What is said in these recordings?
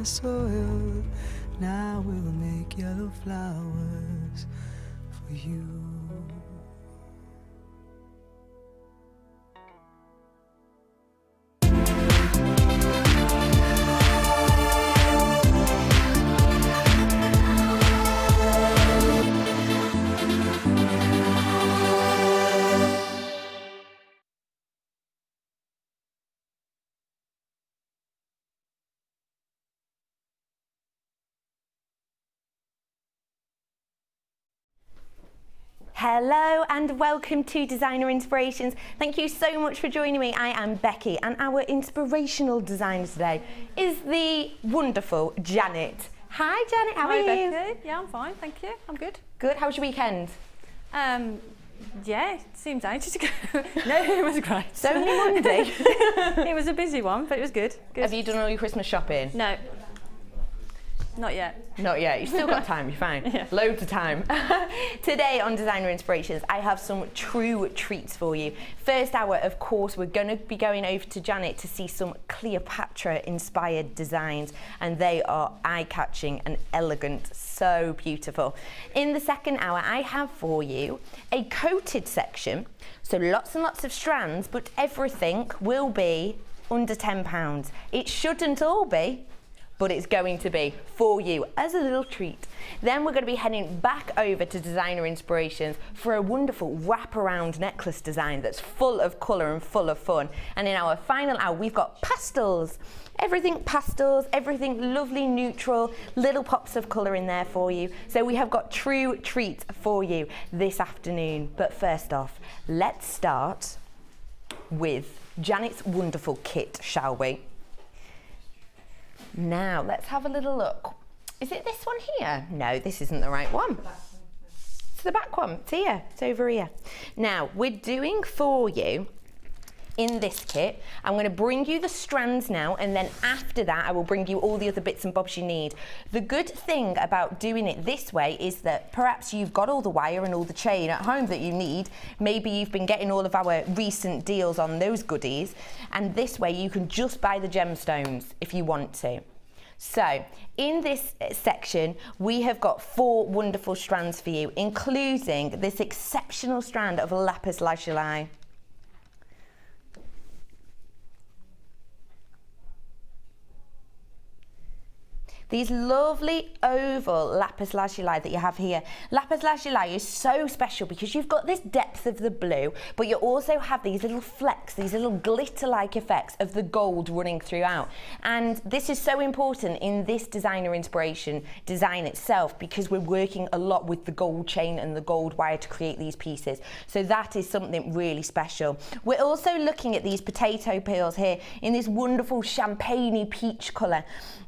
soil. Now we'll make yellow flowers for you. Hello and welcome to Designer Inspirations. Thank you so much for joining me. I am Becky and our inspirational designer today is the wonderful Janet. Hi Janet, how are you? Hi Becky, yeah I'm fine, thank you, I'm good. Good, how was your weekend? Yeah, it seems ages ago. No, it was great. It's only Monday. It was a busy one, but it was good. Have you done all your Christmas shopping? No. Not yet. Not yet, you've still got time, you're fine. Yeah. Loads of time. Today on Designer Inspirations, I have some true treats for you. First hour, of course, we're going to be going over to Janet to see some Cleopatra-inspired designs, and they are eye-catching and elegant, so beautiful. In the second hour, I have for you a coated section, so lots and lots of strands, but everything will be under £10. It shouldn't all be, but it's going to be for you as a little treat. Then we're going to be heading back over to Designer Inspirations for a wonderful wraparound necklace design that's full of colour and full of fun. And in our final hour, we've got pastels. Everything pastels, everything lovely neutral, little pops of colour in there for you. So we have got true treats for you this afternoon. But first off, let's start with Janet's wonderful kit, shall we? Now, let's have a little look. Is it this one here? No, this isn't the right one. It's the back one. It's here. It's over here. Now, we're doing for you, in this kit, I'm going to bring you the strands now, and then after that, I will bring you all the other bits and bobs you need. The good thing about doing it this way is that perhaps you've got all the wire and all the chain at home that you need. Maybe you've been getting all of our recent deals on those goodies, and this way you can just buy the gemstones if you want to. So, in this section, we have got 4 wonderful strands for you, including this exceptional strand of lapis lazuli. These lovely oval lapis lazuli that you have here. Lapis lazuli is so special because you've got this depth of the blue, but you also have these little flecks, these little glitter-like effects of the gold running throughout. And this is so important in this designer inspiration design itself because we're working a lot with the gold chain and the gold wire to create these pieces. So that is something really special. We're also looking at these potato peels here in this wonderful champagne-y peach colour,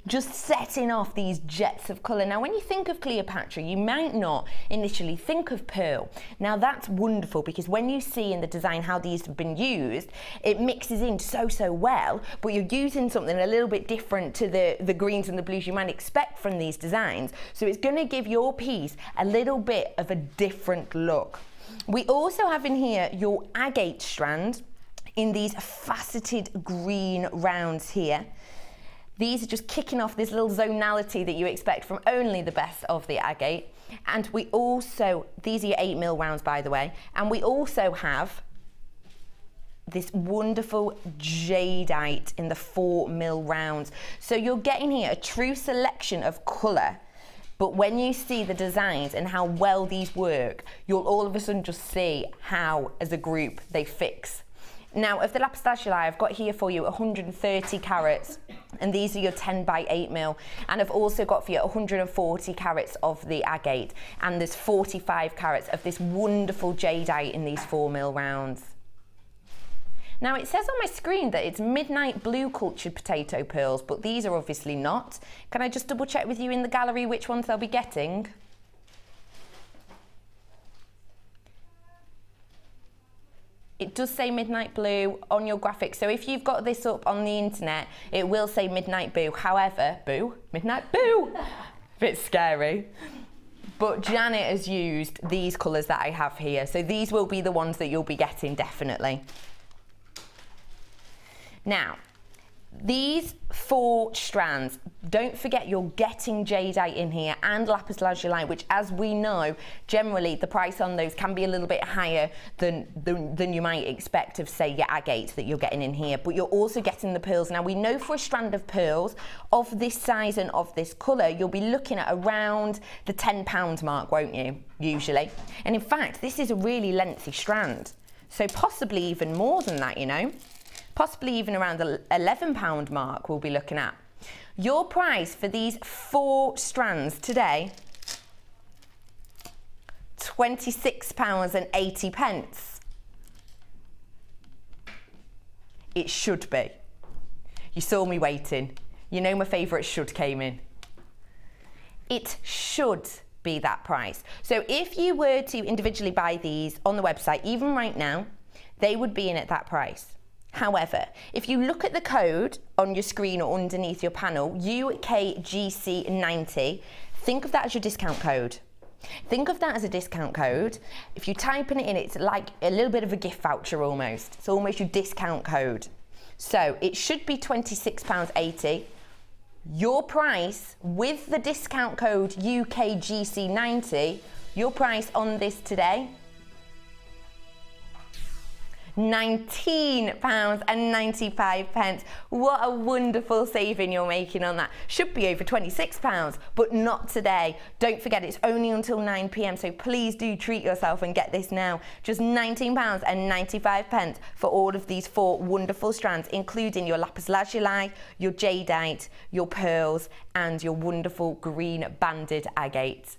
just setting off these jets of colour. Now when you think of Cleopatra, you might not initially think of pearl. Now that's wonderful because when you see in the design how these have been used, it mixes in so well, but you're using something a little bit different to the greens and the blues you might expect from these designs. So it's going to give your piece a little bit of a different look. We also have in here your agate strand in these faceted green rounds here. These are just kicking off this little zonality that you expect from only the best of the agate. And we also, these are your 8mm rounds by the way, and we also have this wonderful jadeite in the 4mm rounds. So you're getting here a true selection of colour, but when you see the designs and how well these work, you'll all of a sudden just see how, as a group, they fix. Now, of the lapis lazuli, I've got here for you 130 carats, and these are your 10 by 8mm. And I've also got for you 140 carats of the agate, and there's 45 carats of this wonderful jadeite in these 4mm rounds. Now, it says on my screen that it's midnight blue cultured potato pearls, but these are obviously not. Can I just double check with you in the gallery which ones they'll be getting? It does say midnight blue on your graphic, so if you've got this up on the internet, it will say midnight blue. However, midnight blue, bit scary. But Janet has used these colours that I have here, so these will be the ones that you'll be getting definitely. Now, These 4 strands, don't forget you're getting jadeite in here and lapis lazuli, which, as we know, generally the price on those can be a little bit higher than you might expect of, say, your agate that you're getting in here. But you're also getting the pearls. Now, we know for a strand of pearls of this size and of this colour, you'll be looking at around the £10 mark, won't you, usually? And in fact, this is a really lengthy strand, so possibly even more than that, you know. Possibly even around the £11 mark we'll be looking at. Your price for these 4 strands today, £26.80. It should be. You saw me waiting. You know my favourite should came in. It should be that price. So if you were to individually buy these on the website, even right now, they would be in at that price. However, if you look at the code on your screen or underneath your panel, UKGC90, think of that as your discount code. Think of that as a discount code. If you type in it in, it's like a little bit of a gift voucher almost. It's almost your discount code. So it should be £26.80. Your price with the discount code UKGC90, your price on this today, £19.95. What a wonderful saving you're making on that. Should be over £26, but not today. Don't forget, it's only until 9 PM, so please do treat yourself and get this now. Just £19.95 for all of these 4 wonderful strands, including your lapis lazuli, your jadeite, your pearls, and your wonderful green banded agate.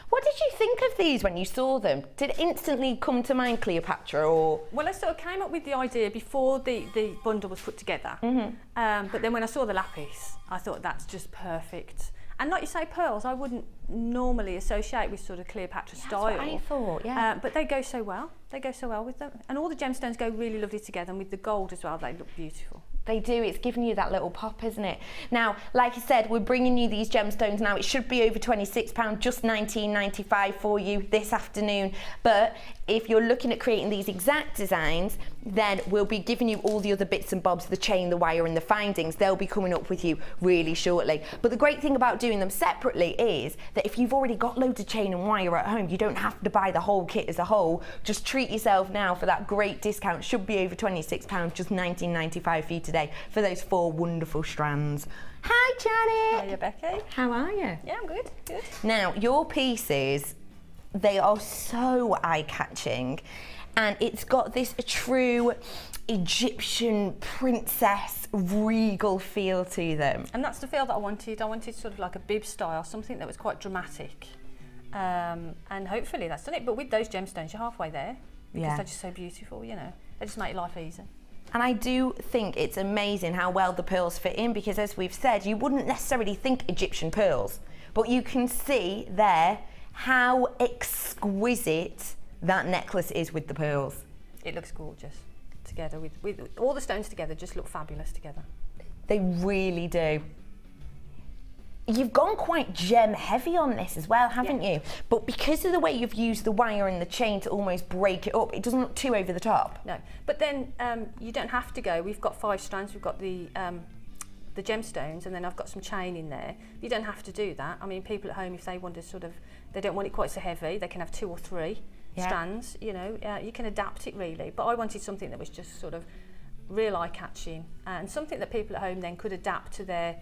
What did you think of these when you saw them? Did it instantly come to mind Cleopatra, or? Well, I sort of came up with the idea before the bundle was put together. But then when I saw the lapis, I thought that's just perfect. And like you say, pearls, I wouldn't normally associate with sort of Cleopatra style. That's what I thought, yeah. But they go so well. They go so well with them. And all the gemstones go really lovely together, and with the gold as well, they look beautiful. They do, it's giving you that little pop, isn't it? Now, like I said, we're bringing you these gemstones now. It should be over £26, just £19.95 for you this afternoon. But if you're looking at creating these exact designs, then we'll be giving you all the other bits and bobs, the chain, the wire, and the findings. They'll be coming up with you really shortly. But the great thing about doing them separately is that if you've already got loads of chain and wire at home, you don't have to buy the whole kit as a whole. Just treat yourself now for that great discount. Should be over £26, just £19.95 for you today for those 4 wonderful strands. Hi, Janet. Hiya, Becky. How are you? Yeah, I'm good. Good. Now, your pieces, they are so eye-catching, and it's got this true Egyptian princess regal feel to them. And that's the feel that I wanted. I wanted sort of like a bib style, something that was quite dramatic. And hopefully that's done it. But with those gemstones, you're halfway there. Because they're just so beautiful, you know. They just make your life easy. And I do think it's amazing how well the pearls fit in, because as we've said, you wouldn't necessarily think Egyptian pearls, but you can see there how exquisite that necklace is with the pearls. It looks gorgeous together with all the stones together, just look fabulous together. They really do. You've gone quite gem heavy on this as well, haven't you? But because of the way you've used the wire and the chain to almost break it up, it doesn't look too over the top. No, but then you don't have to go. We've got 5 strands. We've got the gemstones, and then I've got some chain in there. You don't have to do that. I mean, people at home, if they want to sort of, they don't want it quite so heavy, they can have 2 or 3 strands. You know, you can adapt it really. But I wanted something that was just sort of real eye-catching, and something that people at home then could adapt to their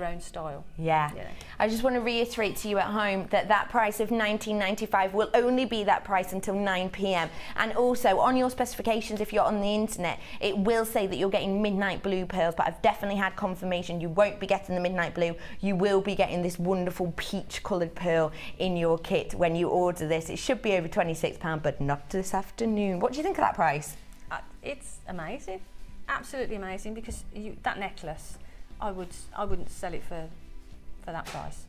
own style. Yeah. I just want to reiterate to you at home that that price of £19.95 will only be that price until 9 PM. And also on your specifications, if you're on the internet, it will say that you're getting midnight blue pearls, but I've definitely had confirmation you won't be getting the midnight blue. You will be getting this wonderful peach coloured pearl in your kit when you order this. It should be over £26, but not this afternoon. What do you think of that price? It's amazing, absolutely amazing, because that necklace, I wouldn't sell it for that price.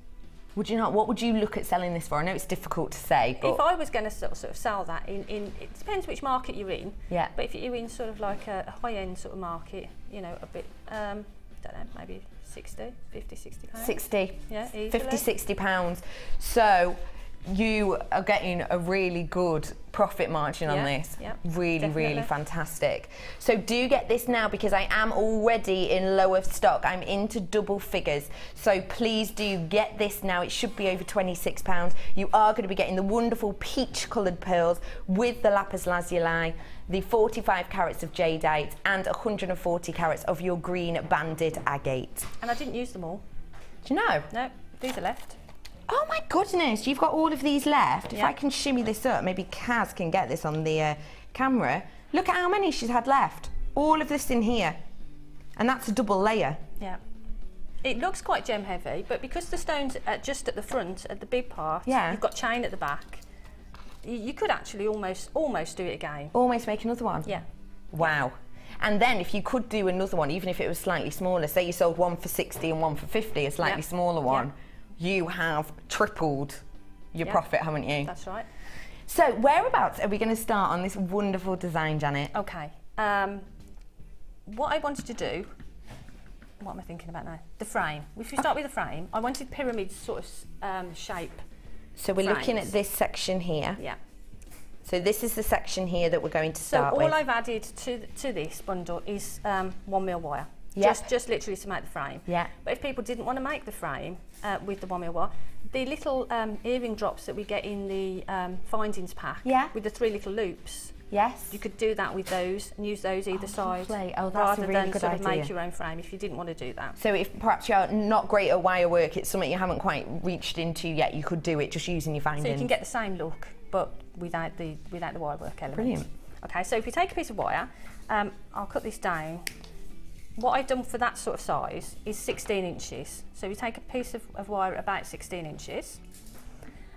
Would you not? What would you look at selling this for? I know it's difficult to say, but if I was going to sort of sell that in it depends which market you're in. Yeah. But if you're in sort of like a high-end sort of market, you know, a bit, don't know, maybe 50, 60 pounds. 60. Yeah, easily. 50, 60 pounds. So you are getting a really good profit margin on this. Yeah, really, definitely. really fantastic. So do get this now, because I am already in low of stock. I'm into double figures. So please do get this now. It should be over £26. You are going to be getting the wonderful peach coloured pearls with the lapis lazuli, the 45 carats of jadeite, and 140 carats of your green banded agate. And I didn't use them all. Do you know? No, these are left. Oh my goodness, you've got all of these left. If Yeah. I can shimmy this up, maybe Kaz can get this on the camera. Look at how many she's had left. All of this in here. And that's a double layer. Yeah. It looks quite gem heavy, but because the stone's just at the front, at the big part, Yeah. you've got chain at the back, you could actually almost do it again. Almost make another one. Yeah. Wow. And then if you could do another one, even if it was slightly smaller, say you sold one for 60 and one for 50, a slightly Yeah. smaller one, Yeah. you have tripled your Yeah. profit, haven't you? That's right. So whereabouts are we going to start on this wonderful design, Janet? Okay. What I wanted to do, what am I thinking about now? The frame. If we start with the frame, I wanted pyramid sort of shape. So we're looking frames. at this section here. Yeah. So this is the section here that we're going to So start all with. I've added to this bundle is 1mm wire. Yeah. Just literally to make the frame. Yeah. But if people didn't want to make the frame with the 1mm wire, the little earring drops that we get in the findings pack Yeah. with the 3 little loops, Yes. you could do that with those and use those either side, lovely. Oh, that's a rather really than good sort of idea. make your own frame if you didn't want to do that. So if perhaps you're not great at wire work, it's something you haven't quite reached into yet, you could do it just using your findings. So you can get the same look, but without the wire work element. Brilliant. Okay, so if you take a piece of wire, I'll cut this down. What I've done for that sort of size is 16 inches. So you take a piece of wire about 16 inches,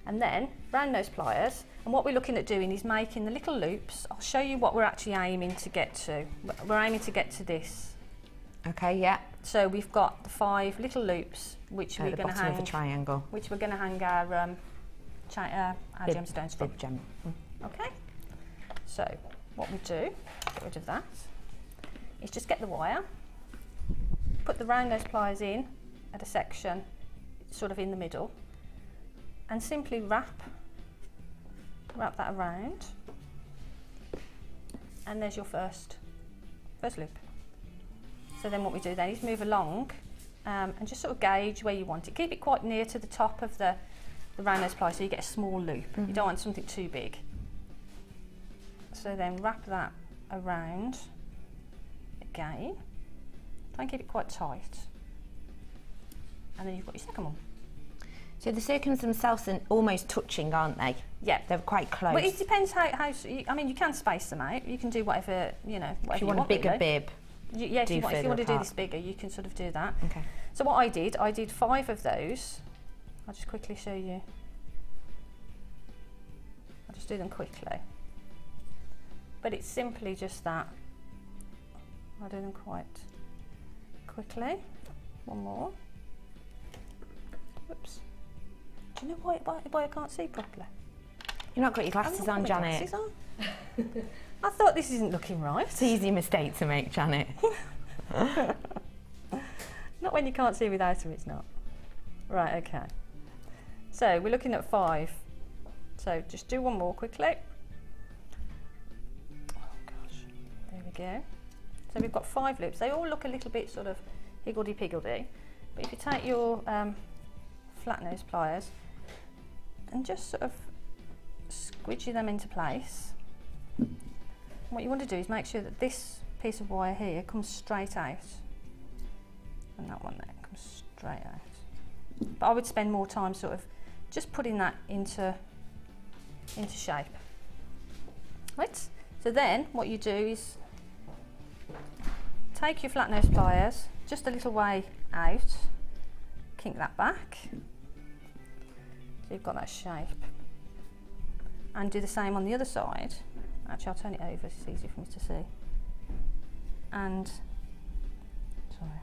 and then round those pliers. And what we're looking at doing is making the little loops. I'll show you what we're actually aiming to get to. We're aiming to get to this. Okay, yeah. So we've got the 5 little loops, which At we're the going to bottom hang. of a triangle. Which we're going to hang our Bib- gemstones from. bib gem. Okay, so what we do, get rid of that, is just get the wire, put the round nose pliers in at a section, sort of in the middle, and simply wrap that around, and there's your first loop. So then what we do then is move along and just sort of gauge where you want it. Keep it quite near to the top of the round nose plier so you get a small loop. You don't want something too big. So then wrap that around again. Try and keep it quite tight. And then you've got your second one. So the circles themselves are almost touching, aren't they? Yeah. They're quite close. Well, it depends how I mean, you can space them out. You can do whatever, whatever if you want a bigger really. big bib. Yeah, if you want to do apart. this bigger, you can sort of do that. Okay. So what I did 5 of those. I'll just quickly show you. I'll just do them quickly. But it's simply just that. I'll do them quite quickly. One more. Oops. Do you know why I can't see properly? You've not got your I've glasses not on, got my Janet. glasses on. I thought this isn't looking right. It's an easy mistake to make, Janet. Not when you can't see without them, it's not. Right, okay. So we're looking at 5. So just do one more quickly. Oh gosh, there we go. So we've got 5 loops. They all look a little bit sort of higgledy-piggledy. But if you take your flat nose pliers and just sort of squidgy them into place, what you want to do is make sure that this piece of wire here comes straight out, and that one there comes straight out. But I would spend more time sort of just putting that into shape. Right. So then what you do is take your flat nose pliers just a little way out, kink that back, so you've got that shape, and do the same on the other side. Actually, I'll turn it over, it's easier for me to see. And, sorry,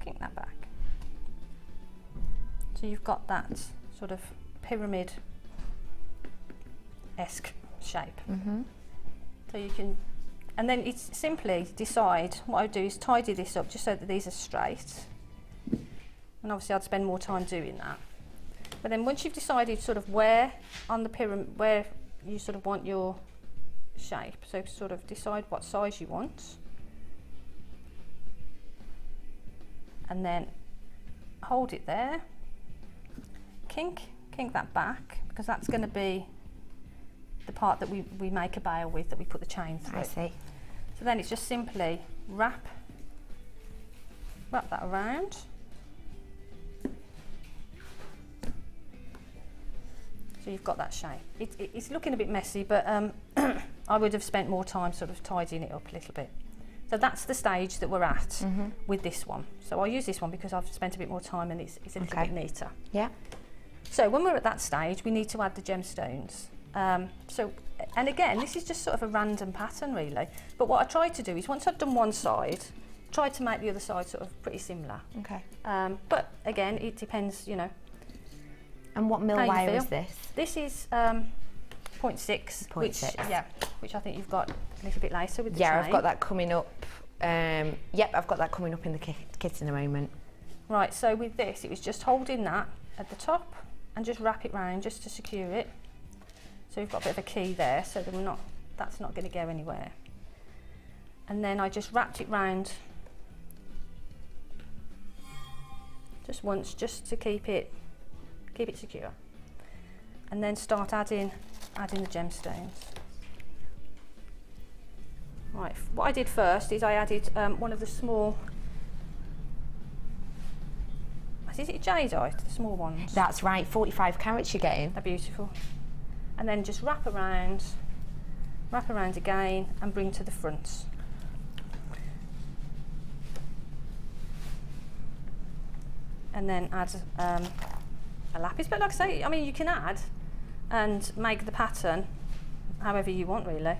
kink that back. So you've got that sort of pyramid-esque shape. So you can, and then it's simply decide, what I do is tidy this up just so that these are straight. And obviously I'd spend more time doing that. But then once you've decided sort of where on the pyramid, where you sort of want your shape, so sort of decide what size you want, and then hold it there, kink that back, because that's going to be the part that we make a bail with, that we put the chain through. I see. So then it's just simply wrap that around. So you've got that shape. It's looking a bit messy, but I would have spent more time sort of tidying it up a little bit. So that's the stage that we're at with this one. So I'll use this one because I've spent a bit more time and it's a little bit neater. Yeah. So when we're at that stage, we need to add the gemstones. And again, this is just sort of a random pattern really. But what I try to do is once I've done one side, try to make the other side sort of pretty similar. Okay. But again, it depends, you know. And what mil wire is this? This is 0.6, which I think you've got a little bit later with the chain. I've got that coming up. Yep, I've got that coming up in the kit in a moment. Right, so with this, it was just holding that at the top and just wrap it round just to secure it. So we've got a bit of a key there, so that that's not going to go anywhere. And then I just wrapped it round just once, just to keep it secure, and then start adding the gemstones. Right, what I did first is I added one of the small, is it jadeite, the small ones? That's right, 45 carats you're getting. They're beautiful. And then just wrap around again and bring to the front. And then add a lapis, but like I say, I mean, you can add and make the pattern however you want really.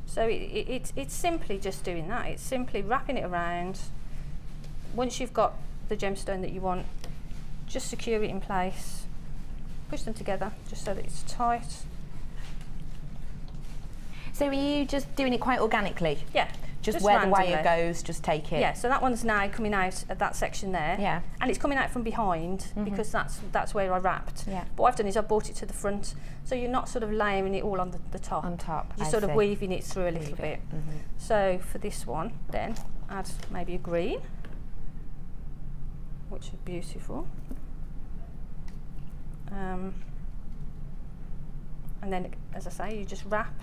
So it's simply just doing that. It's simply wrapping it around. Once you've got the gemstone that you want, just secure it in place, push them together just so that it's tight. So are you just doing it quite organically? Yeah. Just where randomly. The wire goes, just take it. Yeah, so that one's now coming out at that section there. Yeah. And it's coming out from behind because that's where I wrapped. Yeah. But what I've done is I've brought it to the front, so you're not sort of layering it all on the top. On top, You're sort of weaving it through a little bit. So for this one, then add maybe a green, which is beautiful. And then, as I say, you just wrap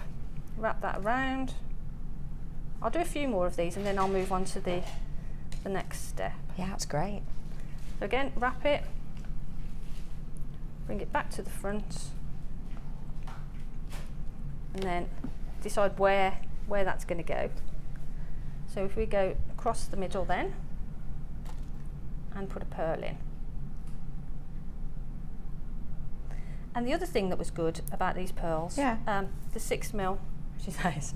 that around. I'll do a few more of these and then I'll move on to the next step. Yeah, that's great. So again, wrap it, bring it back to the front, and then decide where that's going to go. So if we go across the middle then, and put a pearl in. And the other thing that was good about these pearls, the 6mm, she says,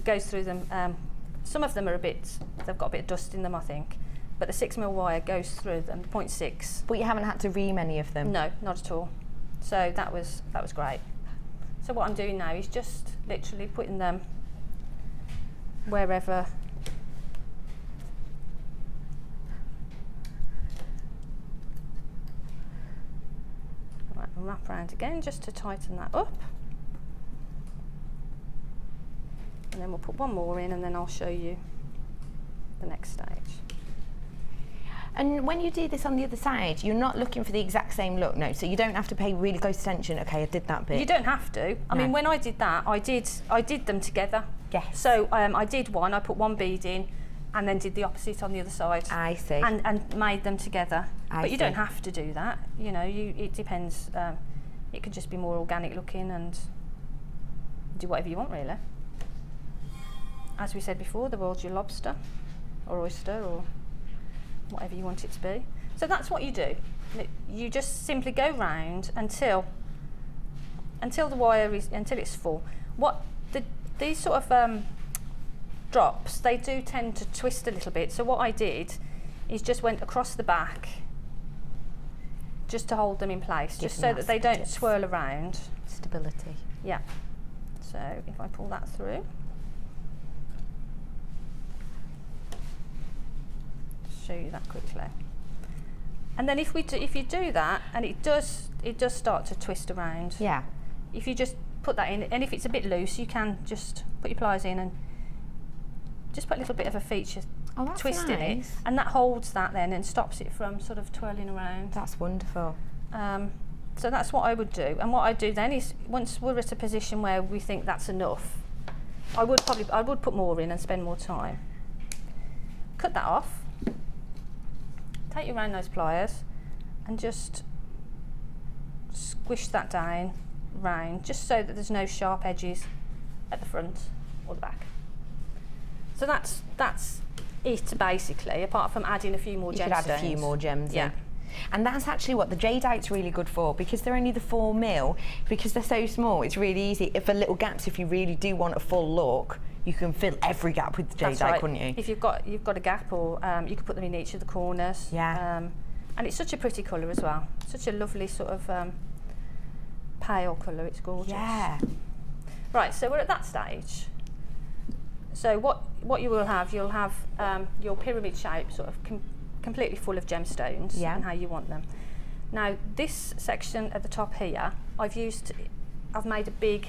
goes through them. Some of them are they've got a bit of dust in them, I think, but the 6mm wire goes through them, 0.6. But you haven't had to ream any of them? No, not at all. So that was great. So what I'm doing now is just literally putting them wherever. Right, and wrap around again just to tighten that up. And then we'll put one more in and then I'll show you the next stage. And when you do this on the other side, you're not looking for the exact same look, no? So you don't have to pay really close attention, okay, I did that bit. You don't have to. I mean, when I did that, I did them together. Yes. So I did one, I put one bead in and then did the opposite on the other side. I see. And made them together. But you see. don't have to do that. You know, it depends. It could just be more organic looking and do whatever you want, really. As we said before, the world's your lobster or oyster or whatever you want it to be. So that's what you do. You just simply go round until the wire until it's full. These sort of drops, they do tend to twist a little bit. So what I did is just went across the back just to hold them in place, just so that they don't swirl around. Stability. Yeah. So if I pull that through. Show you that quickly. And then if you do that, and it does start to twist around. Yeah. If you just put that in, and if it's a bit loose, you can just put your pliers in and just put a little bit of a feature twist in it, and that holds that then and stops it from sort of twirling around. That's wonderful. So that's what I would do. And what I do then is, once we're at a position where we think that's enough, I would put more in and spend more time. Cut that off. Take your round nose pliers and just squish that down round, just so that there's no sharp edges at the front or the back. So that's it basically, apart from adding a few more gemstones. You could add a few more gems in. And that's actually what the jadeite's really good for, because they're only the 4mm, because they're so small, it's really easy. If for little gaps, if you really do want a full look, you can fill every gap with the jadeite, right, couldn't you? If you've got a gap, or you could put them in each of the corners. Yeah. And it's such a pretty colour as well. Such a lovely sort of pale colour, it's gorgeous. Yeah. Right, so we're at that stage. So what you will have, you'll have your pyramid shape sort of completely full of gemstones, yeah, and how you want them. Now this section at the top here, I've made a big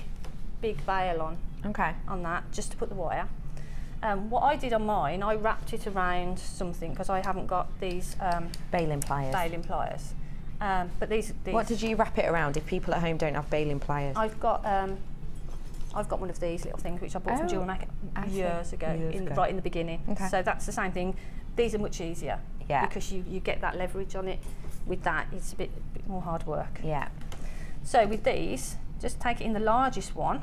bail on that, just to put the wire. What I did on mine, I wrapped it around something because I haven't got these baling pliers. But these. What did you wrap it around if people at home don't have baling pliers? I've got one of these little things which I bought from JewelleryMaker years ago, right in the beginning. Okay. So that's the same thing. These are much easier, yeah, because you get that leverage on it. With that, it's a bit more hard work. Yeah. So with these, just take it in the largest one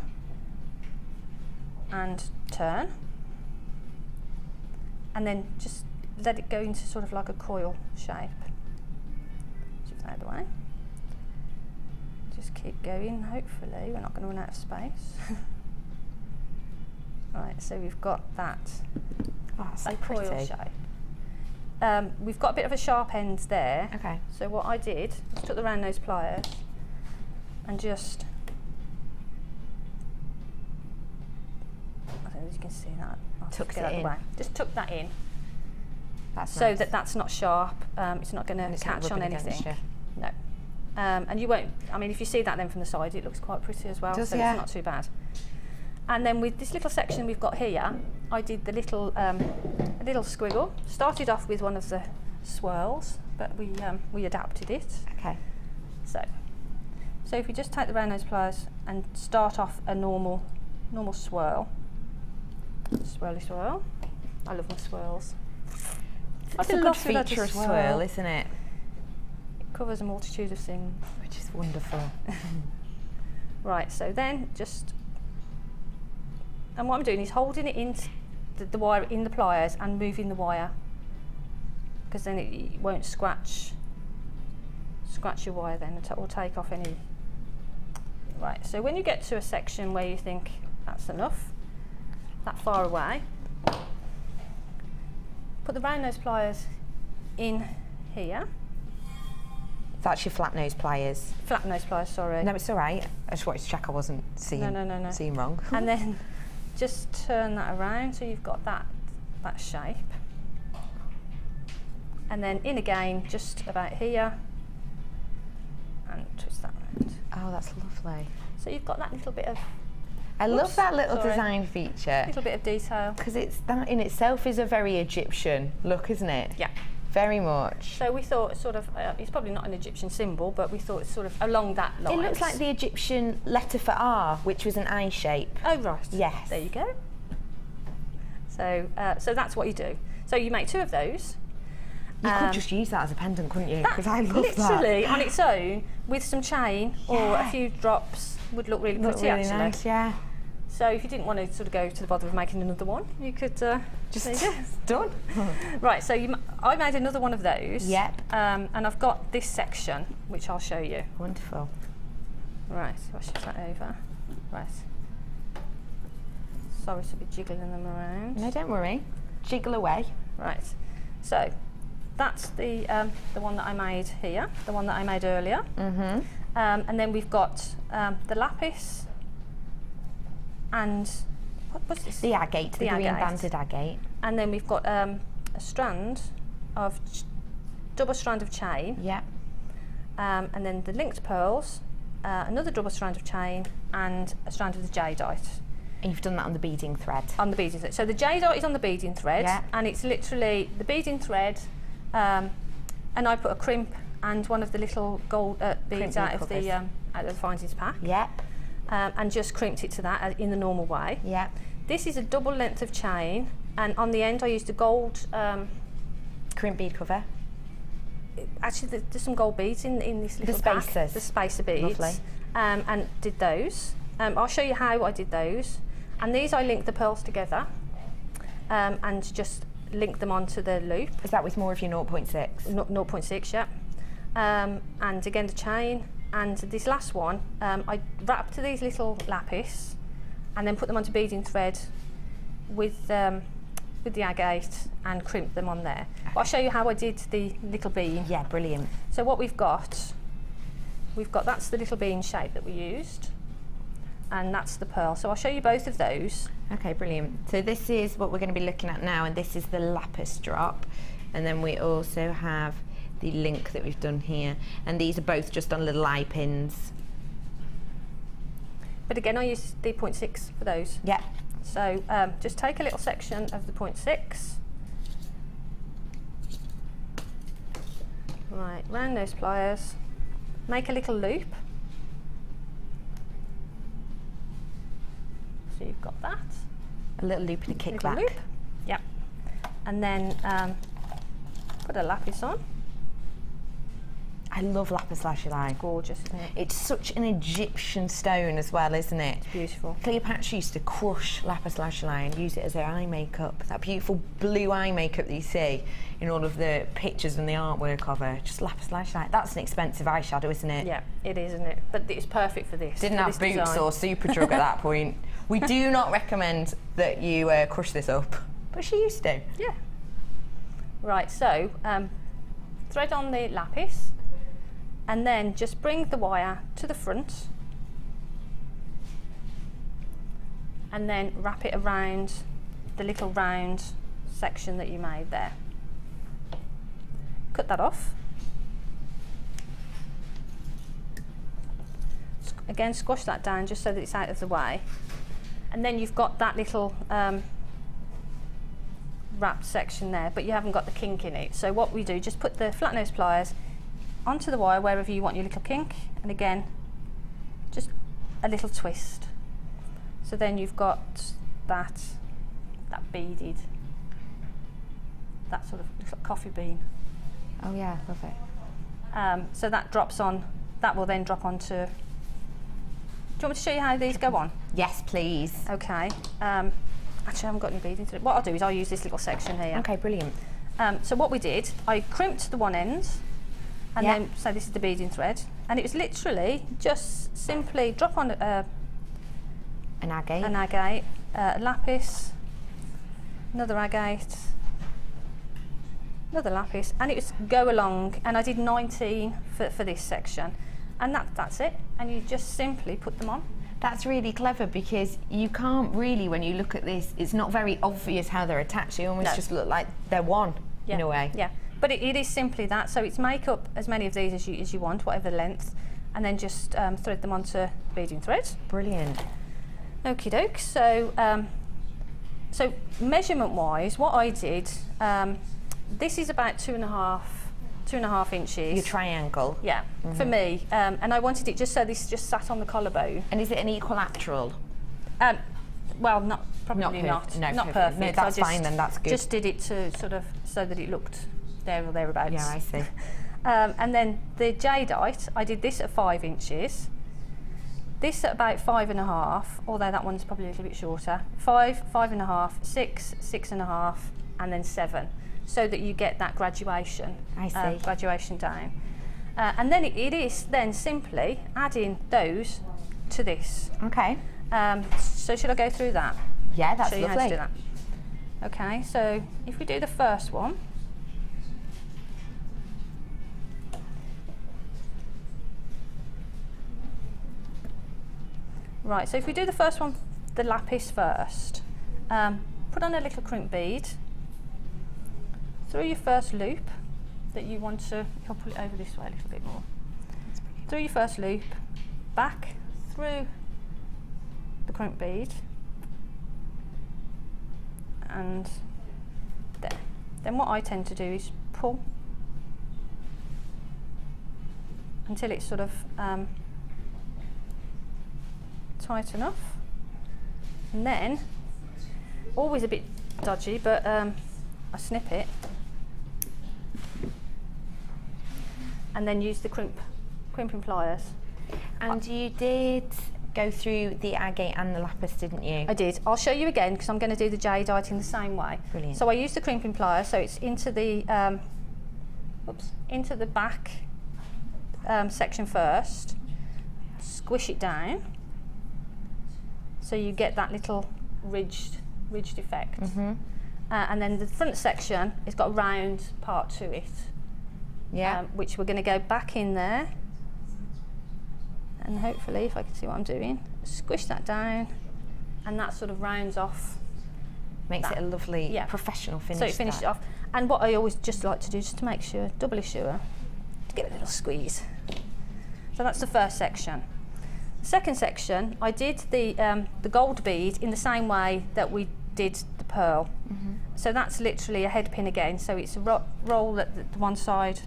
and turn, and then just let it go into sort of like a coil shape. Just out of the way. Just keep going, hopefully we're not going to run out of space. Right, so we've got that, so coil shape. We've got a bit of a sharp end there. Okay. So what I did was took the round nose pliers and just, I don't know if you can see that. Tucked it in. Just tuck that in. That's so nice. that's not sharp. It's not going to catch on anything. No. And you won't, I mean, if you see that then from the side, it looks quite pretty as well, so it's not too bad. And then with this little section we've got here, I did the little a little squiggle. Started off with one of the swirls, but we adapted it. Okay. So if you just take the round nose pliers and start off a normal swirl. Swirly swirl. I love my swirls. It's a good feature of swirl, isn't it? It covers a multitude of things. Which is wonderful. Right, so then just, and what I'm doing is holding it in the wire in the pliers and moving the wire, because then it won't scratch your wire then, or take off any. Right, so when you get to a section where you think that's enough, that far away, put the round nose pliers in here. That's your flat nose pliers. Flat nose pliers, sorry. No, it's all right. I just wanted to check I wasn't seeing wrong. And then just turn that around so you've got that shape. And then in again, just about here, and twist that round. Oh, that's lovely. So you've got that little bit of. I love that little design feature. A little bit of detail. Because that in itself is a very Egyptian look, isn't it? Yeah. Very much. So we thought sort of, it's probably not an Egyptian symbol, but we thought it's sort of along that line. It looks like the Egyptian letter for R, which was an eye shape. Oh, right. Yes. There you go. So that's what you do. So you make two of those. You could just use that as a pendant, couldn't you? Because I love that. Literally, on its own, with some chain or a few drops, would look really pretty, really actually. Nice, yeah. So if you didn't want to sort of go to the bother of making another one, you could just done. Right. So I made another one of those. Yep. And I've got this section, which I'll show you. Wonderful. Right. So I'll shift that over. Right. Sorry to be jiggling them around. No, don't worry. Jiggle away. Right. So that's the one that I made here, the one that I made earlier. Mm-hmm. And then we've got the lapis. And what was this? The agate, the green banded agate. And then we've got a strand of double strand of chain. Yeah. And then the linked pearls, another double strand of chain, and a strand of the jadeite. And you've done that on the beading thread? On the beading thread. So the jadeite is on the beading thread, and it's literally the beading thread, and I put a crimp and one of the little gold beads out of the findings pack. Yep. And just crimped it to that in the normal way. Yep. This is a double length of chain, and on the end I used a gold crimp bead cover. Actually, there's some gold beads in this little pack. The spacer beads. Lovely. And did those. I'll show you how I did those. And these I linked the pearls together and just linked them onto the loop. Is that with more of your 0.6? 0.6, yeah. And again the chain. And this last one, I wrapped these little lapis and then put them onto beading thread with the agate and crimped them on there. But I'll show you how I did the little bean. Yeah, brilliant. So what we've got, that's the little bean shape that we used, and that's the pearl. So I'll show you both of those. Okay, brilliant. So this is what we're going to be looking at now, and this is the lapis drop. And then we also have the link that we've done here. And these are both just on little eye pins. But again, I use the 0.6 for those. Yeah. So just take a little section of the 0.6. Right, round those pliers. Make a little loop. So you've got that. A little loop and a kickback. Loop. Yep. And then put a lapis on. I love lapis lazuli. Gorgeous, isn't it? It's such an Egyptian stone as well, isn't it? It's beautiful. Cleopatra used to crush lapis lazuli and use it as their eye makeup. That beautiful blue eye makeup that you see in all of the pictures and the artwork of her. Just lapis lazuli. That's an expensive eyeshadow, isn't it? Yeah, it is, isn't it? But it's perfect for this. Didn't have Boots design. or Superdrug at that point. We do not recommend that you crush this up, but she used to. Yeah. Right, so thread on the lapis. And then just bring the wire to the front and then wrap it around the little round section that you made there. Cut that off. Again, squash that down just so that it's out of the way. And then you've got that little wrapped section there, but you haven't got the kink in it. So what we do, just put the flat nose pliers onto the wire wherever you want your little kink, and again just a little twist. So then you've got that beaded, that sort of looks like coffee bean. Oh yeah, love it. So that drops on, that will then drop onto. Do you want me to show you how these go on? Yes, please. Okay. Actually, I haven't got any beading to it. What I'll do is I'll use this little section here. Okay, brilliant. So what we did, I crimped the one end. And then, so this is the beading thread, and it was literally just simply drop on an agate, a lapis, another agate, another lapis, and it was go along, and I did 19 for this section, and that's it, and you just simply put them on. That's really clever because you can't really, when you look at this, it's not very obvious how they're attached. They almost just look like they're one in a way. Yeah. But it is simply that, so it's make up as many of these as you want, whatever length, and then just thread them onto beading thread. Brilliant. Okie doke. So, so measurement-wise, what I did, this is about 2.5 inches. Your triangle. Yeah, for me, and I wanted it just so this just sat on the collarbone. And is it an equilateral? Well, not probably not perfect. No, that's fine then. That's good. Just did it to sort of so that it looked there or thereabouts. Yeah, I see. And then the jadeite, I did this at 5 inches. This at about 5.5, although that one's probably a little bit shorter. 5, 5.5, 6, 6.5, and then 7, so that you get that graduation. I see. Graduation down. And then it is then simply adding those to this. Okay. So should I go through that? Yeah, that's Show you lovely. how to do that. Okay, so if we do the first one. Right, so if we do the first one, the lapis first, put on a little crimp bead through your first loop, that you want to, I'll pull it over this way a little bit more. Through your first loop, back through the crimp bead, and there. Then what I tend to do is pull until it's sort of tight enough, and then, always a bit dodgy, but I snip it and then use the crimping pliers. And you did go through the agate and the lapis, didn't you? I did. I'll show you again because I'm going to do the jadeite in the same way. Brilliant. So I use the crimping pliers, so it's into the into the back section first. Squish it down, so you get that little ridged effect. And then the front section has got a round part to it. Yeah. Which we're going to go back in there, and hopefully, if I can see what I'm doing, squish that down, and that sort of rounds off. Makes that. it a lovely, Yeah. professional finish. So it finished it off. And what I always just like to do, just to make sure, doubly sure, to give it a little squeeze. So that's the first section. The second section, I did the gold bead in the same way that we did the pearl. So that's literally a head pin again. So it's a roll at the one side.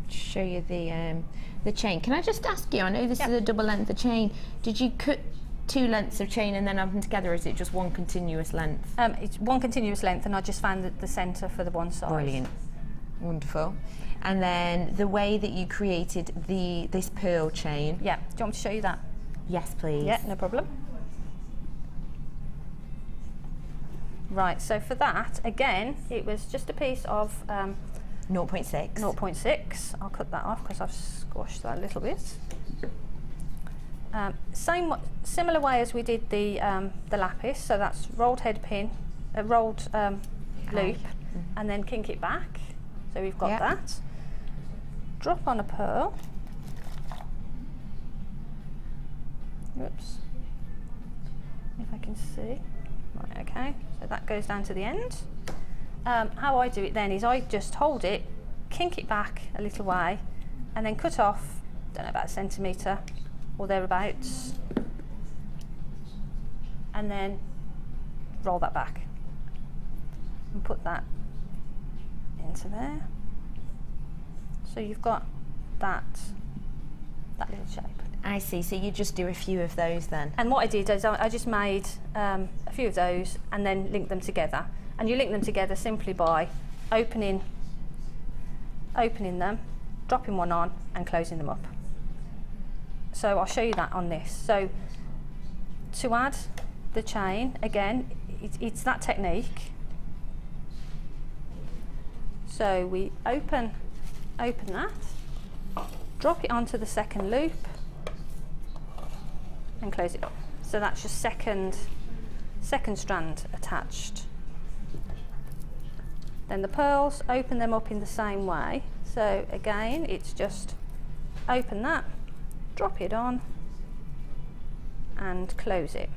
Show you the chain. Can I just ask you, I know this Yeah. is a double length of chain, did you cut 2 lengths of chain and then have them together, or is it just one continuous length? It's one continuous length, and I just found the centre for the one side. Brilliant. Wonderful. And then the way that you created this pearl chain. Yeah, do you want me to show you that? Yes, please. Yeah, no problem. Right, so for that, again, it was just a piece of 0.6. 0.6. I'll cut that off because I've squashed that a little bit. Similar way as we did the lapis, so that's rolled head pin, rolled loop, and then kink it back. So we've got that. Drop on a pearl. Oops. If I can see. Right, okay. So that goes down to the end. How I do it then is I just hold it, kink it back a little way, and then cut off, don't know, about a centimetre or thereabouts, and then roll that back and put that into there. So you've got that little shape. I see, so you just do a few of those then? And what I did is I just made a few of those and then linked them together. And you link them together simply by opening them, dropping one on and closing them up. So I'll show you that on this. So to add the chain, again, it's that technique. So we open that, drop it onto the second loop and close it up. So that's your second strand attached. Then the pearls, open them up in the same way. So again, it's just open that, drop it on and close it.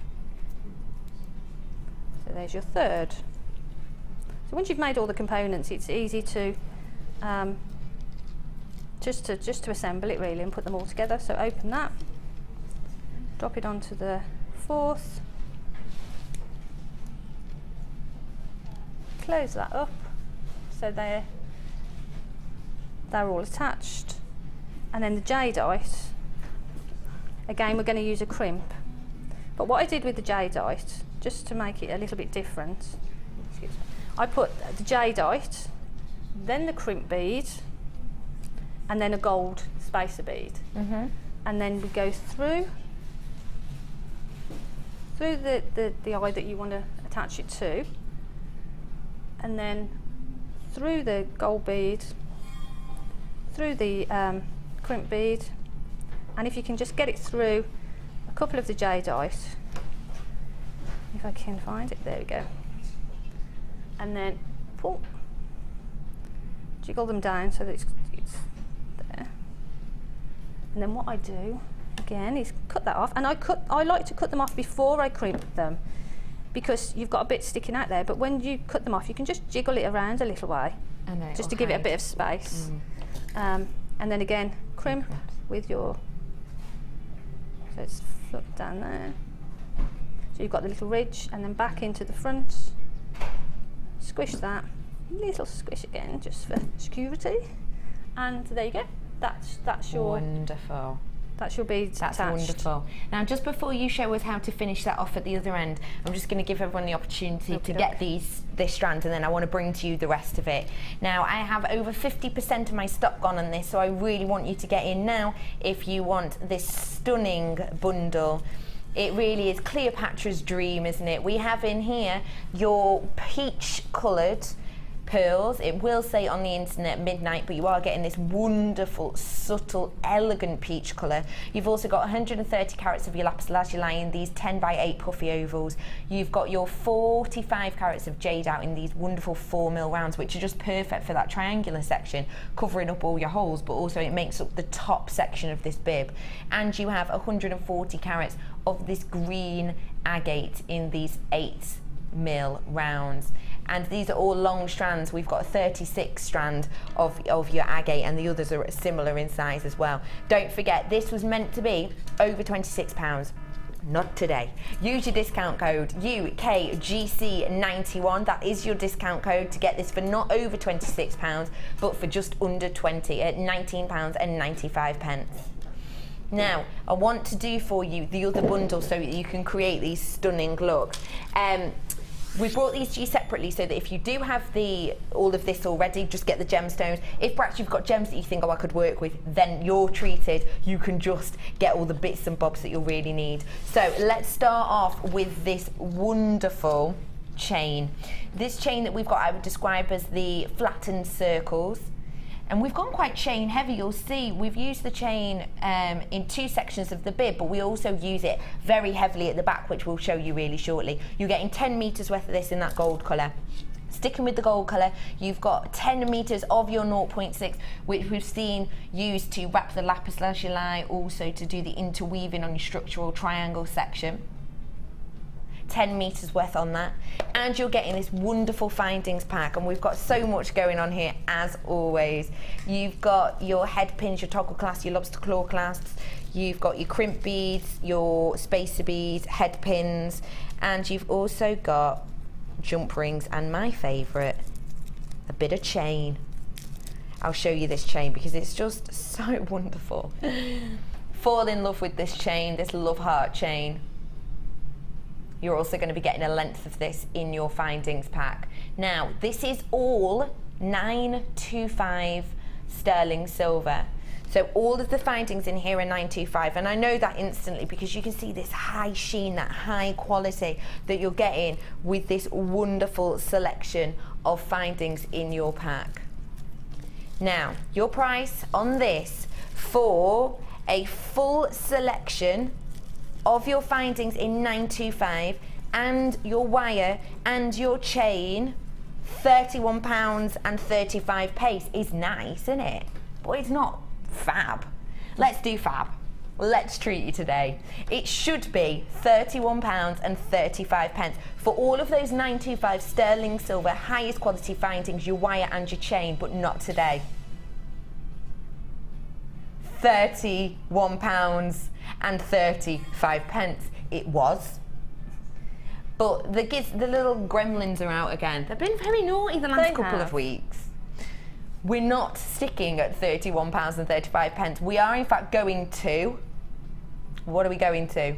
So there's your third. So once you've made all the components, it's easy to just to assemble it really and put them all together. So open that, drop it onto the fourth, close that up, so they're all attached. And then the jadeite, again we're going to use a crimp, but what I did with the jadeite, just to make it a little bit different, I put the jadeite, then the crimp bead, and then a gold spacer bead. And then we go through the eye that you want to attach it to, and then through the gold bead, through the crimp bead, and if you can just get it through a couple of the jadeite, if I can find it, there we go, and then pull, jiggle them down so that it's there. And then what I do again is cut that off, and I like to cut them off before I crimp them, because you've got a bit sticking out there, but when you cut them off you can just jiggle it around a little way just to give it a bit of space. And then again, crimp with your, so it's flipped down there. So you've got the little ridge, and then back into the front. Squish that, little squish again, just for security. And there you go. That's your wonderful. That's your beads That's attached. Wonderful. Now, just before you show us how to finish that off at the other end, I'm just going to give everyone the opportunity to get this strand, and then I want to bring to you the rest of it. Now, I have over 50% of my stock gone on this, so I really want you to get in now if you want this stunning bundle. It really is Cleopatra's dream, isn't it? We have in here your peach coloured pearls. It will say on the internet midnight, but you are getting this wonderful, subtle, elegant peach colour. You've also got 130 carats of your lapis lazuli in these 10 by 8 puffy ovals. You've got your 45 carats of jade out in these wonderful 4mm rounds, which are just perfect for that triangular section, covering up all your holes, but also it makes up the top section of this bib. And you have 140 carats of this green agate in these 8mm rounds. And these are all long strands. We've got a 36 strand of your agate, and the others are similar in size as well. Don't forget, this was meant to be over £26. Not today. Use your discount code UKGC91. That is your discount code to get this for not over £26, but for just under 20 at £19.95. Now, I want to do for you the other bundle so that you can create these stunning looks. We brought these to you separately so that if you do have all of this already, just get the gemstones. If perhaps you've got gems that you think, oh, I could work with, then you're treated. You can just get all the bits and bobs that you'll really need. So let's start off with this wonderful chain. This chain that we've got, I would describe as the flattened circles. And we've gone quite chain heavy. You'll see we've used the chain in 2 sections of the bib, but we also use it very heavily at the back, which we'll show you really shortly. You're getting 10 meters worth of this in that gold colour. Sticking with the gold colour, you've got 10 meters of your 0.6, which we've seen used to wrap the lapis lazuli, also to do the interweaving on your structural triangle section. 10 meters worth on that, and you're getting this wonderful findings pack, and we've got so much going on here as always. You've got your head pins, your toggle clasps, your lobster claw clasps, you've got your crimp beads, your spacer beads, head pins, and you've also got jump rings, and my favourite, a bit of chain. I'll show you this chain because it's just so wonderful. Fall in love with this chain, this love heart chain. You're also going to be getting a length of this in your findings pack. Now, this is all 925 sterling silver. So all of the findings in here are 925, and I know that instantly because you can see this high sheen, that high quality that you're getting with this wonderful selection of findings in your pack. Now, your price on this for a full selection of your findings in 925 and your wire and your chain, £31.35 is nice, isn't it? But it's not fab. Let's do fab. Let's treat you today. It should be £31.35 for all of those 925 sterling silver, highest quality findings, your wire and your chain, but not today. £31.35 it was. But the little gremlins are out again. They've been very naughty the last couple of weeks. We're not sticking at £31.35. We are in fact going to, what are we going to?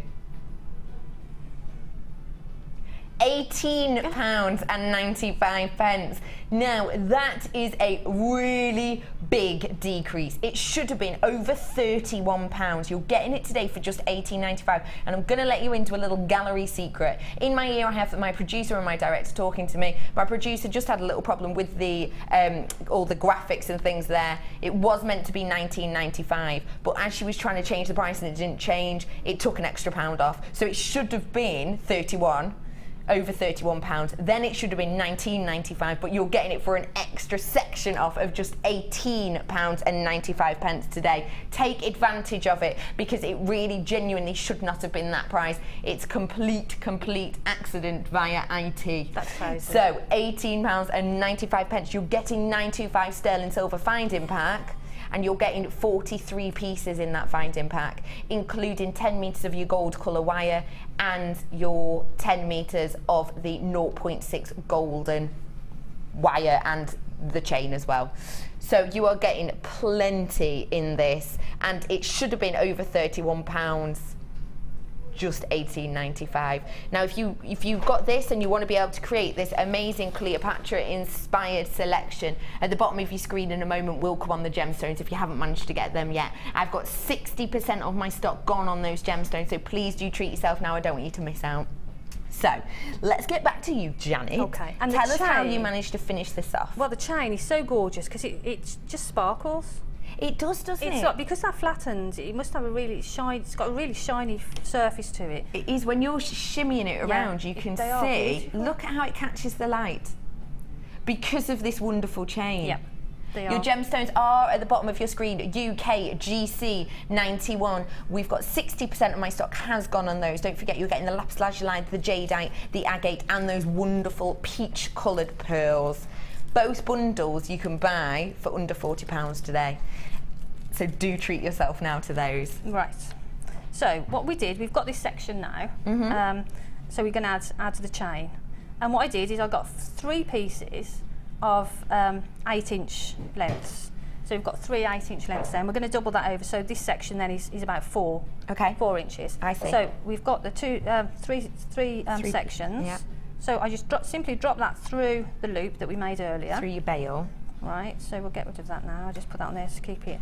£18.95. Now that is a really big decrease. It should have been over £31. You're getting it today for just £18.95, and I'm going to let you into a little gallery secret. In my ear I have my producer and my director talking to me. My producer just had a little problem with the all the graphics and things there. It was meant to be £19.95, but as she was trying to change the price and it didn't change, it took an extra £1 off. So it should have been 31. over £31, then it should have been £19.95, but you're getting it for an extra section off of just £18.95 today. Take advantage of it, because it really genuinely should not have been that price. It's complete accident via IT. That's crazy. So £18.95, you're getting 925 sterling silver finding pack, and you're getting 43 pieces in that finding pack, including 10 metres of your gold colour wire and your 10 metres of the 0.6 golden wire and the chain as well. So you are getting plenty in this, and it should have been over £31, just £18.95. Now if you've got this and you want to be able to create this amazing Cleopatra inspired selection, at the bottom of your screen in a moment will come on the gemstones if you haven't managed to get them yet. I've got 60% of my stock gone on those gemstones, so please do treat yourself now. I don't want you to miss out. So let's get back to you, Janet. Okay. And tell us how you managed to finish this off. Well, the chain is so gorgeous because it just sparkles. It does, doesn't It's it? like, because that flattens, it must have a really shiny, it's got a really shiny surface to it. It is. When you're shimmying it around, you can see, look at how it catches the light. Because of this wonderful chain. Yep, they are. Your gemstones are at the bottom of your screen, UK GC 91. We've got 60% of my stock has gone on those. Don't forget, you're getting the lapis lazuli, the jadeite, the agate, and those wonderful peach coloured pearls. Both bundles you can buy for under £40 today. So do treat yourself now to those. Right. So what we did, we've got this section now. So we're going to add the chain. And what I did is I got 3 pieces of 8-inch lengths. So we've got 3 8-inch lengths there, and we're going to double that over. So this section then is about 4 inches. I see. So we've got the three sections. Yeah. So I just simply drop that through the loop that we made earlier. Through your bail. Right, so we'll get rid of that now. I'll just put that on there to keep it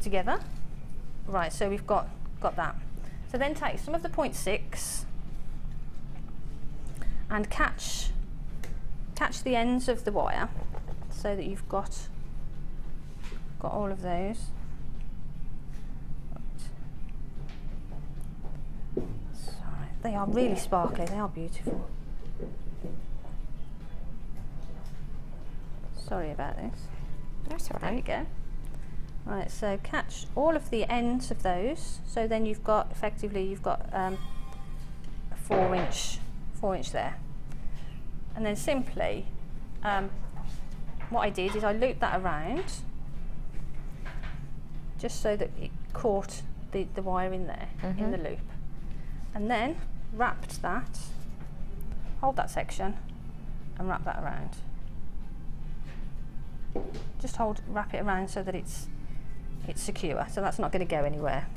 together. Right, so we've got that. So then take some of the 0.6 and catch the ends of the wire so that you've got all of those. Sorry, they are really sparkly, they are beautiful. Sorry about this. That's all right. There we go. Right, so catch all of the ends of those. So then you've got, effectively, you've got a 4 inch there. And then simply, what I did is I looped that around, just so that it caught the wire in there, in the loop. And then wrapped that, hold that section, and wrap that around. Just wrap it around so that it's secure, so that's not going to go anywhere.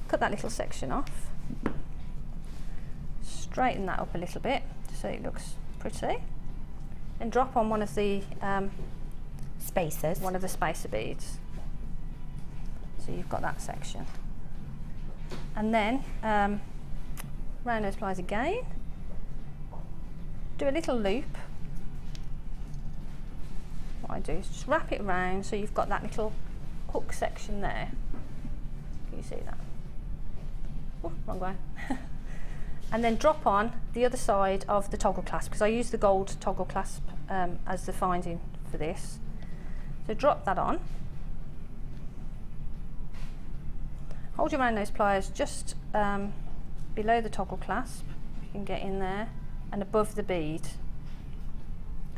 Cut that little section off, straighten that up a little bit so it looks pretty, and drop on one of the spacers. One of the spacer beads. So you've got that section, and then round those pliers again. Do a little loop. What I do is just wrap it around so you've got that little hook section there. Can you see that? Oh, wrong way. And then drop on the other side of the toggle clasp, because I use the gold toggle clasp as the finding for this. So drop that on. Hold your around those pliers just below the toggle clasp. You can get in there and above the bead.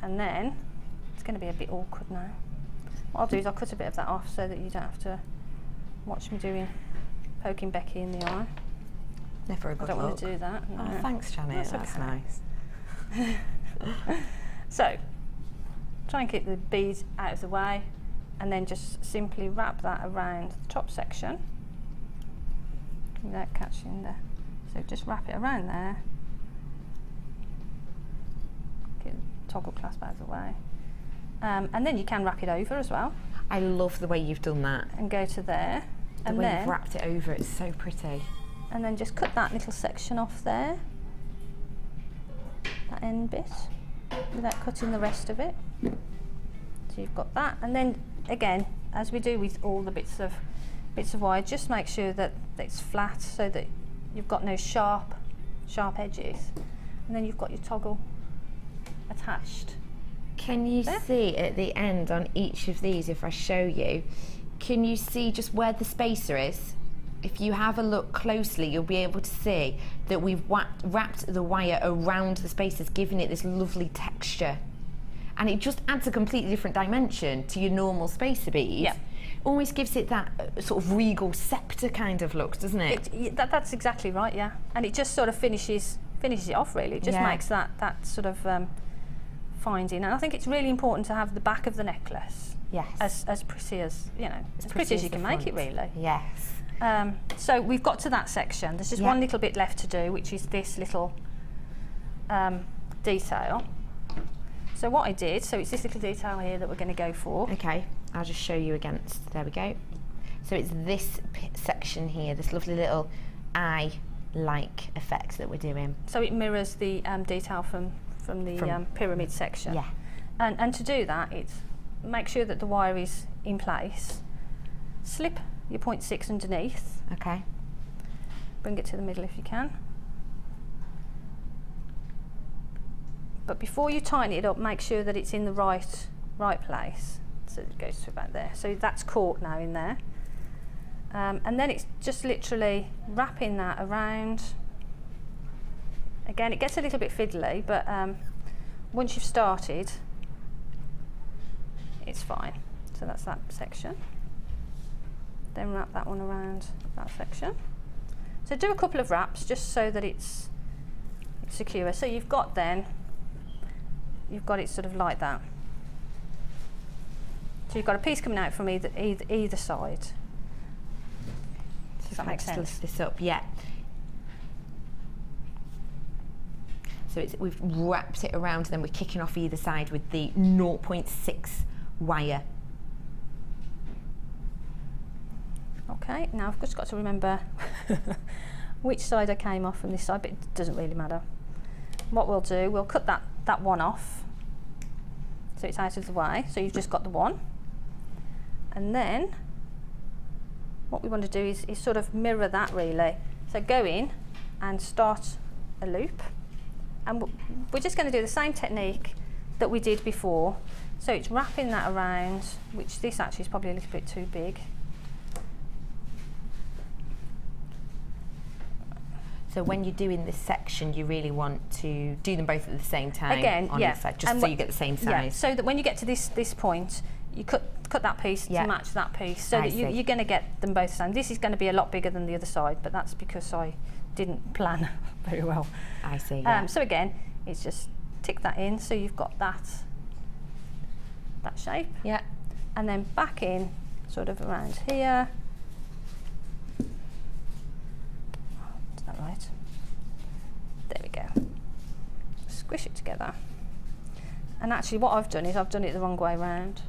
And then it's going to be a bit awkward now. What I'll do is I'll cut a bit of that off so that you don't have to watch me poking Becky in the eye. Never a good look. I don't look. want to do that. No. Oh, thanks, Janet. That's okay. Nice. So, try and keep the bead out of the way, and then just simply wrap that around the top section without catching the. So just wrap it around there. Get the toggle clasp out of the way. And then you can wrap it over as well. I love the way you've done that. And go to there. The way you've wrapped it over, it's so pretty. And then just cut that little section off there, that end bit, without cutting the rest of it. So you've got that, and then again, as we do with all the bits of wire, just make sure that it's flat so that you've got no sharp edges. and then you've got your toggle attached. Can you see at the end on each of these, if I show you, can you see just where the spacer is? If you have a look closely, you'll be able to see that we've wrapped the wire around the spacers, giving it this lovely texture. And it just adds a completely different dimension to your normal spacer bead. Yeah. Almost gives it that sort of regal scepter kind of look, doesn't it? That's exactly right, yeah. And it just sort of finishes it off, really. It just makes that sort of finding. And I think it's really important to have the back of the necklace as pretty as, you know, as pretty as you can make it, really. Yes. So we've got to that section. There's just one little bit left to do, which is this little detail. So what I did, so it's this little detail here that we're going to go for. Okay, I'll just show you against, there we go. So it's this section here, this lovely little eye-like effect that we're doing. So it mirrors the detail from the pyramid section. Yeah. And to do that, it's make sure that the wire is in place. Slip your 0.6 underneath. Okay. Bring it to the middle if you can. But before you tighten it up, make sure that it's in the right place. So it goes to about there. So that's caught now in there. And then it's just literally wrapping that around. Again, it gets a little bit fiddly, but once you've started, it's fine. So that's that section. Then wrap that one around that section. So do a couple of wraps just so that it's secure. So you've got it sort of like that. So you've got a piece coming out from either side. Does that make sense? Lift this up, yeah. So we've wrapped it around, and then we're kicking off either side with the 0.6 wire. Okay, now I've just got to remember which side I came off from this side, but it doesn't really matter. What we'll do, we'll cut that one off so it's out of the way, so you've just got the one. And then what we want to do is sort of mirror that, really. So go in and start a loop, and we're just going to do the same technique that we did before. So it's wrapping that around, which this actually is probably a little bit too big. So when you're doing this section, you really want to do them both at the same time. Again, on each side, just so you get the same size. Yeah, so that when you get to this point, you cut that piece to match that piece, so that you're going to get them both the same. This is going to be a lot bigger than the other side, but that's because I didn't plan very well. I see. Yeah. So again, it's just tick that in, so you've got that shape. Yeah. And then back in, sort of around here. Is that right? There we go. Squish it together. And actually what I've done is I've done it the wrong way around.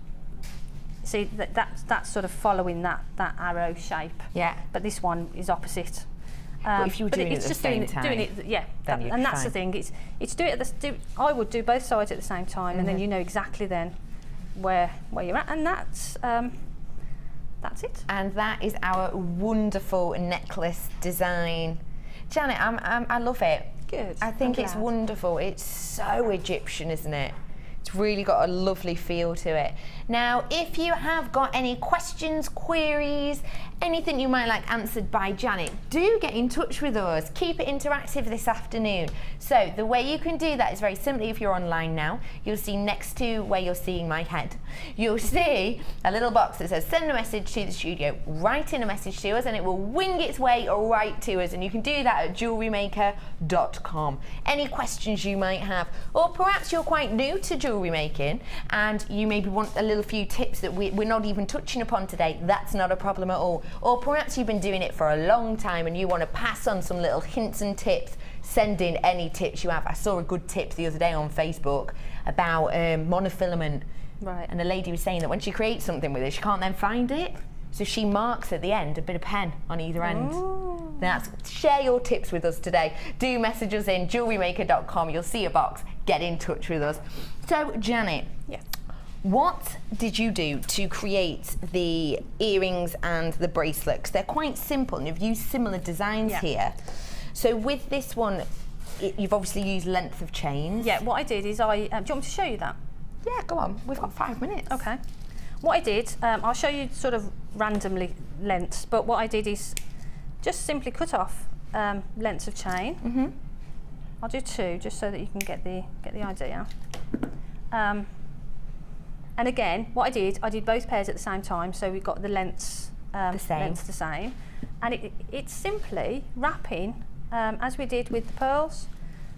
See, that's sort of following that arrow shape. Yeah. But this one is opposite. But if you were doing it at the same time, and that's the thing. It's I would do both sides at the same time, and then you know exactly then where you're at, and that's it. And that is our wonderful necklace design. Janet, I love it. Good. I think it's wonderful. It's so Egyptian, isn't it? It's really got a lovely feel to it. Now, if you have got any questions, queries, anything you might like answered by Janet, do get in touch with us. Keep it interactive this afternoon. So the way you can do that is very simply, if you're online now, you'll see next to where you're seeing my head, you'll see a little box that says send a message to the studio. Write in a message to us and it will wing its way right to us, and you can do that at JewelleryMaker.com. Any questions you might have, or perhaps you're quite new to jewellery making and you maybe want a little few tips that we're not even touching upon today, that's not a problem at all. Or perhaps you've been doing it for a long time and you want to pass on some little hints and tips. Send in any tips you have. I saw a good tip the other day on Facebook about monofilament. Right. And the lady was saying that when she creates something with it, she can't then find it. So she marks at the end a bit of pen on either end. Ooh. Share your tips with us today. Do message us in JewelleryMaker.com. You'll see a box. Get in touch with us. So Janet. Yes. What did you do to create the earrings and the bracelets? They're quite simple and you've used similar designs here. So with this one, you've obviously used length of chains. Yeah, what I did is do you want me to show you that? Yeah, go on. We've got 5 minutes. Okay. What I did, I'll show you sort of randomly lengths, but what I did is just simply cut off lengths of chain. I'll do 2 just so that you can get the idea. And again, what I did both pairs at the same time, so we've got the lengths the same. And it's simply wrapping as we did with the pearls.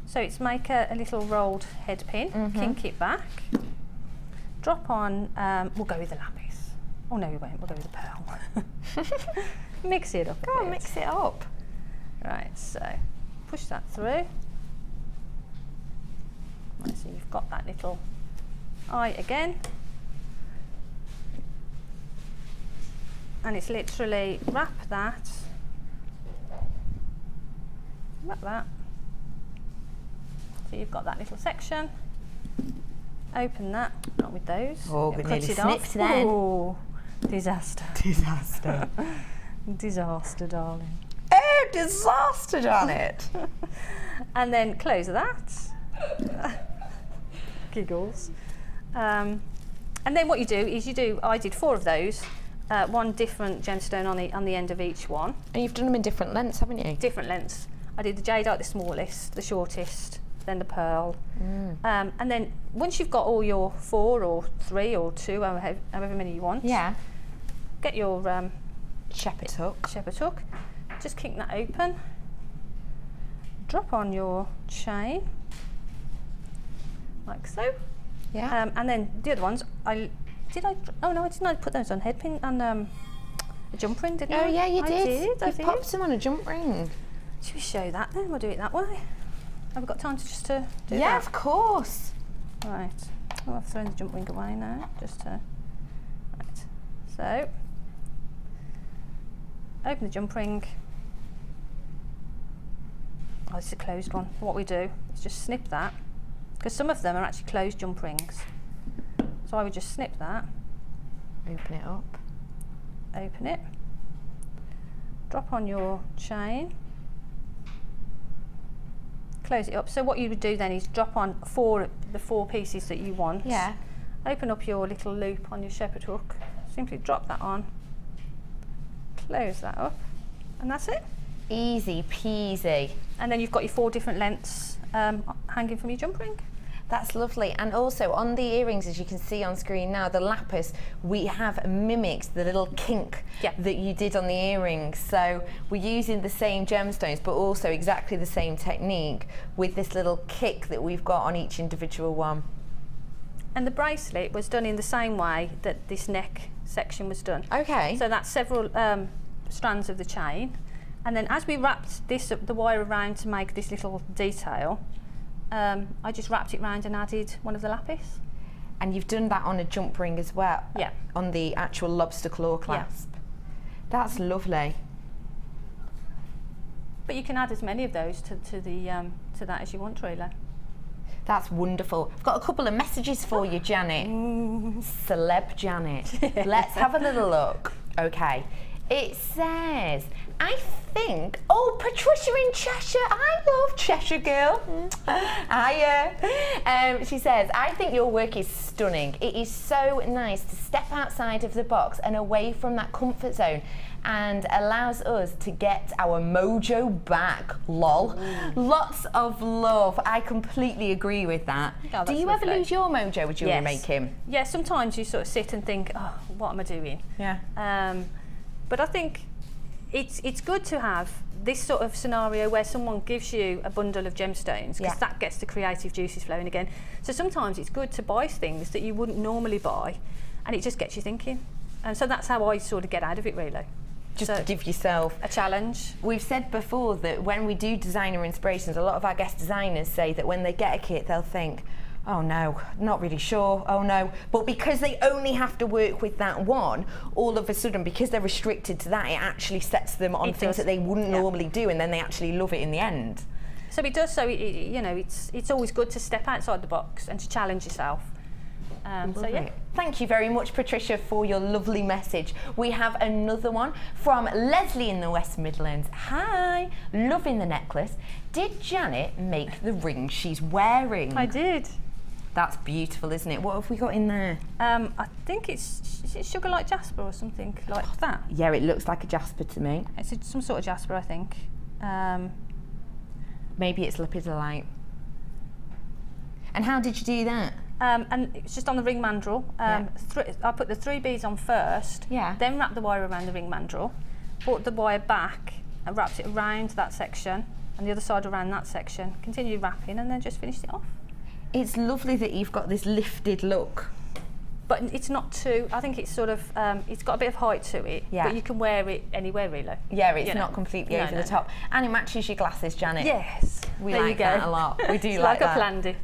So it's make a little rolled head pin, kink it back, drop on, we'll go with the lapis. Oh no, we won't, we'll go with the pearl. Mix it up. Go on, mix it up. Right, so push that through. Right, so you've got that little eye again. And it's literally wrap that. So you've got that little section. Open that, not with those. Oh, we nearly snipped then. Oh, disaster. Disaster. Disaster, darling. Oh, disaster, darn it. And then close that. Giggles. And then what you do is I did 4 of those, 1 different gemstone on the end of each one. And you've done them in different lengths, haven't you? Different lengths. I did the jadeite, the smallest, the shortest, then the pearl. And then once you've got all your 4 or 3 or 2, however many you want, get your shepherd's hook, just kink that open, drop on your chain, like so. Yeah. And then the other ones, oh no, I didn't put those on head pin, on a jump ring, didn't I? Oh yeah, you did. I You popped some on a jump ring. Should we show that then? We'll do it that way. Have we got time to just to do that? Yeah, of course. Right. Oh, I've thrown the jump ring away now, just to, right. So, open the jump ring. Oh, this is a closed one. What we do is just snip that, because some of them are actually closed jump rings. So I would just snip that. Open it up. Open it. Drop on your chain. Close it up. So what you would do then is drop on the 4 pieces that you want. Yeah. Open up your little loop on your shepherd hook. Simply drop that on. Close that up. And that's it. Easy peasy. And then you've got your 4 different lengths hanging from your jump ring. That's lovely. And also on the earrings, as you can see on screen now, the lapis, we have mimicked the little kink that you did on the earrings. So we're using the same gemstones, but also exactly the same technique with this little kick that we've got on each individual one. And the bracelet was done in the same way that this neck section was done. Okay. So that's several strands of the chain. And then as we wrapped the wire around to make this little detail, I just wrapped it round and added one of the lapis. And you've done that on a jump ring as well? Yeah. On the actual lobster claw clasp? Yeah. That's lovely. But you can add as many of those to that as you want, really. That's wonderful. I've got a couple of messages for you, Janet. Celeb Janet. Let's have a little look. Okay. It says, I think, oh, Patricia in Cheshire, I love Cheshire girl. She says, I think your work is stunning. It is so nice to step outside of the box and away from that comfort zone, and allows us to get our mojo back, lol. Lots of love. I completely agree with that. Oh, do you ever lose your mojo with jewellery making? Yeah, sometimes you sort of sit and think, oh, what am I doing? Yeah. But I think it's good to have this sort of scenario where someone gives you a bundle of gemstones, because that gets the creative juices flowing again. So sometimes it's good to buy things that you wouldn't normally buy, and it just gets you thinking. And so that's how I sort of get out of it, really. Just to give yourself a challenge. We've said before that when we do designer inspirations, a lot of our guest designers say that when they get a kit, they'll think, oh no, not really sure, oh no. But because they only have to work with that one, all of a sudden, because they're restricted to that, it actually sets them on things that they wouldn't normally do, and then they actually love it in the end. So it does, so you know, it's always good to step outside the box and to challenge yourself. So yeah. Thank you very much, Patricia, for your lovely message. We have another one from Leslie in the West Midlands. Hi, loving the necklace. Did Janet make the ring she's wearing? I did. That's beautiful, isn't it? What have we got in there? I think it's sugar like jasper or something like that. Yeah, it looks like a jasper to me. It's some sort of jasper, I think. Maybe it's lepidolite. And how did you do that? And it's just on the ring mandrel. I put the 3 beads on first, then wrap the wire around the ring mandrel, brought the wire back and wrapped it around that section and the other side around that section, continued wrapping and then just finished it off. It's lovely that you've got this lifted look. But it's not too, I think it's sort of, it's got a bit of height to it, but you can wear it anywhere really. Yeah, it's not completely over the top. And it matches your glasses, Janet. Yes. We like that a lot. We do like that. I planned it.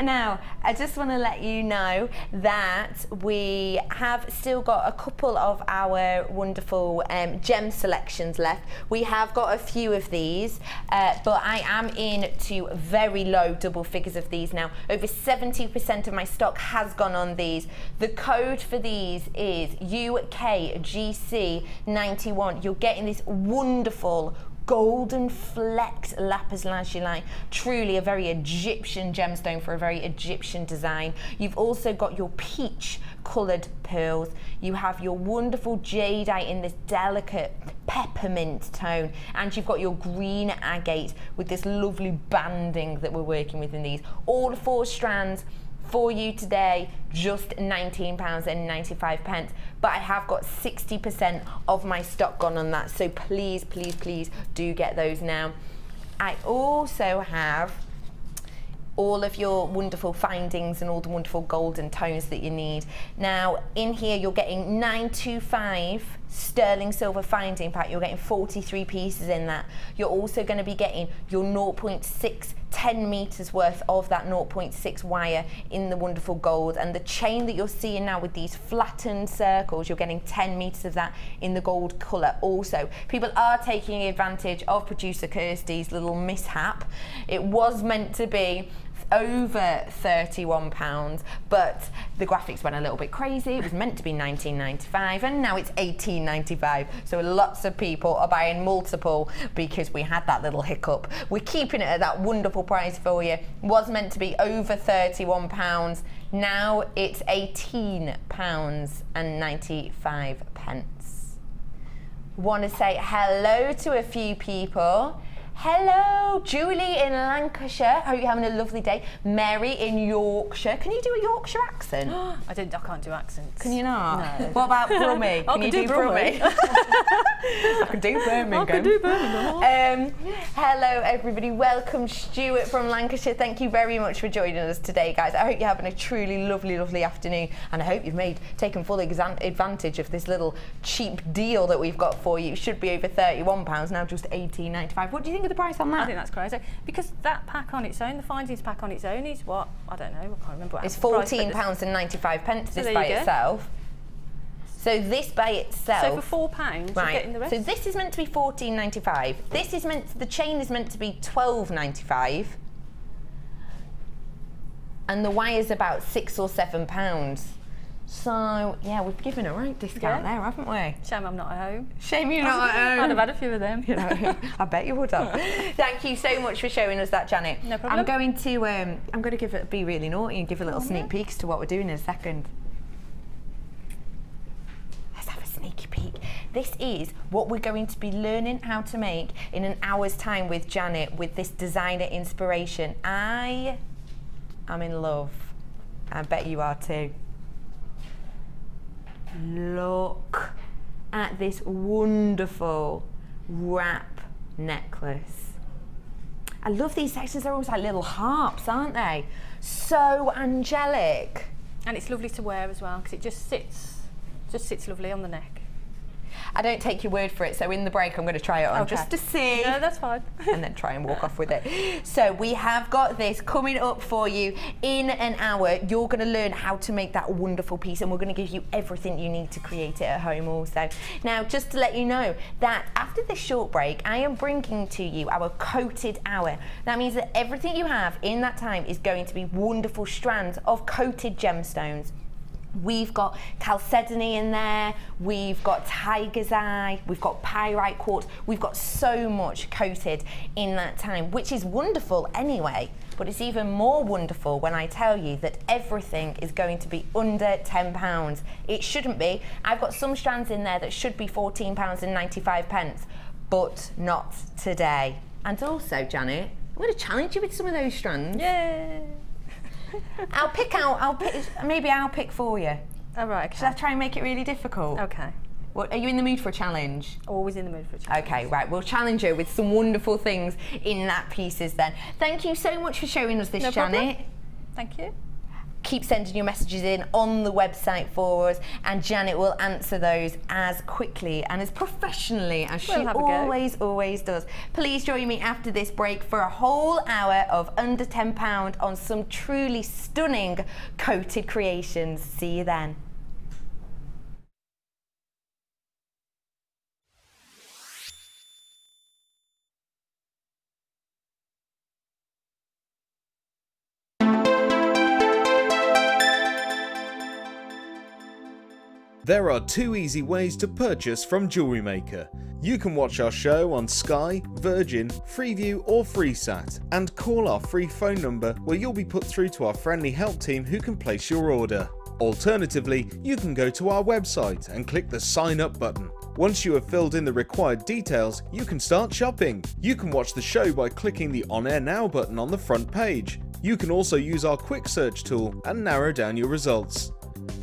Now, I just want to let you know that we have still got a couple of our wonderful gem selections left. We have got a few of these, but I am into very low double figures of these now. Over 70% of my stock has gone on these. The code for these is UKGC91. You're getting this wonderful golden flecked lapis lazuli, truly a very Egyptian gemstone for a very Egyptian design. You've also got your peach coloured pearls. You have your wonderful jadeite in this delicate peppermint tone, and you've got your green agate with this lovely banding that we're working with in these. All 4 strands for you today, just £19.95, but I have got 60% of my stock gone on that, so please, please, please do get those now. I also have all of your wonderful findings and all the wonderful golden tones that you need. Now, in here you're getting 925 sterling silver finding pack. You're getting 43 pieces in that. You're also going to be getting your 0.6 10 meters worth of that 0.6 wire in the wonderful gold, and the chain that you're seeing now with these flattened circles, you're getting 10 meters of that in the gold color also. People are taking advantage of producer Kirsty's little mishap. It was meant to be over £31, but the graphics went a little bit crazy. It was meant to be $19.95 and now it's $18.95, so lots of people are buying multiple because we had that little hiccup. We're keeping it at that wonderful price for you. Was meant to be over £31, now it's £18.95. Want to say hello to a few people. Hello, Julie in Lancashire. Hope you're having a lovely day. Mary in Yorkshire. Can you do a Yorkshire accent? I can't do accents. Can you not? No. What about Brummie? Can you do Brummie? I can do Birmingham. I can do Birmingham. Hello, everybody. Welcome, Stuart from Lancashire. Thank you very much for joining us today, guys. I hope you're having a truly lovely, lovely afternoon, and I hope you've taken full advantage of this little cheap deal that we've got for you. It should be over £31, now just $18.95. What do you think of the price on that? I think that's crazy, because that pack on its own, the findings pack on its own, is what? I don't know, I can't remember what it's £14.95 this by itself. So this by itself. So for £4, you're getting the rest. So this is meant to be £14.95. This is the chain is meant to be £12.95, and the wire's about £6 or £7. So yeah, we've given a right discount there, haven't we? Shame I'm not at home. Shame you're not at home. I'd have had a few of them. You know, I bet you would have. Thank you so much for showing us that, Janet. No problem. I'm going to be really naughty and give a little sneak peek to what we're doing in a second. Let's have a sneaky peek. This is what we're going to be learning how to make in an hour's time with Janet with this designer inspiration. I am in love. I bet you are too. Look at this wonderful wrap necklace. I love these sections. They're almost like little harps, aren't they? So angelic. And it's lovely to wear as well, because it just sits lovely on the neck. I don't take your word for it, so in the break I'm going to try it on just to see. No, that's fine. And then try and walk off with it. So we have got this coming up for you in an hour. You're going to learn how to make that wonderful piece, and we're going to give you everything you need to create it at home also. Now, just to let you know that after this short break, I am bringing to you our coated hour. That means that everything you have in that time is going to be wonderful strands of coated gemstones. We've got chalcedony in there, we've got tiger's eye, we've got pyrite quartz, we've got so much coated in that time, which is wonderful anyway, but it's even more wonderful when I tell you that everything is going to be under £10. It shouldn't be. I've got some strands in there that should be £14.95, but not today. And also, Janet, I'm going to challenge you with some of those strands. Yay! Maybe I'll pick for you. All right, okay. Should I try and make it really difficult? Okay. What, are you in the mood for a challenge? Always in the mood for a challenge. Okay, right, we'll challenge you with some wonderful things in that pieces then. Thank you so much for showing us this, No Janet. problem. Thank you. Keep sending your messages in on the website for us, and Janet will answer those as quickly and as professionally as she always does. Please join me after this break for a whole hour of under £10 on some truly stunning coated creations. See you then. There are 2 easy ways to purchase from JewelleryMaker. You can watch our show on Sky, Virgin, Freeview or FreeSat and call our free phone number where you'll be put through to our friendly help team who can place your order. Alternatively, you can go to our website and click the sign up button. Once you have filled in the required details, you can start shopping. You can watch the show by clicking the On Air Now button on the front page. You can also use our quick search tool and narrow down your results.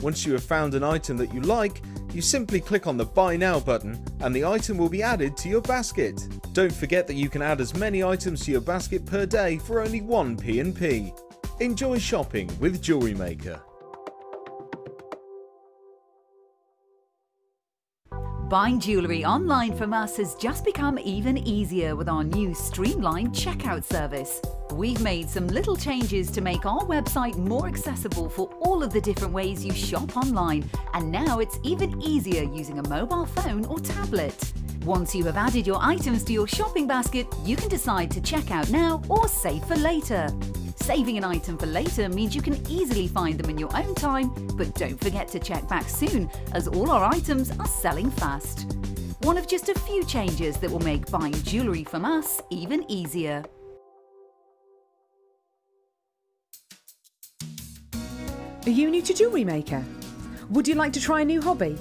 Once you have found an item that you like, you simply click on the Buy Now button and the item will be added to your basket. Don't forget that you can add as many items to your basket per day for only 1 P&P. Enjoy shopping with JewelleryMaker. Buying jewellery online from us has just become even easier with our new streamlined checkout service. We've made some little changes to make our website more accessible for all of the different ways you shop online, and now it's even easier using a mobile phone or tablet. Once you have added your items to your shopping basket, you can decide to check out now or save for later. Saving an item for later means you can easily find them in your own time, but don't forget to check back soon, as all our items are selling fast. One of just a few changes that will make buying jewellery from us even easier. Are you new to JewelleryMaker? Would you like to try a new hobby?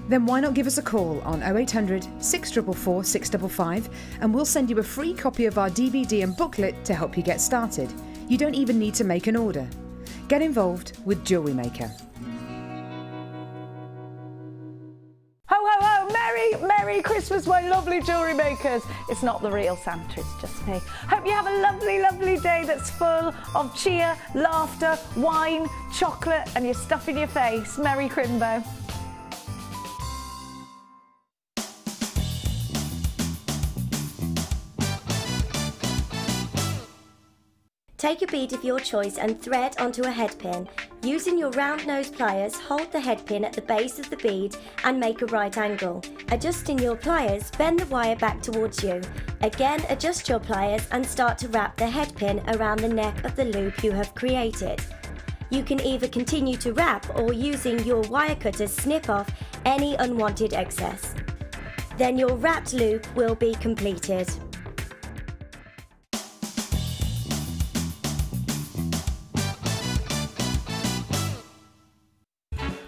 Then why not give us a call on 0800 644 655 and we'll send you a free copy of our DVD and booklet to help you get started. You don't even need to make an order. Get involved with JewelleryMaker. Ho, ho, ho! Merry Christmas, my lovely jewellery makers. It's not the real Santa, it's just me. Hope you have a lovely, lovely day that's full of cheer, laughter, wine, chocolate, and you're stuffing your face. Merry Crimbo. Take a bead of your choice and thread onto a headpin. Using your round nose pliers, hold the headpin at the base of the bead and make a right angle. Adjusting your pliers, bend the wire back towards you. Again, adjust your pliers and start to wrap the headpin around the neck of the loop you have created. You can either continue to wrap or using your wire cutter snip off any unwanted excess. Then your wrapped loop will be completed.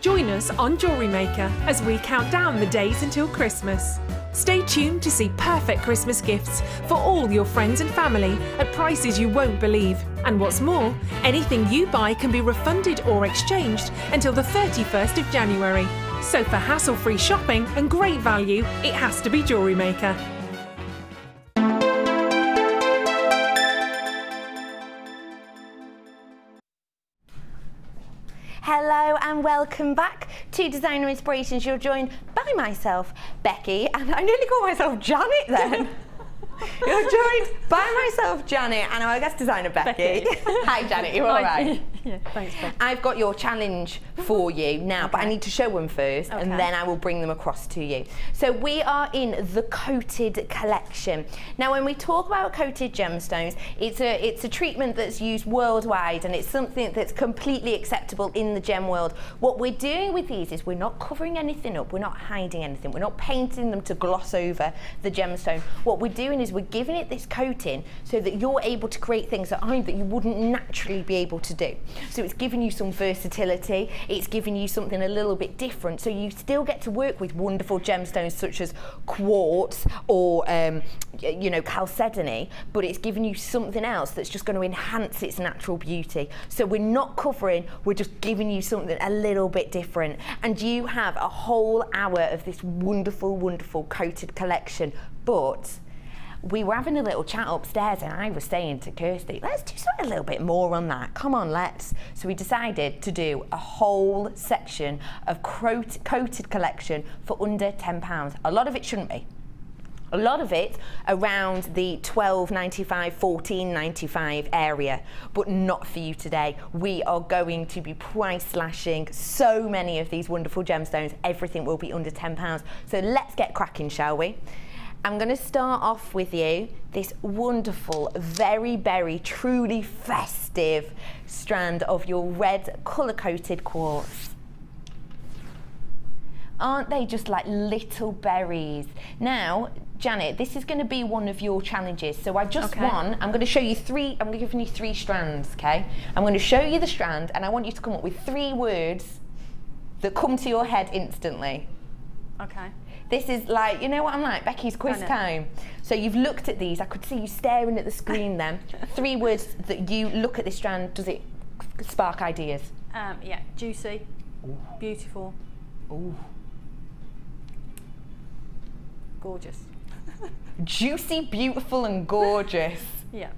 Join us on JewelleryMaker as we count down the days until Christmas. Stay tuned to see perfect Christmas gifts for all your friends and family at prices you won't believe. And what's more, anything you buy can be refunded or exchanged until the 31st of January. So for hassle-free shopping and great value, it has to be JewelleryMaker. Hello and welcome back to Designer Inspirations. You're joined by myself, Becky, and I nearly called myself Janet then. You're joined by myself, Janet, and our guest designer, Becky. Hi, Janet, you all right? Yeah, thanks, Becky. I've got your challenge for you now, but I need to show them first, and then I will bring them across to you. So we are in the coated collection. Now, when we talk about coated gemstones, it's a treatment that's used worldwide, and it's something that's completely acceptable in the gem world. What we're doing with these is we're not covering anything up, we're not hiding anything, we're not painting them to gloss over the gemstone. What we're doing is we're giving it this coating so that you're able to create things at home that you wouldn't naturally be able to do. So it's giving you some versatility, it's giving you something a little bit different, so you still get to work with wonderful gemstones such as quartz or you know, chalcedony, but it's giving you something else that's just going to enhance its natural beauty. So we're not covering, we're just giving you something a little bit different, and you have a whole hour of this wonderful, wonderful coated collection. But we were having a little chat upstairs and I was saying to Kirsty, let's do something a little bit more on that. Come on, let's. So we decided to do a whole section of coated collection for under £10. A lot of it shouldn't be. A lot of it around the £12.95, £14.95 area, but not for you today. We are going to be price slashing so many of these wonderful gemstones. Everything will be under £10. So let's get cracking, shall we? I'm going to start off with you this wonderful, very berry, truly festive strand of your red colour-coated quartz. Aren't they just like little berries? Now, Janet, this is going to be one of your challenges. So I just I'm going to show you I'm giving you 3 strands, okay? I'm going to show you the strand and I want you to come up with 3 words that come to your head instantly. Okay. This is like, you know what I'm like, Becky's quiz time. So you've looked at these, I could see you staring at the screen then. 3 words that you look at this strand, does it spark ideas? Yeah, juicy, beautiful, gorgeous. Juicy, beautiful and gorgeous. Yeah.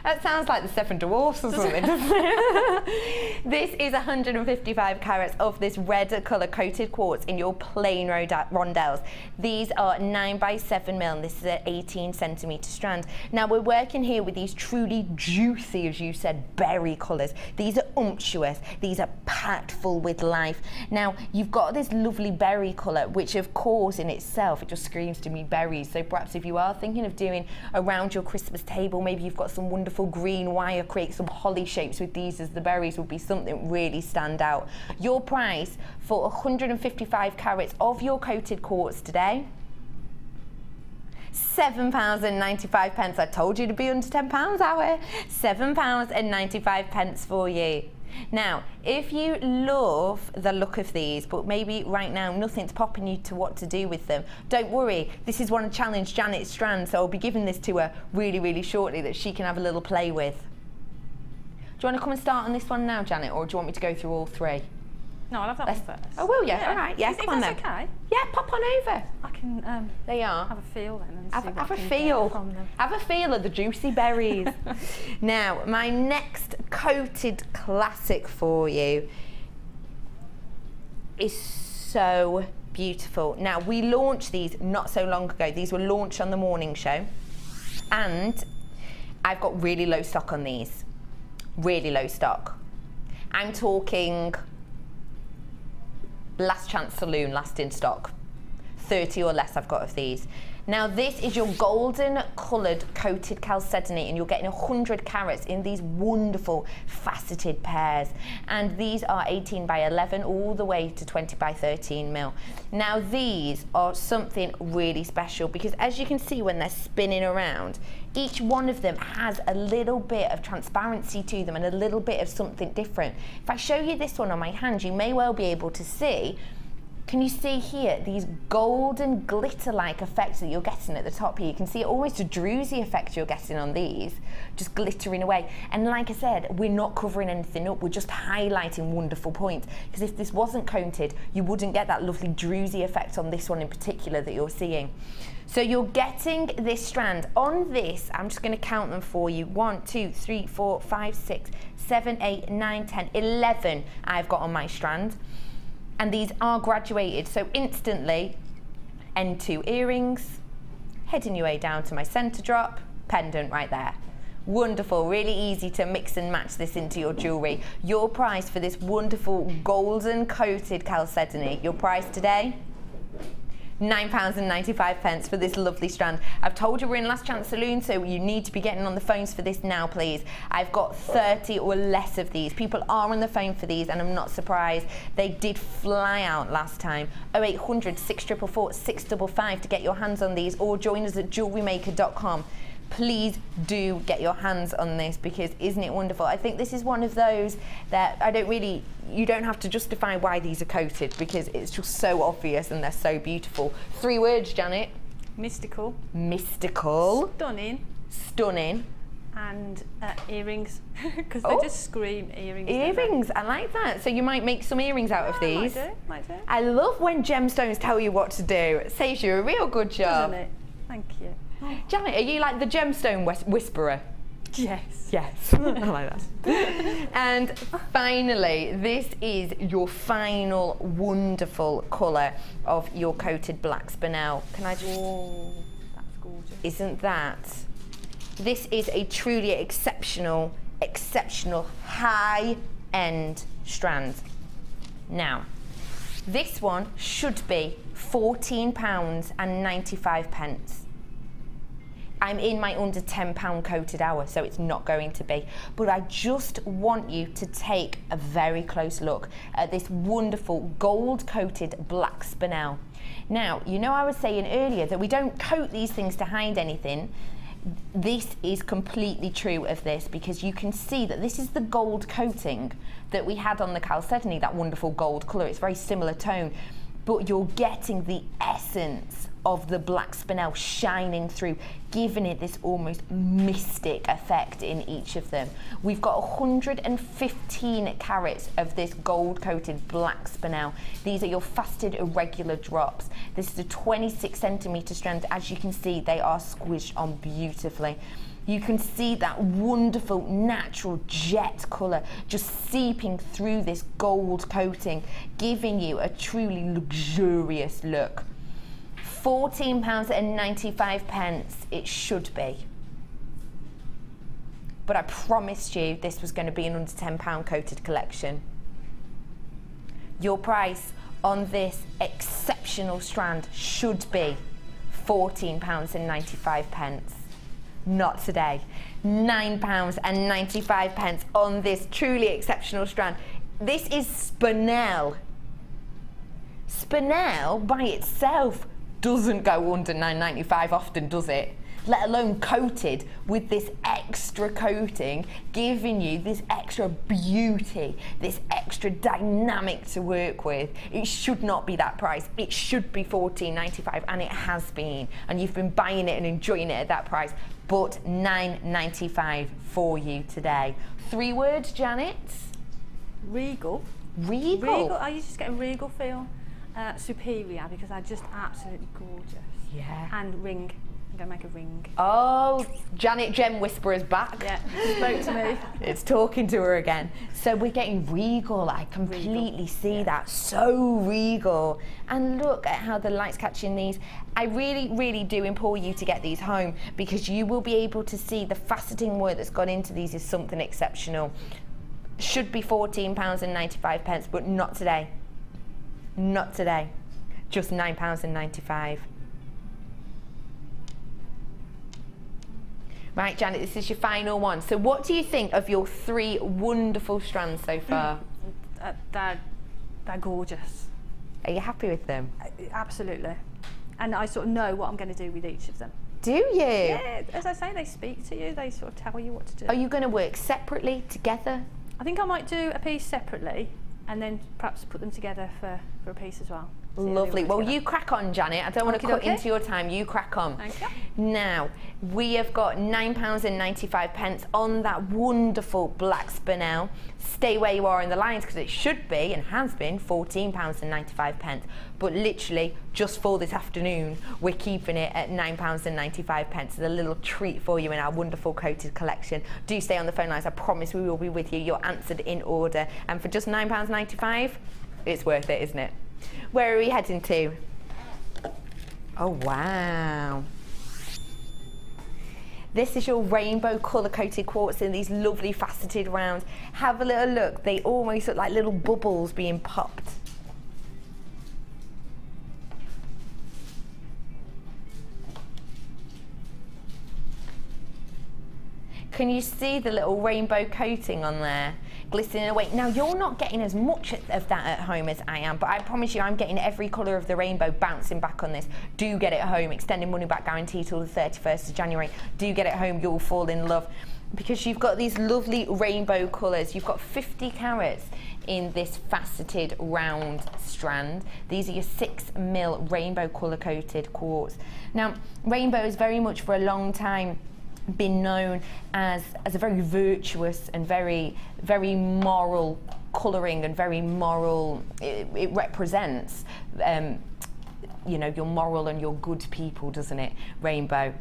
That sounds like the 7 Dwarfs or something, doesn't it? This is 155 carats of this red colour coated quartz in your plain rondelles. These are 9 by 7 mil, and this is an 18 centimetre strand. Now we're working here with these truly juicy, as you said, berry colours. These are umptuous, these are packed full with life. Now you've got this lovely berry colour, which of course in itself, it just screams to me berries. So perhaps if you are thinking of doing around your Christmas table, maybe you've got some wonderful green wire, create some holly shapes with these as the berries would be something really stand out. Your price for 155 carats of your coated quartz today, £7.95. I told you to be under £10 hour. £7.95 for you. Now, if you love the look of these, but maybe right now nothing's popping you to what to do with them, don't worry. This is one challenge Janet's strand, so I'll be giving this to her really, really shortly that she can have a little play with. Do you want to come and start on this one now, Janet, or do you want me to go through all 3? No, I'll have that one first. Oh, will you? Yeah. All right, yeah, come on then. Okay? Yeah, pop on over. I can they are. have a feel then and see Have what a I can feel. get from them. Have a feel of the juicy berries. Now, my next coated classic for you is so beautiful. Now, we launched these not so long ago. These were launched on the morning show, and I've got really low stock on these. Really low stock. I'm talking last chance saloon, last in stock. 30 or less I've got of these. Now this is your golden coloured coated chalcedony, and you're getting 100 carats in these wonderful faceted pairs, and these are 18 by 11 all the way to 20 by 13 mil. Now these are something really special because as you can see when they're spinning around, each one of them has a little bit of transparency to them and a little bit of something different. If I show you this one on my hand, you may well be able to see Can you see here these golden glitter-like effects that you're getting at the top here? You can see almost a druzy effect you're getting on these, just glittering away. And like I said, we're not covering anything up, we're just highlighting wonderful points. Because if this wasn't coated, you wouldn't get that lovely druzy effect on this one in particular that you're seeing. So you're getting this strand. On this, I'm just gonna count them for you. 1, 2, 3, 4, 5, 6, 7, 8, 9, 10, 11 I've got on my strand. And these are graduated, so instantly, end 2 earrings, heading your way down to my center drop, pendant right there. Wonderful, really easy to mix and match this into your jewelry. Your price for this wonderful golden coated chalcedony, your price today? £9.95 for this lovely strand. I've told you we're in Last Chance Saloon, so you need to be getting on the phones for this now, please. I've got 30 or less of these. People are on the phone for these, and I'm not surprised. They did fly out last time. 0800 644 655 to get your hands on these, or join us at JewelleryMaker.com. Please do get your hands on this, because isn't it wonderful? I think this is one of those that you don't have to justify why these are coated, because it's just so obvious and they're so beautiful. 3 words, Janet. Mystical. Mystical. Stunning. Stunning. And earrings, because they just scream earrings. Earrings, I like that. So you might make some earrings out of these. Might do. I love when gemstones tell you what to do. It saves you a real good job. Doesn't it? Thank you. Janet, are you like the gemstone whisperer? Yes. Yes, I like that. And finally, this is your final wonderful colour of your coated black spinel. Can I just... Oh, that's gorgeous. Isn't that? This is a truly exceptional high-end strand. Now, this one should be £14.95. I'm in my under £10 coated hour, so it's not going to be. But I just want you to take a very close look at this wonderful gold coated black spinel. Now, you know I was saying earlier that we don't coat these things to hide anything. This is completely true of this, because you can see that this is the gold coating that we had on the chalcedony, that wonderful gold colour. It's very similar tone, but you're getting the essence of the black spinel shining through, giving it this almost mystic effect in each of them. We've got 115 carats of this gold coated black spinel. These are your faceted irregular drops. This is a 26 centimetre strand. As you can see, they are squished on beautifully. You can see that wonderful natural jet colour just seeping through this gold coating, giving you a truly luxurious look. £14.95 it should be. But I promised you this was going to be an under £10 coated collection. Your price on this exceptional strand should be £14.95. Not today. £9.95 on this truly exceptional strand. This is spinel. Spinel by itself doesn't go under £9.95 often, does it? Let alone coated with this extra coating, giving you this extra beauty, this extra dynamic to work with. It should not be that price. It should be £14.95, and it has been. And you've been buying it and enjoying it at that price. But £9.95 for you today. 3 words, Janet? Regal. Regal? Regal. I used to get a regal feel. Superior, because they're just absolutely gorgeous. Yeah. And ring. I'm going to make a ring. Oh, Janet Gem Whisperer's back. Yeah, she spoke to me. It's talking to her again. So we're getting regal. I completely see that. So regal. And look at how the light's catching these. I really, really do implore you to get these home, because you will be able to see the faceting work that's gone into these is something exceptional. Should be £14.95, but not today. Not today. Just £9.95. Right, Janet, this is your final one. So what do you think of your 3 wonderful strands so far? They're gorgeous. Are you happy with them? Absolutely. And I sort of know what I'm going to do with each of them. Do you? Yeah, as I say, they speak to you, they sort of tell you what to do. Are you going to work separately, together? I think I might do a piece separately, and then perhaps put them together for a piece as well. Lovely. Well, you crack on, Janet. I don't want to cut Okay. into your time. You crack on. Thank you. Now, we have got £9.95 on that wonderful black spinel. Stay where you are in the lines because it should be and has been £14.95. But literally, just for this afternoon, we're keeping it at £9.95. It's a little treat for you in our wonderful coated collection. Do stay on the phone lines. I promise we will be with you. You're answered in order. And for just £9.95, it's worth it, isn't it? Where are we heading to? Oh, wow. This is your rainbow colour-coated quartz in these lovely faceted rounds. Have a little look. They almost look like little bubbles being popped. Can you see the little rainbow coating on there? Glistening away. Now, you're not getting as much of that at home as I am, but I promise you I'm getting every colour of the rainbow bouncing back on this. Do get it home. Extended money back guarantee till the 31st of January. Do get it home. You'll fall in love because you've got these lovely rainbow colours. You've got 50 carats in this faceted round strand. These are your 6mm rainbow colour-coated quartz. Now, rainbow is very much for a long time been known as a very virtuous and very moral colouring and very moral. It represents you know, your moral and your good people, doesn't it? Rainbow.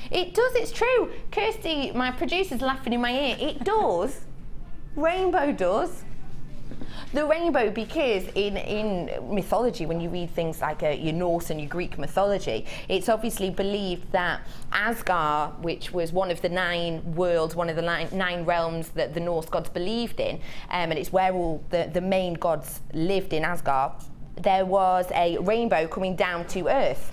It does. It's true. Kirsty, my producer's laughing in my ear. It does. Rainbow does. The rainbow, because in mythology, when you read things like your Norse and your Greek mythology, it's obviously believed that Asgard, which was one of the 9 worlds, one of the nine realms that the Norse gods believed in, and it's where all the main gods lived in Asgard, there was a rainbow coming down to Earth.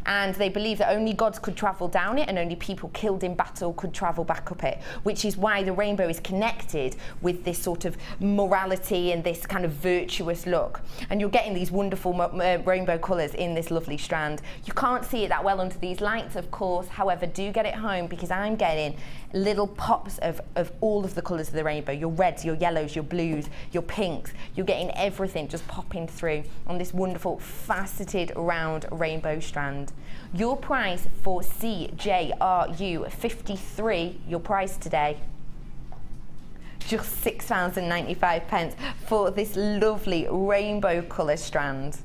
And they believe that only gods could travel down it and only people killed in battle could travel back up it, which is why the rainbow is connected with this sort of morality and this kind of virtuous look. And you're getting these wonderful rainbow colours in this lovely strand. You can't see it that well under these lights, of course, however, do get it home because I'm getting little pops of all of the colours of the rainbow, your reds, your yellows, your blues, your pinks. You're getting everything just popping through on this wonderful faceted round rainbow strand. Your price for CJRU 53, your price today, just £6.95 for this lovely rainbow colour strand.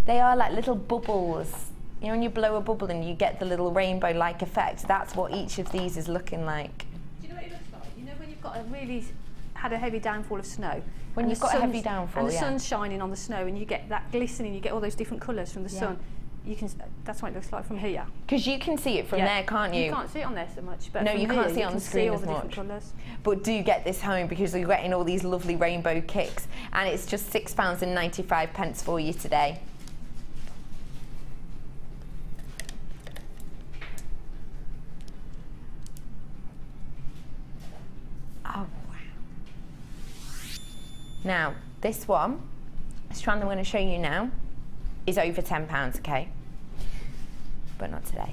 They are like little bubbles. You know, when you blow a bubble and you get the little rainbow-like effect, that's what each of these is looking like. Do you know what it looks like? You know when you've got had a heavy downfall of snow? When you've got a heavy downfall, and the sun's shining on the snow and you get that glistening, you get all those different colours from the sun. That's what it looks like from here. Because you can see it from there, can't you? You can't see it on there so much, but no, you can't see it on the screen as much. But do get this home because you're getting all these lovely rainbow kicks, and it's just £6.95 for you today. Oh wow! Now this one, the strand I'm going to show you now, is over £10, okay? But not today.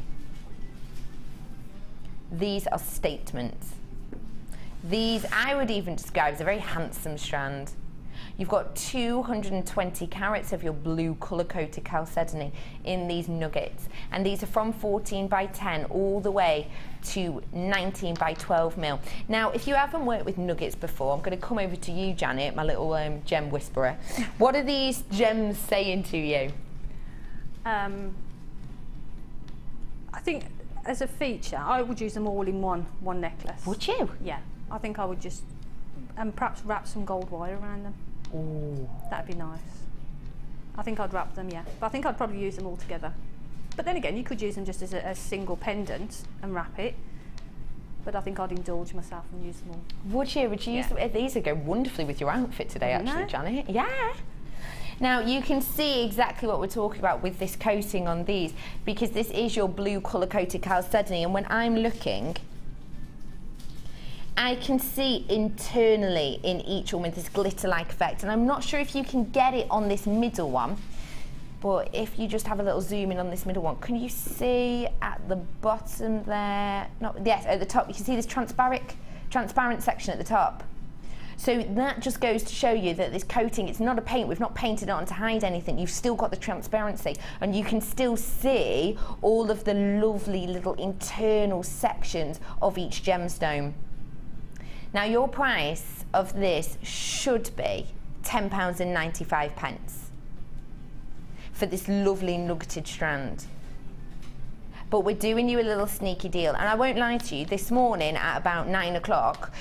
These are statements. These I would even describe as a very handsome strand. You've got 220 carats of your blue colour-coated chalcedony in these nuggets, and these are from 14 by 10 all the way to 19 by 12 mil. Now, if you haven't worked with nuggets before, I'm going to come over to you, Janet, my little gem whisperer. What are these gems saying to you? I think as a feature, I would use them all in one necklace. Would you? Yeah, I think I would just, and perhaps wrap some gold wire around them. Ooh. That'd be nice. I think I'd wrap them, yeah. But I think I'd probably use them all together. But then again, you could use them just as a single pendant and wrap it. But I think I'd indulge myself and use them all. Would you? Would you use them? These would go wonderfully with your outfit today, actually, Janet. Yeah. Now you can see exactly what we're talking about with this coating on these, because this is your blue colour-coated chalcedony, and when I'm looking, I can see internally in each one with this glitter-like effect, and I'm not sure if you can get it on this middle one, but if you just have a little zoom in on this middle one, can you see at the bottom there? Yes, at the top, you can see this transparent section at the top. So that just goes to show you that this coating, it's not a paint, we've not painted it on to hide anything, you've still got the transparency and you can still see all of the lovely little internal sections of each gemstone. Now your price of this should be £10.95 for this lovely nuggeted strand. But we're doing you a little sneaky deal, and I won't lie to you, this morning at about 9 o'clock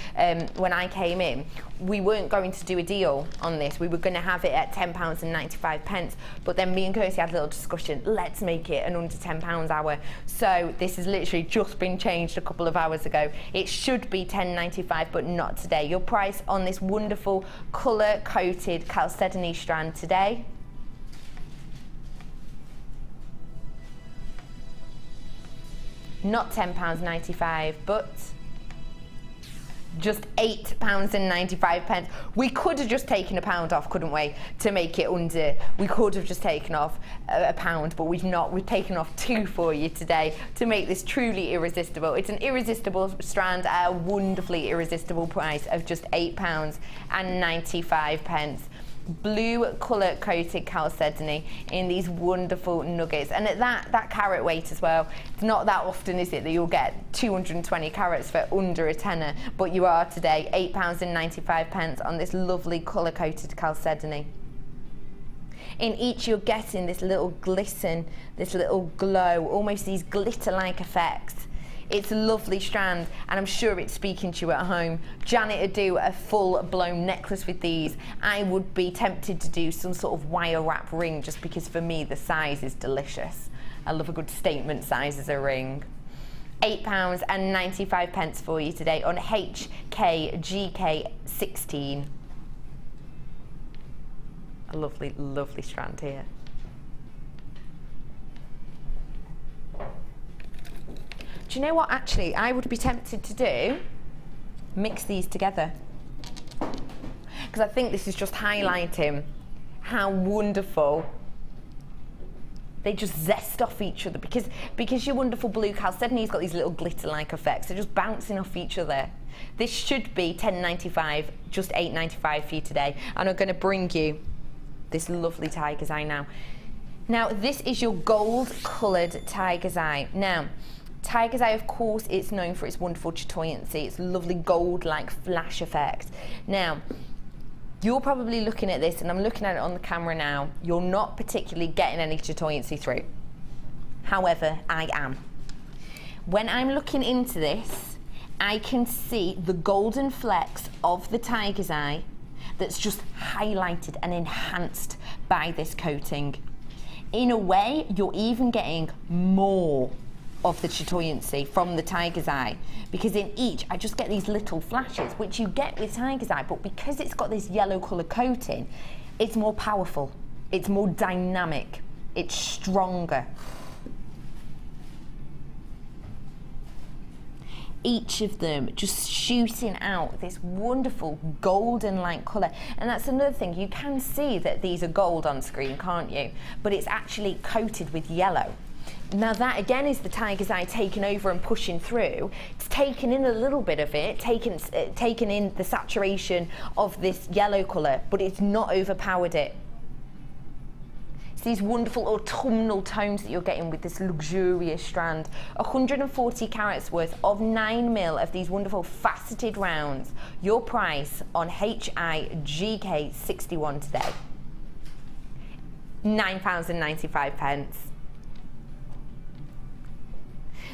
when I came in, we weren't going to do a deal on this. We were going to have it at £10.95, but then me and Kirsty had a little discussion, let's make it an under £10 hour. So this has literally just been changed a couple of hours ago. It should be £10.95, but not today. Your price on this wonderful colour coated chalcedony strand today, not £10.95, but just £8.95. We could have just taken £1 off, couldn't we, to make it under. We could have just taken off £1, but we've not. We've taken off £2 for you today to make this truly irresistible. It's an irresistible strand at a wonderfully irresistible price of just £8.95. Blue colour coated chalcedony in these wonderful nuggets, and at that carat weight as well. It's not that often, is it, that you'll get 220 carats for under a tenner, but you are today. £8.95 on this lovely colour coated chalcedony. In each you're getting this little glisten, this little glow, almost these glitter-like effects. It's a lovely strand, and I'm sure it's speaking to you at home. Janet would do a full-blown necklace with these. I would be tempted to do some sort of wire wrap ring, just because for me the size is delicious. I love a good statement size as a ring. £8.95 for you today on HKGK16. A lovely, lovely strand here. Do you know what, actually, I would be tempted to do? Mix these together. Because I think this is just highlighting how wonderful they just zest off each other. Because your wonderful blue chalcedony's got these little glitter-like effects. They're just bouncing off each other. This should be £10.95, just £8.95 for you today. And I'm going to bring you this lovely tiger's eye now. Now, this is your gold-coloured tiger's eye. Now, tiger's eye, of course, it's known for its wonderful chatoyancy, its lovely gold-like flash effect. Now, you're probably looking at this, and I'm looking at it on the camera now, you're not particularly getting any chatoyancy through. However, I am. When I'm looking into this, I can see the golden flecks of the tiger's eye that's just highlighted and enhanced by this coating. In a way, you're even getting more of the chatoyancy from the tiger's eye, because in each I just get these little flashes, which you get with tiger's eye, but because it's got this yellow colour coating, it's more powerful, it's more dynamic, it's stronger. Each of them just shooting out this wonderful golden like colour. And that's another thing, you can see that these are gold on screen, can't you? But it's actually coated with yellow. Now that again is the tiger's eye taking over and pushing through. It's taken in a little bit of it, taken in the saturation of this yellow colour, but it's not overpowered it. It's these wonderful autumnal tones that you're getting with this luxurious strand. 140 carats worth of 9mm of these wonderful faceted rounds. Your price on HIGK61 today, £9.95.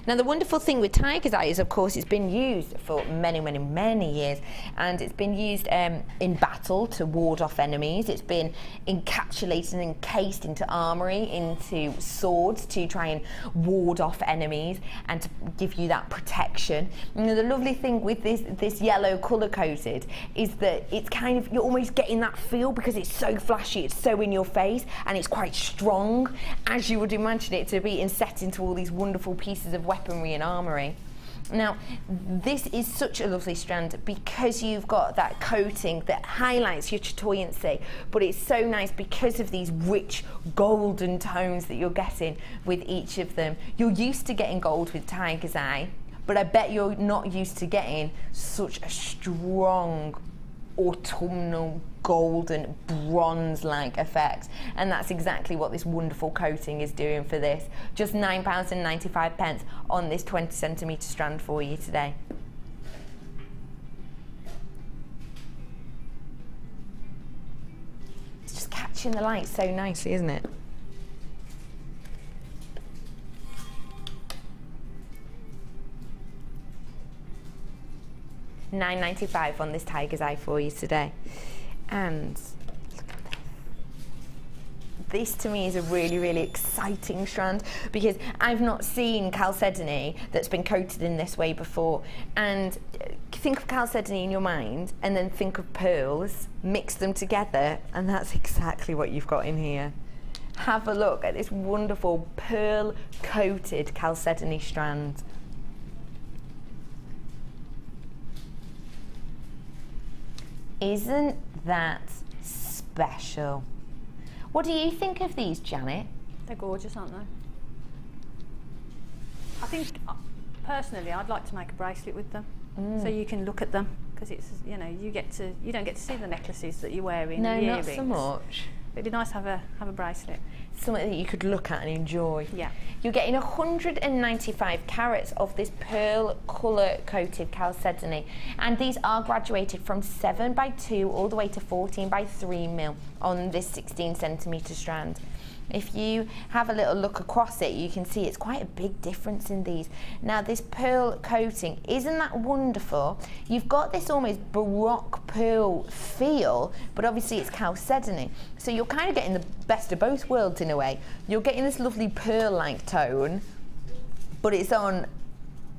Now the wonderful thing with tiger's eye is, of course, it's been used for many, many, many years, and it's been used in battle to ward off enemies. It's been encapsulated and encased into armoury, into swords to try and ward off enemies and to give you that protection. And the lovely thing with this yellow colour coated is that it's kind of, you're almost getting that feel because it's so flashy, it's so in your face, and it's quite strong, as you would imagine it to be, and set into all these wonderful pieces of weaponry and armoury. Now, this is such a lovely strand because you've got that coating that highlights your chatoyancy, but it's so nice because of these rich golden tones that you're getting with each of them. You're used to getting gold with tiger's eye, but I bet you're not used to getting such a strong autumnal golden bronze-like effect, and that's exactly what this wonderful coating is doing for this. Just £9.95 on this 20cm strand for you today. It's just catching the light so nicely, isn't it? £9.95 on this tiger's eye for you today. And look at this to me is a really, really exciting strand, because I've not seen chalcedony that's been coated in this way before. And think of chalcedony in your mind and then think of pearls, mix them together, and that's exactly what you've got in here. Have a look at this wonderful pearl coated chalcedony strand. Isn't that special? What do you think of these, Janet? They're gorgeous, aren't they? I think, personally, I'd like to make a bracelet with them, so you can look at them, because it's, you know, you don't get to see the necklaces that you're wearing. No, and the not earrings. so much. It'd be nice to have a bracelet. Something that you could look at and enjoy. Yeah. You're getting 195 carats of this pearl colour coated chalcedony, and these are graduated from 7x2 all the way to 14x3mm on this 16cm strand. If you have a little look across it, you can see it's quite a big difference in these. Now this pearl coating, isn't that wonderful? You've got this almost baroque pearl feel, but obviously it's chalcedony. So you're kind of getting the best of both worlds in a way. You're getting this lovely pearl-like tone, but it's on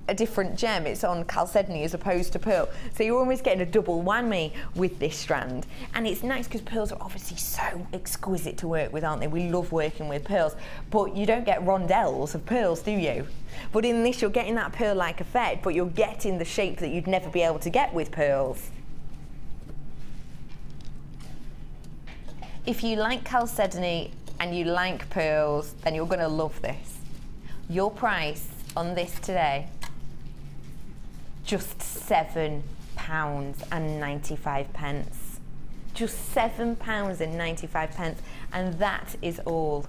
a different gem. It's on chalcedony as opposed to pearl. So you're almost getting a double whammy with this strand. And it's nice because pearls are obviously so exquisite to work with, aren't they? We love working with pearls, but you don't get rondelles of pearls, do you? But in this, you're getting that pearl-like effect, but you're getting the shape that you'd never be able to get with pearls. If you like chalcedony and you like pearls, then you're going to love this. Your price on this today, just £7.95. Just £7.95, and that is all.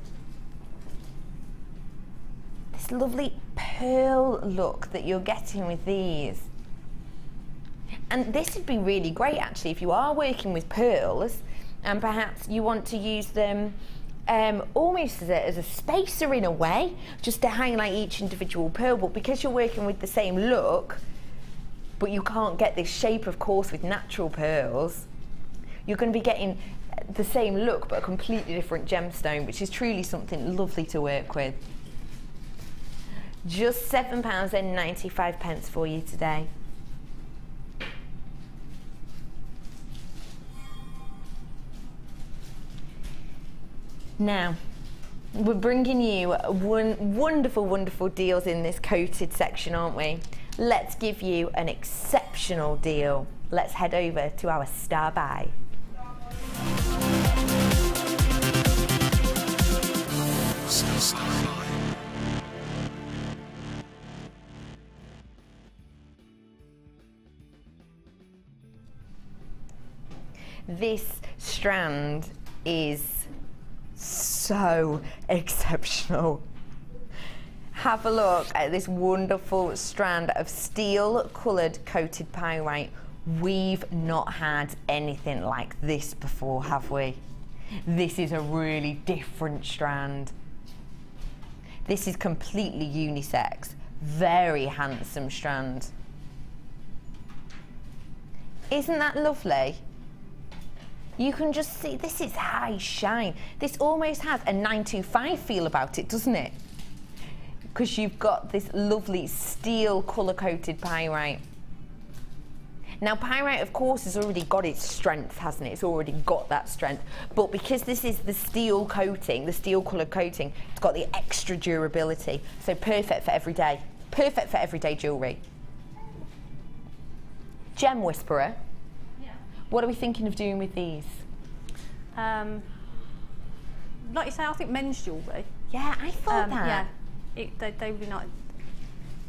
This lovely pearl look that you're getting with these. And this would be really great actually if you are working with pearls and perhaps you want to use them almost as a spacer in a way, just to highlight each individual pearl, but because you're working with the same look, but you can't get this shape, of course, with natural pearls, you're going to be getting the same look, but a completely different gemstone, which is truly something lovely to work with. Just £7.95 for you today. Now, we're bringing you wonderful, wonderful deals in this coated section, aren't we? Let's give you an exceptional deal. Let's head over to our star buy. This strand is so exceptional. Have a look at this wonderful strand of steel coloured coated pyrite. We've not had anything like this before, have we? This is a really different strand. This is completely unisex, very handsome strand. Isn't that lovely? You can just see, this is high shine. This almost has a 925 feel about it, doesn't it? Because you've got this lovely steel colour-coated pyrite. Now, pyrite, of course, has already got its strength, hasn't it? It's already got that strength. But because this is the steel coating, the steel colour coating, it's got the extra durability. So perfect for every day. Perfect for everyday jewellery. Gem Whisperer. Yeah. What are we thinking of doing with these? Like you say, I think men's jewellery. Yeah, I thought that. Yeah, they would be nice.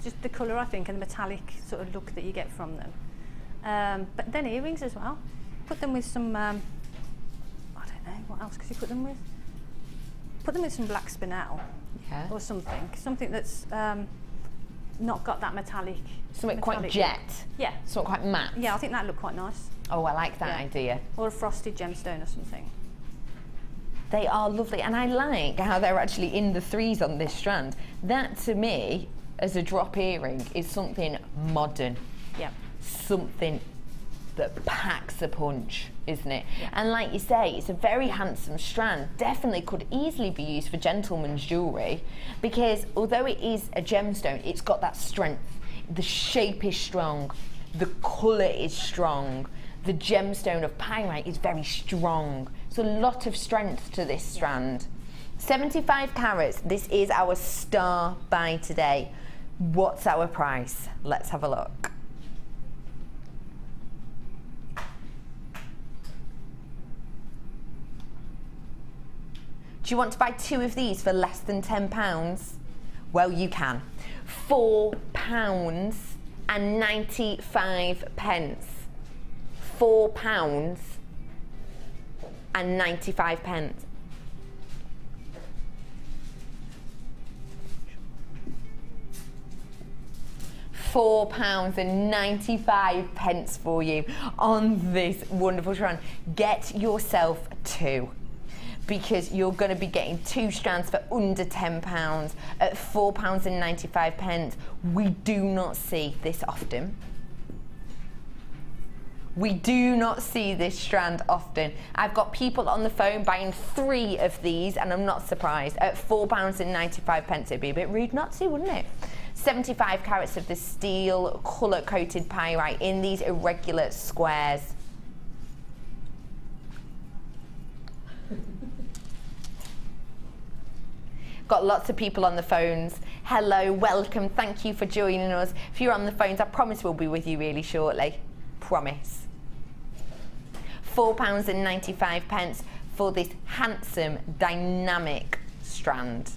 Just the colour, I think, and the metallic sort of look that you get from them. But then earrings as well. put them with some, I don't know, what else could you put them with? Put them with some black spinel or something that's not got that metallic. Something quite jet. Yeah. Something quite matte. Yeah, I think that'd look quite nice. Oh, I like that idea. Or a frosted gemstone or something. They are lovely, and I like how they're actually in the 3s on this strand. That, to me, as a drop earring, is something modern. Yeah. Something that packs a punch, isn't it? Yeah. And like you say, it's a very handsome strand. Definitely could easily be used for gentlemen's jewellery, because although it is a gemstone, it's got that strength. The shape is strong, the colour is strong, the gemstone of pyrite is very strong. So a lot of strength to this strand. 75 carats, this is our star buy today. What's our price? Let's have a look. Do you want to buy 2 of these for less than £10? Well, you can. £4.95. £4.95. £4.95 for you on this wonderful strand. Get yourself 2, because you're going to be getting 2 strands for under £10 at £4.95. We do not see this often. We do not see this strand often. I've got people on the phone buying 3 of these, and I'm not surprised. At £4.95, it'd be a bit rude not to, wouldn't it? 75 carats of the steel colour-coated pyrite in these irregular squares. Got lots of people on the phones. Hello, welcome, thank you for joining us. If you're on the phones, I promise we'll be with you really shortly. Promise. £4.95 for this handsome, dynamic strand.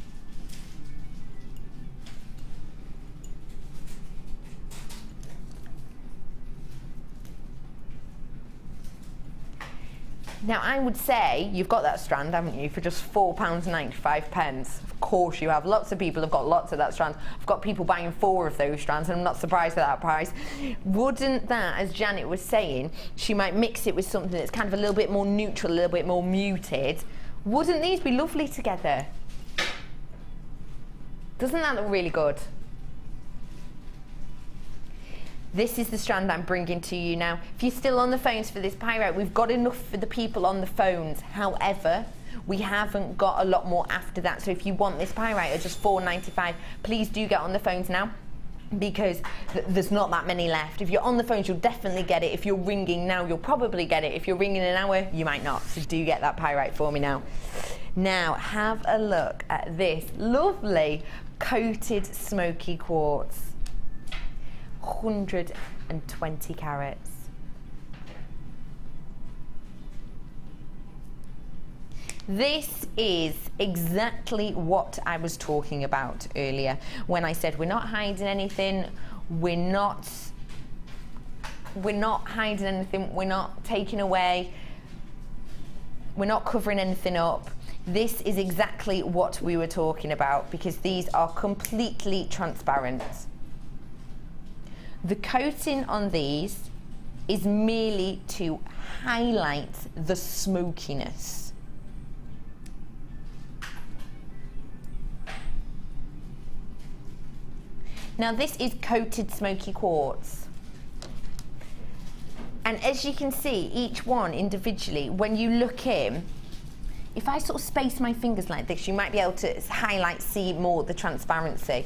Now, I would say you've got that strand, haven't you, for just £4.95. Of course you have. Lots of people have got lots of that strand. I've got people buying 4 of those strands, and I'm not surprised at that price. Wouldn't that, as Janet was saying, she might mix it with something that's kind of a little bit more neutral, a little bit more muted. Wouldn't these be lovely together? Doesn't that look really good? This is the strand I'm bringing to you now. If you're still on the phones for this pyrite, we've got enough for the people on the phones. However, we haven't got a lot more after that. So if you want this pyrite at just £4.95, please do get on the phones now, because there's not that many left. If you're on the phones, you'll definitely get it. If you're ringing now, you'll probably get it. If you're ringing in an hour, you might not. So do get that pyrite for me now. Now, have a look at this lovely coated smoky quartz. 120 carats. This is exactly what I was talking about earlier when I said we're not hiding anything, we're not hiding anything, we're not taking away, we're not covering anything up. This is exactly what we were talking about, because these are completely transparent. The coating on these is merely to highlight the smokiness. Now this is coated smoky quartz. And as you can see, each one individually, when you look in, if I sort of space my fingers like this, you might be able to highlight, see more the transparency.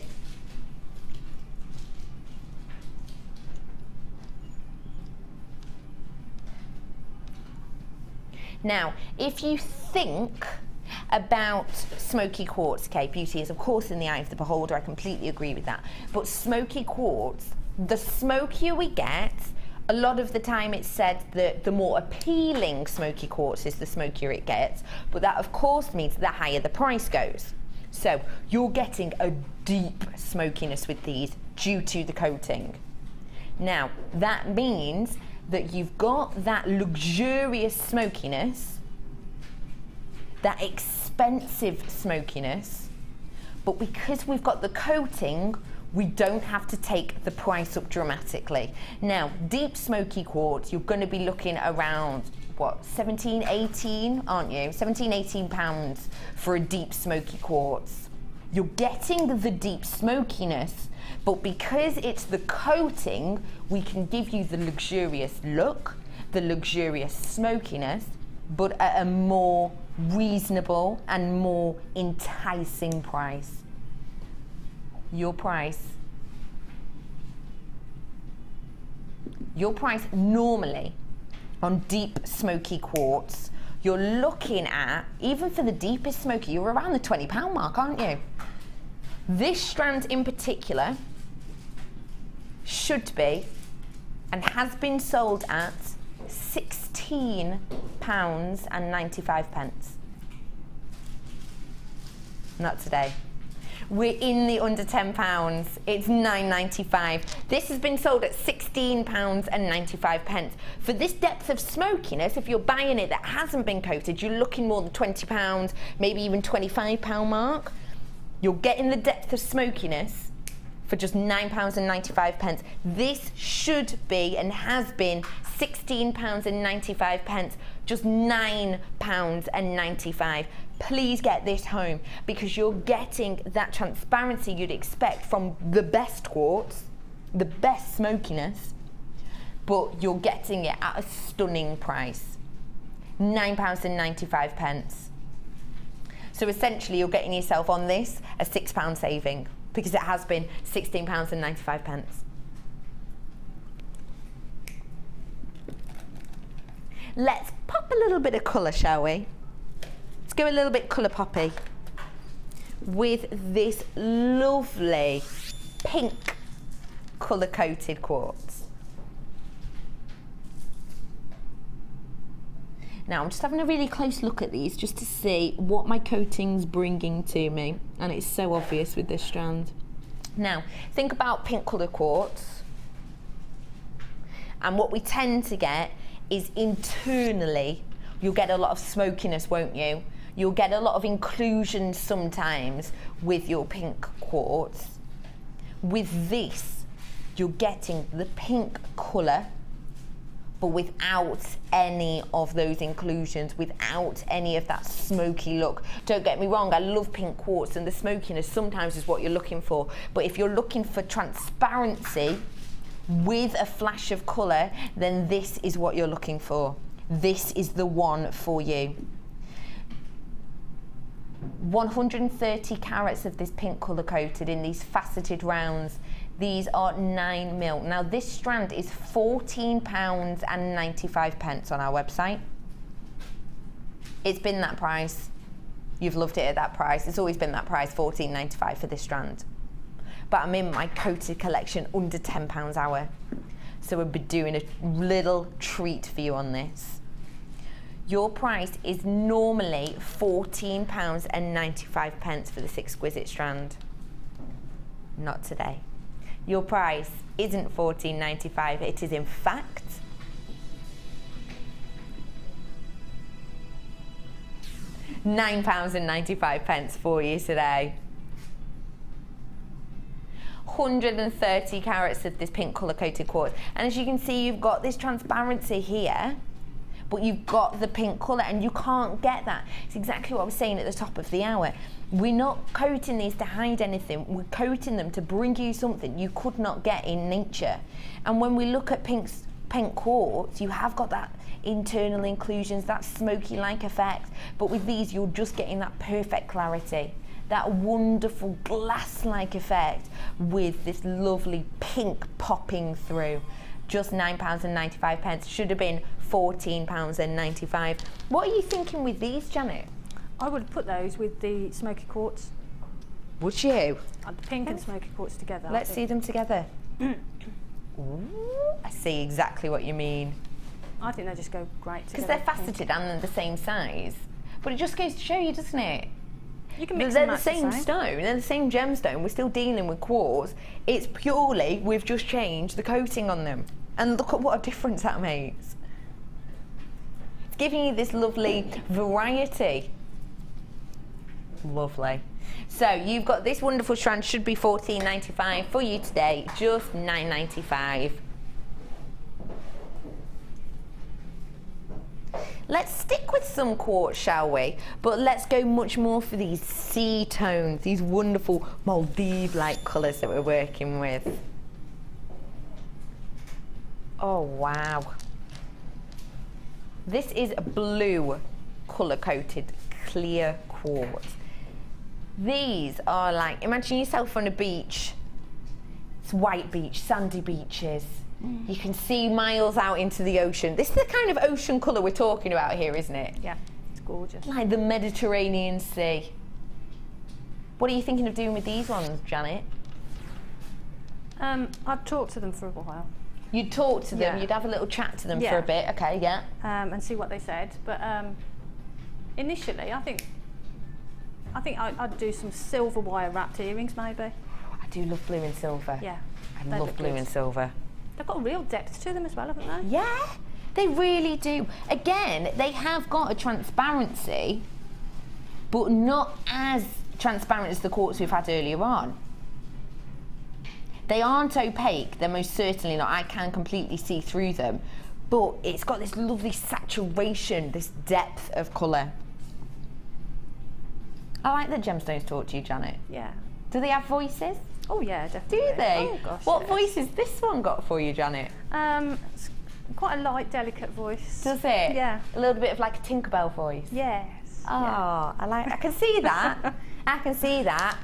Now, if you think about smoky quartz, okay, beauty is of course in the eye of the beholder, I completely agree with that. But smoky quartz, the smokier we get, a lot of the time it's said that the more appealing smoky quartz is, the smokier it gets. But that of course means the higher the price goes. So you're getting a deep smokiness with these due to the coating. Now, that means that you've got that luxurious smokiness, that expensive smokiness, but because we've got the coating, we don't have to take the price up dramatically. Now, deep smoky quartz, you're going to be looking around, what, 17, 18, aren't you? 17, 18 pounds for a deep smoky quartz. You're getting the deep smokiness, but because it's the coating, we can give you the luxurious look, the luxurious smokiness, but at a more reasonable and more enticing price. Your price normally on deep smoky quartz, you're looking at, even for the deepest smoky, you're around the £20 mark, aren't you? This strand in particular should be and has been sold at £16.95. Not today. We're in the under £10. It's £9.95. This has been sold at £16.95. For this depth of smokiness, if you're buying it that hasn't been coated, you're looking more than £20, maybe even £25 mark. You're getting the depth of smokiness for just £9.95. This should be and has been £16.95, just £9.95. Please get this home because you're getting that transparency you'd expect from the best quartz, the best smokiness, but you're getting it at a stunning price, £9.95. So essentially you're getting yourself on this a £6 saving because it has been £16.95. Let's pop a little bit of colour, shall we? Let's go a little bit colour poppy with this lovely pink colour coated quartz. Now I'm just having a really close look at these just to see what my coating's bringing to me, and it's so obvious with this strand. Now think about pink colour quartz, and what we tend to get is internally you'll get a lot of smokiness, won't you? You'll get a lot of inclusion sometimes with your pink quartz. With this, you're getting the pink colour, but without any of those inclusions, without any of that smoky look. Don't get me wrong, I love pink quartz, and the smokiness sometimes is what you're looking for. But if you're looking for transparency with a flash of colour, then this is what you're looking for. This is the one for you. 130 carats of this pink colour coated in these faceted rounds. These are 9mm. Now this strand is £14.95 on our website. It's been that price. You've loved it at that price. It's always been that price, £14.95 for this strand. But I'm in my coated collection under £10 hour. So we'll be doing a little treat for you on this. Your price is normally £14.95 for this exquisite strand. Not today. Your price isn't £14.95, it is in fact £9.95 for you today. 130 carats of this pink colour coated quartz, and as you can see you've got this transparency here, but you've got the pink colour, and you can't get that. It's exactly what I was saying at the top of the hour. We're not coating these to hide anything, we're coating them to bring you something you could not get in nature. And when we look at pink quartz, you have got that internal inclusions, that smoky-like effect, but with these you're just getting that perfect clarity, that wonderful glass-like effect with this lovely pink popping through. Just £9.95, should have been £14.95. What are you thinking with these, Janet? I would put those with the smoky quartz. Would you? The pink and smoky quartz together. Let's see them together. Ooh, I see exactly what you mean. I think they just go great together. Because they're faceted and they're the same size. But it just goes to show you, doesn't it? You can mix they're and the match same stone, they're the same gemstone. We're still dealing with quartz. It's purely, we've just changed the coating on them. And look at what a difference that makes. It's giving you this lovely variety. Lovely. So you've got this wonderful strand, should be $14.95 for you today, just $9.95. Let's stick with some quartz, shall we? But let's go much more for these sea tones, these wonderful Maldive-like colours that we're working with. Oh, wow. This is blue colour-coated clear quartz. These are like, imagine yourself on a beach. It's white beach, sandy beaches. You can see miles out into the ocean. This is the kind of ocean colour we're talking about here, isn't it? Yeah, it's gorgeous. Like the Mediterranean Sea. What are you thinking of doing with these ones, Janet? I'd talk to them for a while. You'd talk to them, Yeah. you'd have a little chat to them Yeah. for a bit, okay, yeah. And see what they said. But initially, I think I'd do some silver wire wrapped earrings, maybe. I do love blue and silver. Yeah, I they love look blue good. and silver. They've got a real depth to them as well, haven't they? Yeah, they really do. Again, they have got a transparency, but not as transparent as the quartz we've had earlier on. They aren't opaque, they're most certainly not. I can completely see through them, but it's got this lovely saturation, this depth of colour. I like that gemstones talk to you, Janet. Yeah. Do they have voices? Oh yeah, definitely. Do they? Oh gosh. What yeah. voice has this one got for you, Janet? It's quite a light, delicate voice. Does it? Yeah. A little bit of like a Tinkerbell voice. Yes. Oh, yeah. I can see that. I can see that.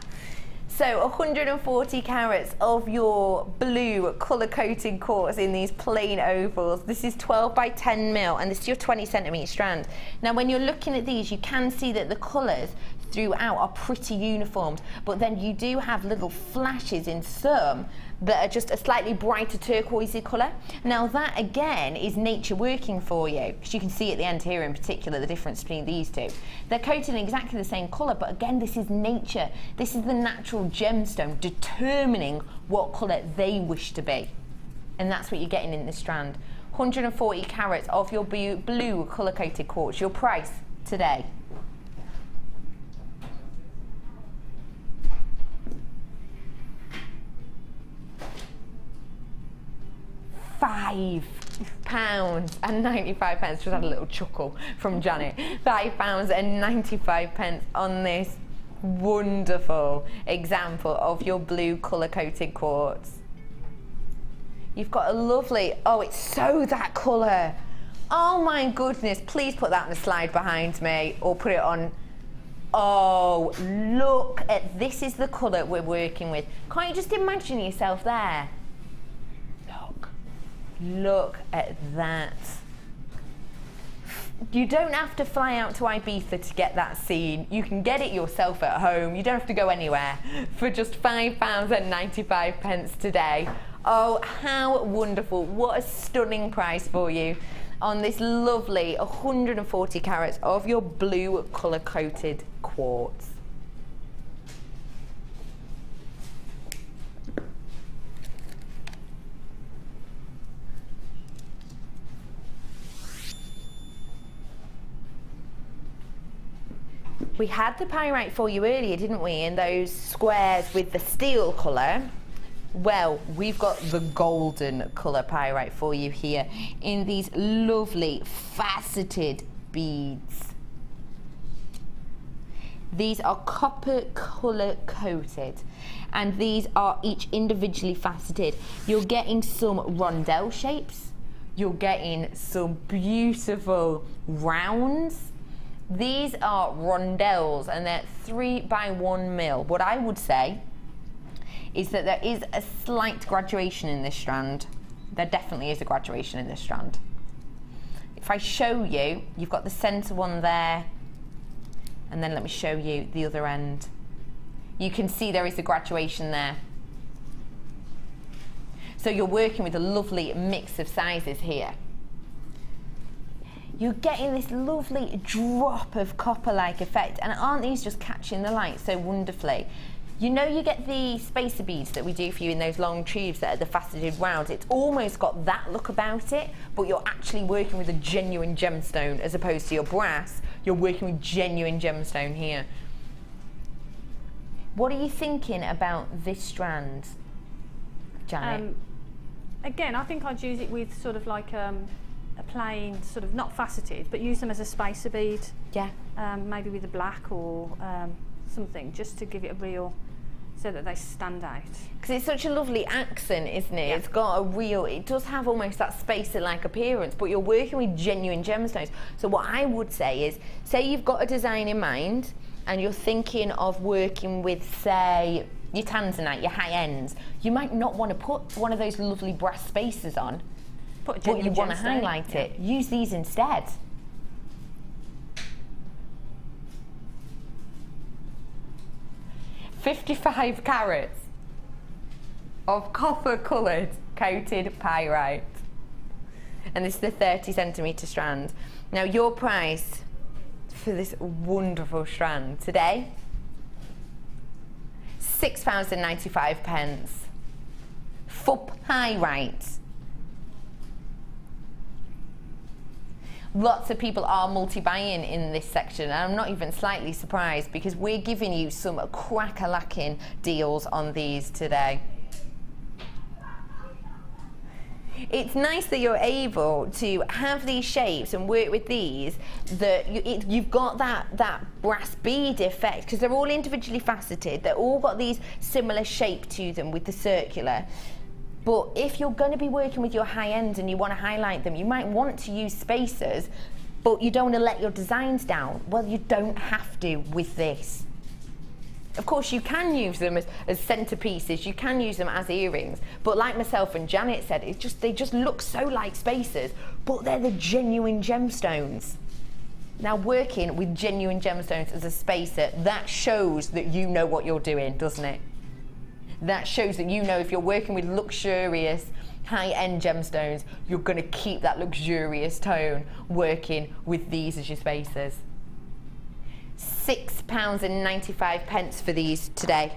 So 140 carats of your blue colour-coated quartz in these plain ovals. This is 12 by 10 mil, and this is your 20 centimetre strand. Now, when you're looking at these, you can see that the colours throughout are pretty uniformed, but then you do have little flashes in some that are just a slightly brighter turquoisey colour. Now that again is nature working for you, because you can see at the end here in particular the difference between these two. They're coated in exactly the same colour, but again this is nature. This is the natural gemstone determining what colour they wish to be. And that's what you're getting in this strand. 140 carats of your blue colour coated quartz. Your price today. £5.95. Just had a little chuckle from Janet. £5.95 on this wonderful example of your blue colour coated quartz. You've got a lovely, oh, it's so that colour. Oh my goodness, please put that on the slide behind me or put it on. Oh, look at, this is the colour we're working with. Can't you just imagine yourself there? Look at that. You don't have to fly out to Ibiza to get that scene. You can get it yourself at home. You don't have to go anywhere for just £5.95 today. Oh, how wonderful. What a stunning price for you on this lovely 140 carats of your blue colour-coated quartz. We had the pyrite for you earlier, didn't we, in those squares with the steel colour. Well, we've got the golden colour pyrite for you here in these lovely faceted beads. These are copper colour coated, and these are each individually faceted. You're getting some rondelle shapes, you're getting some beautiful rounds. These are rondelles and they're 3 by 1 mil. What I would say is that there is a slight graduation in this strand. There definitely is a graduation in this strand. If I show you, you've got the centre one there, and then let me show you the other end. You can see there is a graduation there. So you're working with a lovely mix of sizes here. You're getting this lovely drop of copper-like effect, and aren't these just catching the light so wonderfully? You know, you get the spacer beads that we do for you in those long tubes that are the faceted rounds. It's almost got that look about it, but you're actually working with a genuine gemstone as opposed to your brass. You're working with genuine gemstone here. What are you thinking about this strand, Janet? Again, I think I'd use it with sort of like a plain, sort of not faceted, but use them as a spacer bead. Yeah. Maybe with a black or something, just to give it a real, so that they stand out. Because it's such a lovely accent, isn't it? Yeah. It's got a real, it does have almost that spacer-like appearance, but you're working with genuine gemstones. So what I would say is, say you've got a design in mind, and you're thinking of working with, say, your tanzanite, your high ends, you might not want to put one of those lovely brass spacers on, but you want to highlight it. Use these instead. $55 carats of copper-coloured coated pyrite. And this is the 30cm strand. Now, your price for this wonderful strand today, £6.95 for pyrite. Lots of people are multi-buying in this section, and I'm not even slightly surprised because we're giving you some crack-a-lacking deals on these today. It's nice that you're able to have these shapes and work with these, that you've got that brass bead effect, because they're all individually faceted, they've all got these similar shape to them with the circular. But if you're going to be working with your high ends and you want to highlight them, you might want to use spacers, but you don't want to let your designs down. Well, you don't have to with this. Of course, you can use them as centerpieces, you can use them as earrings, but like myself and Janet said, they just look so like spacers, but they're the genuine gemstones. Now, working with genuine gemstones as a spacer, that shows that you know what you're doing, doesn't it? That shows that you know if you're working with luxurious, high-end gemstones, you're going to keep that luxurious tone working with these as your spacers. £6.95 for these today.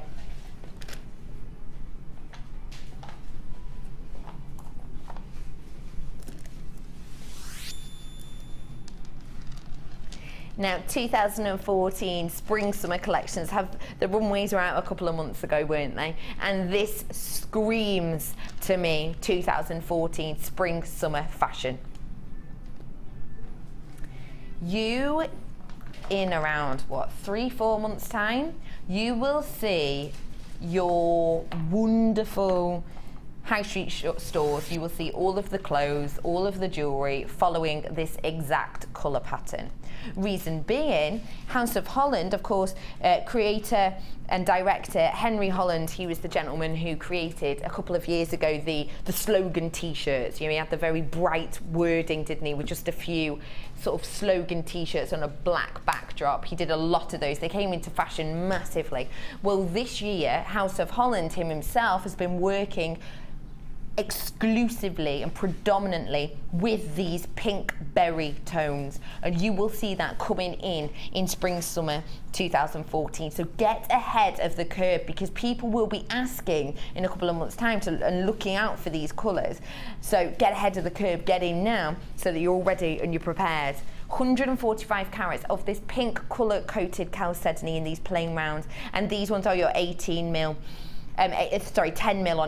Now, 2014 spring-summer collections the runways were out a couple of months ago, weren't they? And this screams to me 2014 spring-summer fashion. You, in around, what, 3-4 months' time, you will see your wonderful high street stores. You will see all of the clothes, all of the jewellery following this exact colour pattern. Reason being, House of Holland, of course, creator and director Henry Holland, he was the gentleman who created a couple of years ago the slogan t-shirts. You know, he had the very bright wording, didn't he, with just a few sort of slogan t-shirts on a black backdrop. He did a lot of those. They came into fashion massively. Well, this year, House of Holland, him himself, has been working exclusively and predominantly with these pink berry tones, and you will see that coming in spring summer 2014. So get ahead of the curve, because people will be asking in a couple of months time and looking out for these colours. So get ahead of the curve, get in now so that you're all ready and you're prepared. 145 carats of this pink colour coated chalcedony in these plain rounds, and these ones are your 10 mil on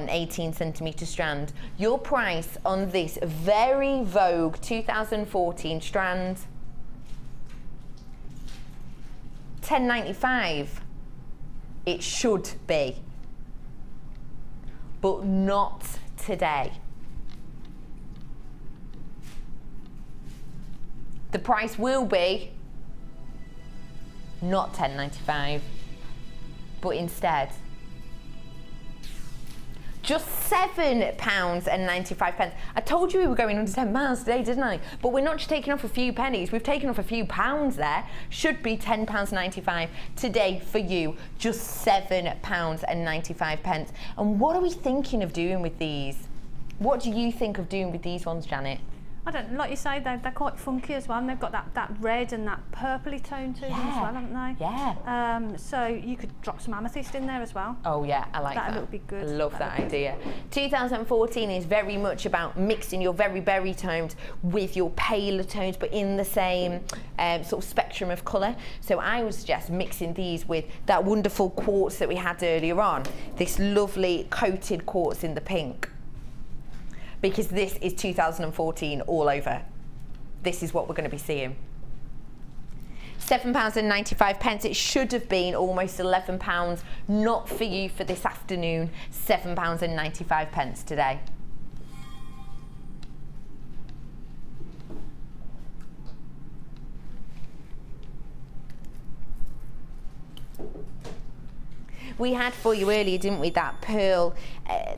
18cm strand. Your price on this very Vogue 2014 strand, $10.95. It should be, but not today. The price will be not $10.95, but instead just £7.95. I told you we were going under £10 today, didn't I? But we're not just taking off a few pennies, we've taken off a few pounds there. Should be £10.95 today for you, just £7.95. And what are we thinking of doing with these? What do you think of doing with these ones, Janet? I don't, like you say, they're quite funky as well, and they've got that red and that purpley tone to them as well, haven't they? Yeah. So you could drop some amethyst in there as well. Oh yeah, I like that. That would be good. I love that idea. 2014 is very much about mixing your very berry tones with your paler tones, but in the same sort of spectrum of colour. So I would suggest mixing these with that wonderful quartz that we had earlier on, this lovely coated quartz in the pink. Because this is 2014 all over. This is what we're going to be seeing. £7.95. It should have been almost £11. Not for you for this afternoon. £7.95 today. We had for you earlier, didn't we, that pearl,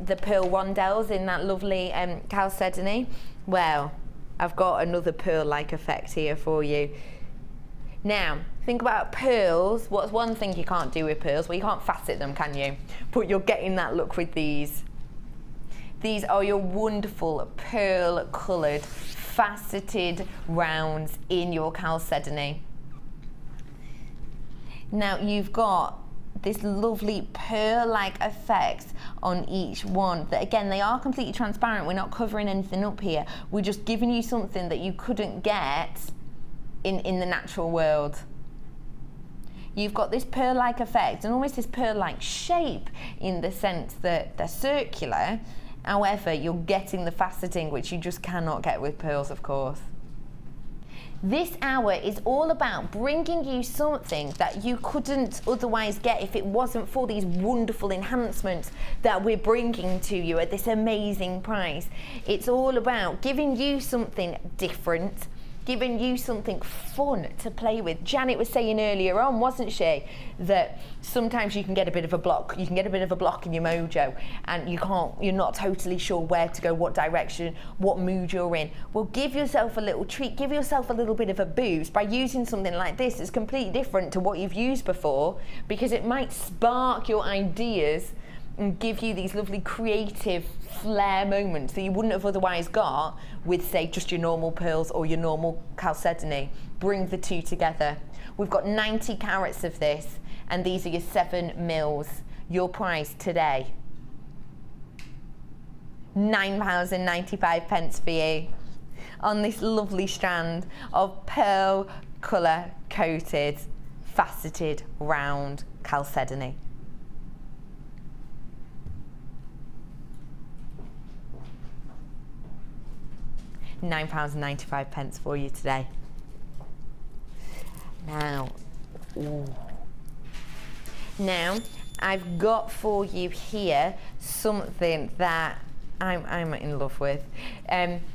the pearl rondelles in that lovely chalcedony. Well, I've got another pearl-like effect here for you. Now, think about pearls. What's one thing you can't do with pearls? Well, you can't facet them, can you? But you're getting that look with these. These are your wonderful pearl-coloured, faceted rounds in your chalcedony. Now, you've got this lovely pearl-like effect on each one. That again, they are completely transparent. We're not covering anything up here. We're just giving you something that you couldn't get in the natural world. You've got this pearl-like effect and almost this pearl-like shape in the sense that they're circular. However, you're getting the faceting, which you just cannot get with pearls, of course. This hour is all about bringing you something that you couldn't otherwise get if it wasn't for these wonderful enhancements that we're bringing to you at this amazing price. It's all about giving you something different, giving you something fun to play with. Janet was saying earlier on, wasn't she, that sometimes you can get a bit of a block. You can get a bit of a block in your mojo and you're not totally sure where to go, what direction, what mood you're in. Well, give yourself a little treat, give yourself a little bit of a boost by using something like this. It's completely different to what you've used before, because it might spark your ideas and give you these lovely creative flair moments that you wouldn't have otherwise got with, say, just your normal pearls or your normal chalcedony. Bring the two together. We've got 90 carats of this, and these are your 7 mils. Your price today, £9.95 for you on this lovely strand of pearl colour coated, faceted, round chalcedony. £9.95 for you today. Now, now I've got for you here something that I'm in love with.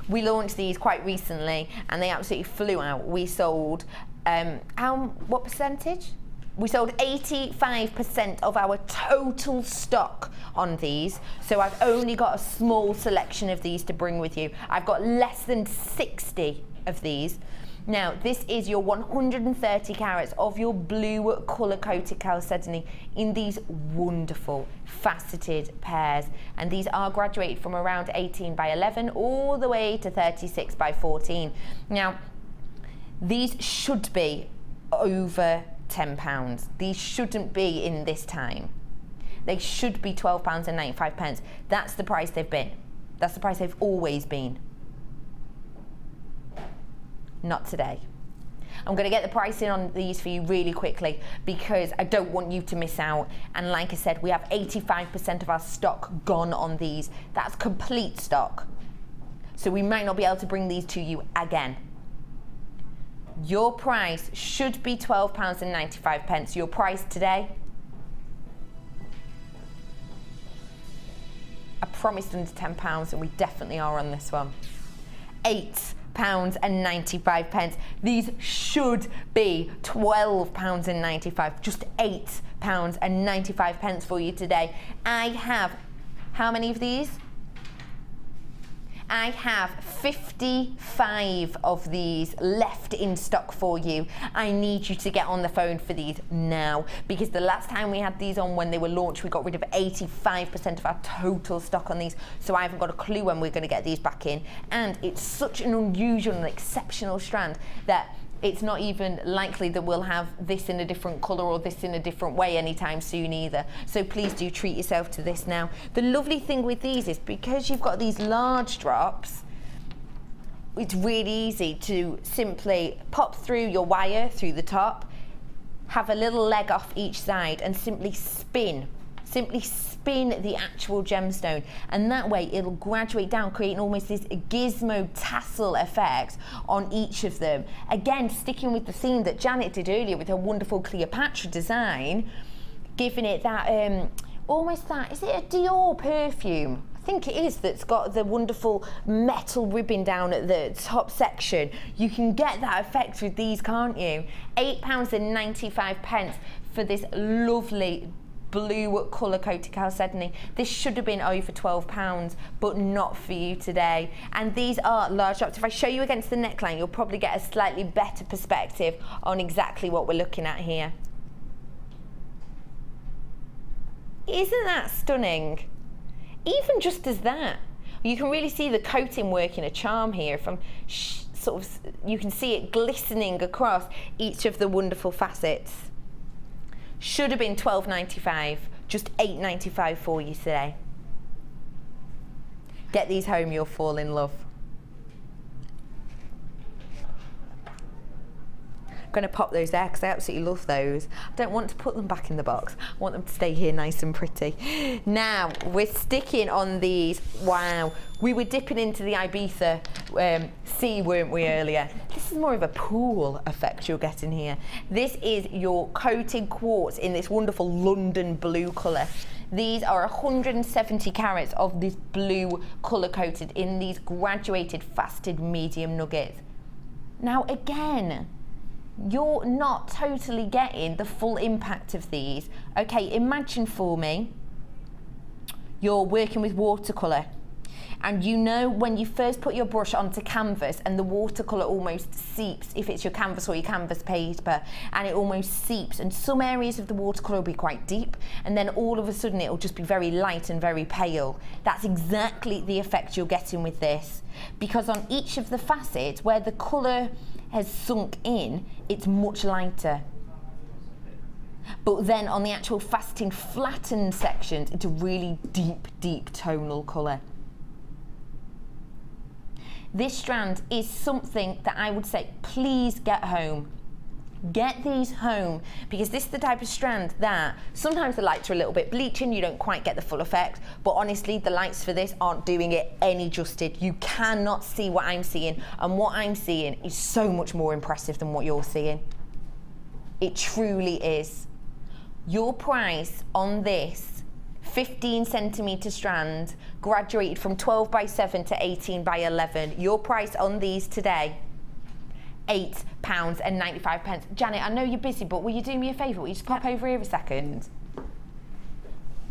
We launched these quite recently and they absolutely flew out. We sold, what percentage? We sold 85% of our total stock on these, so I've only got a small selection of these to bring with you. I've got less than 60 of these. Now, this is your 130 carats of your blue colour-coated chalcedony in these wonderful faceted pairs, and these are graduated from around 18 by 11 all the way to 36 by 14. Now, these should be over £10. These shouldn't be in this time. They should be £12.95. That's the price they've been. That's the price they've always been. Not today. I'm going to get the pricing on these for you really quickly because I don't want you to miss out. And like I said, we have 85% of our stock gone on these. That's complete stock. So we might not be able to bring these to you again. Your price should be £12.95. Your price today, I promised under £10 and we definitely are on this one. £8.95. These should be £12.95. Just £8.95 for you today. I have how many of these? I have 55 of these left in stock for you. I need you to get on the phone for these now, because the last time we had these on when they were launched, we got rid of 85% of our total stock on these, so I haven't got a clue when we're going to get these back in. And it's such an unusual and exceptional strand that it's not even likely that we'll have this in a different colour or this in a different way anytime soon either. So please do treat yourself to this now. The lovely thing with these is because you've got these large drops, it's really easy to simply pop through your wire through the top, have a little leg off each side and simply spin the actual gemstone, and that way it'll graduate down, creating almost this gizmo tassel effect on each of them. Again, sticking with the theme that Janet did earlier with her wonderful Cleopatra design, giving it that almost that, is it a Dior perfume? I think it is, that's got the wonderful metal ribbon down at the top section. You can get that effect with these, can't you? £8.95 for this lovely blue colour coated chalcedony. This should have been over £12, but not for you today. And these are large drops. If I show you against the neckline, you'll probably get a slightly better perspective on exactly what we're looking at here. Isn't that stunning? Even just as that, you can really see the coating working a charm here. From sort of, you can see it glistening across each of the wonderful facets. Should have been £12.95, just £8.95 for you today. Get these home, you'll fall in love. I'm going to pop those there because I absolutely love those. I don't want to put them back in the box. I want them to stay here nice and pretty. Now, we're sticking on these. Wow. We were dipping into the Ibiza sea, weren't we, earlier? This is more of a pool effect you're getting here. This is your coated quartz in this wonderful London blue colour. These are 170 carats of this blue colour coated in these graduated faceted medium nuggets. Now again, you're not totally getting the full impact of these. Okay, imagine for me, you're working with watercolour, and you know when you first put your brush onto canvas and the watercolour almost seeps, if it's your canvas or your canvas paper, and it almost seeps, and some areas of the watercolour will be quite deep, and then all of a sudden it'll just be very light and very pale. That's exactly the effect you're getting with this, because on each of the facets where the colour has sunk in, it's much lighter. But then on the actual faceting flattened sections, it's a really deep, deep tonal colour. This strand is something that I would say, please get home. Get these home, because this is the type of strand that sometimes the lights are a little bit bleaching, you don't quite get the full effect, but honestly the lights for this aren't doing it any justice. You cannot see what I'm seeing, and what I'm seeing is so much more impressive than what you're seeing. It truly is. Your price on this 15 centimetre strand, graduated from 12 by 7 to 18 by 11, your price on these today, £8.95. Janet, I know you're busy, but will you do me a favour? Will you just pop over here a second?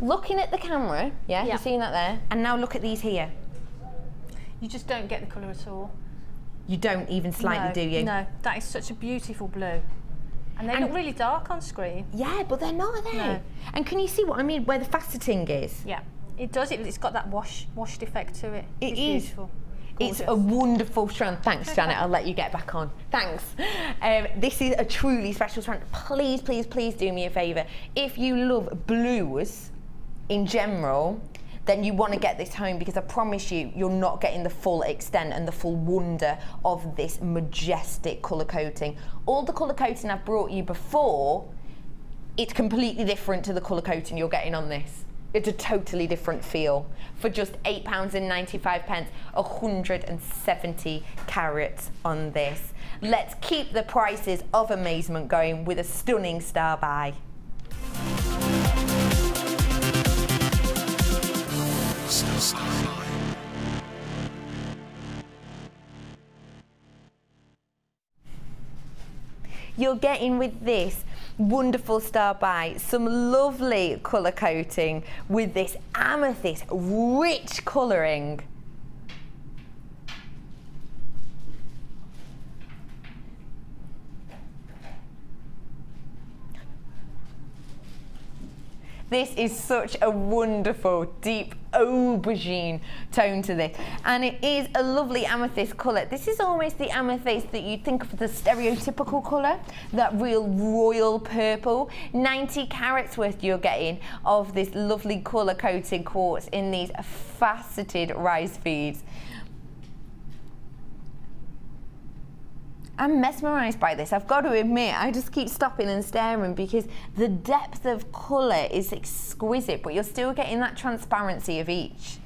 Looking at the camera, yeah, you're seeing that there? And now look at these here. You just don't get the colour at all. You don't even slightly, do you? No, that is such a beautiful blue. And they look really dark on screen. Yeah, but they're not, are they? No. And can you see what I mean, where the faceting is? Yeah, it does. It's got that washed effect to it. It's beautiful. Gorgeous. It's a wonderful strand. Thanks, Janet. I'll let you get back on. Thanks. This is a truly special strand. Please, please, please do me a favour. If you love blues in general, then you want to get this home, because I promise you, you're not getting the full extent and the full wonder of this majestic colour coating. All the colour coating I've brought you before, it's completely different to the colour coating you're getting on this. It's a totally different feel. For just £8.95, 170 carats on this. Let's keep the prices of amazement going with a stunning star buy. You're getting with this wonderful star buy some lovely colour coating with this amethyst rich colouring. This is such a wonderful, deep aubergine tone to this. And it is a lovely amethyst colour. This is almost the amethyst that you think of the stereotypical colour, that real royal purple. 90 carats worth you're getting of this lovely colour-coated quartz in these faceted rice beads. I'm mesmerised by this, I've got to admit. I just keep stopping and staring because the depth of colour is exquisite, but you're still getting that transparency of each.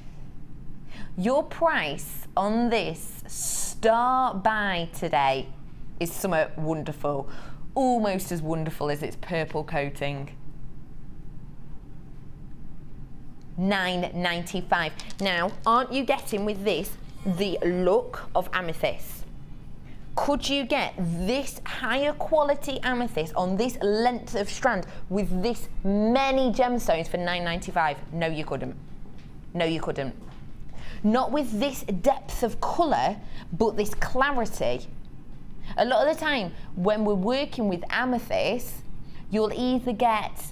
Your price on this start buy today is somewhat wonderful, almost as wonderful as its purple coating. $9.95. Now, aren't you getting with this the look of amethyst? Could you get this higher quality amethyst on this length of strand with this many gemstones for $9.95? No, you couldn't. No, you couldn't. Not with this depth of colour, but this clarity. A lot of the time, when we're working with amethyst, you'll either get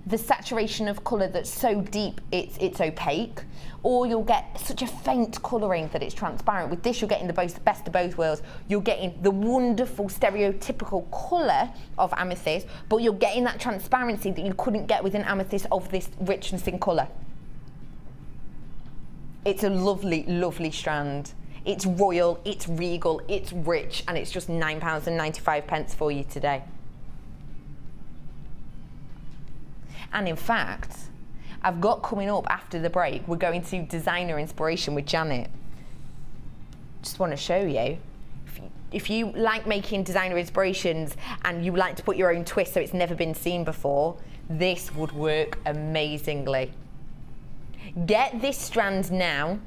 the saturation of colour that's so deep it's opaque, or you'll get such a faint colouring that it's transparent. With this, you're getting the best of both worlds. You're getting the wonderful stereotypical colour of amethyst, but you're getting that transparency that you couldn't get with an amethyst of this richness in colour. It's a lovely, lovely strand. It's royal, it's regal, it's rich, and it's just £9.95 for you today. And in fact, I've got coming up after the break, we're going to Designer Inspiration with Janet. Just want to show you. If you like making designer inspirations and you like to put your own twist so it's never been seen before, this would work amazingly. Get this strand now,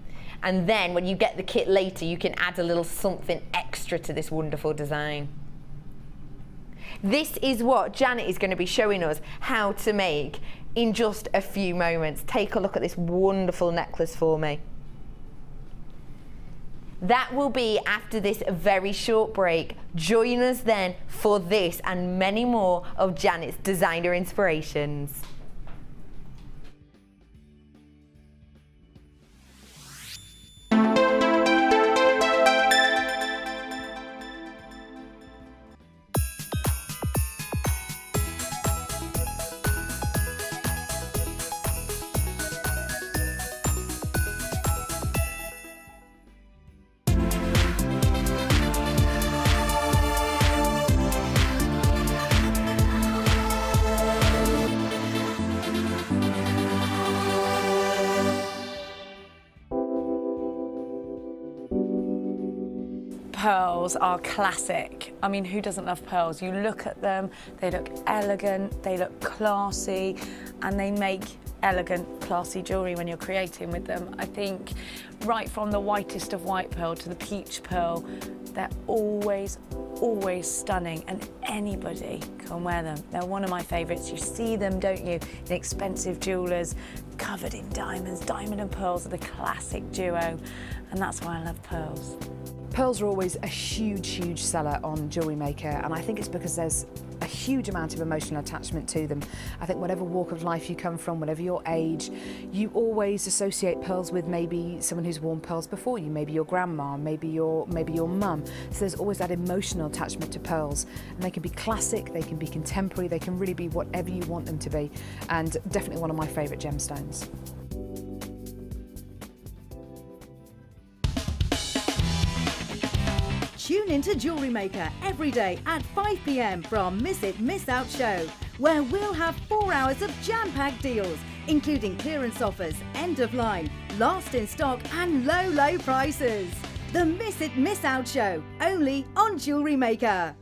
and then when you get the kit later, you can add a little something extra to this wonderful design. This is what Janet is going to be showing us how to make in just a few moments. Take a look at this wonderful necklace for me. That will be after this very short break. Join us then for this and many more of Janet's designer inspirations. Pearls are classic. I mean, who doesn't love pearls? You look at them, they look elegant, they look classy, and they make elegant, classy jewellery when you're creating with them. I think right from the whitest of white pearl to the peach pearl, they're always, always stunning, and anybody can wear them. They're one of my favourites. You see them, don't you, in expensive jewellers, covered in diamonds. Diamond and pearls are the classic duo, and that's why I love pearls. Pearls are always a huge, huge seller on Jewellery Maker, and I think it's because there's a huge amount of emotional attachment to them. I think whatever walk of life you come from, whatever your age, you always associate pearls with maybe someone who's worn pearls before you, maybe your grandma, maybe your mum. So there's always that emotional attachment to pearls, and they can be classic, they can be contemporary, they can really be whatever you want them to be, and definitely one of my favourite gemstones. Tune into Jewellery Maker every day at 5 p.m. for our Miss It, Miss Out show, where we'll have 4 hours of jam-packed deals, including clearance offers, end of line, last in stock and low, low prices. The Miss It, Miss Out show, only on Jewellery Maker.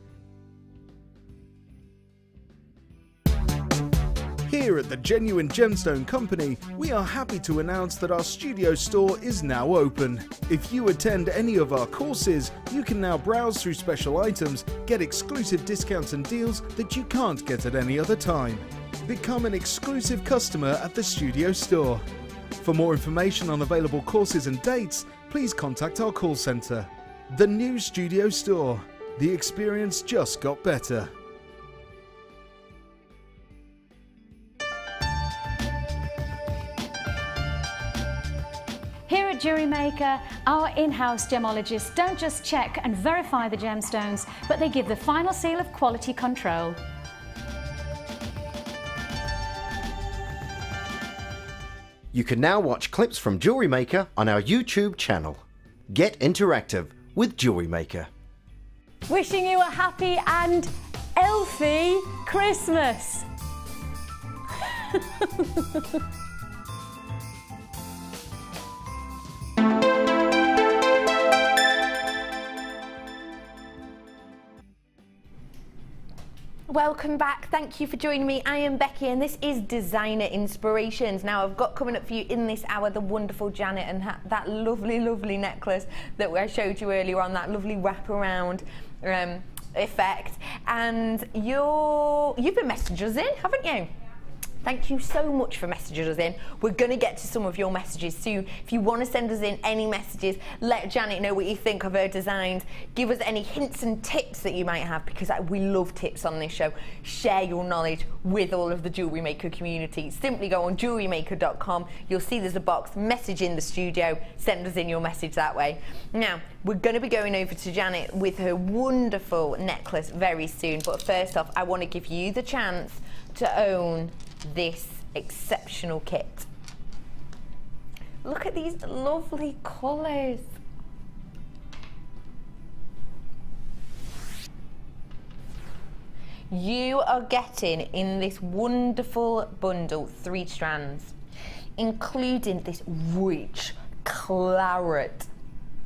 Here at the Genuine Gemstone Company, we are happy to announce that our studio store is now open. If you attend any of our courses, you can now browse through special items, get exclusive discounts and deals that you can't get at any other time. Become an exclusive customer at the studio store. For more information on available courses and dates, please contact our call centre. The new studio store. The experience just got better. at JewelleryMaker, our in-house gemologists don't just check and verify the gemstones, but they give the final seal of quality control. You can now watch clips from JewelleryMaker on our YouTube channel. Get interactive with JewelleryMaker. Wishing you a happy and healthy Christmas. Welcome back. Thank you for joining me. I am Becky and this is Designer Inspirations. Now I've got coming up for you in this hour the wonderful Janet and that lovely, lovely necklace that I showed you earlier on, that lovely wraparound effect. And you've been messaging us in, haven't you? Thank you so much for messaging us in. We're going to get to some of your messages soon. If you want to send us in any messages, let Janet know what you think of her designs. Give us any hints and tips that you might have, because we love tips on this show. Share your knowledge with all of the Jewellery Maker community. Simply go on JewelleryMaker.com. You'll see there's a box, message in the studio, send us in your message that way. Now, we're going to be going over to Janet with her wonderful necklace very soon. But first off, I want to give you the chance to own this exceptional kit. Look at these lovely colours. You are getting in this wonderful bundle 3 strands, including this rich claret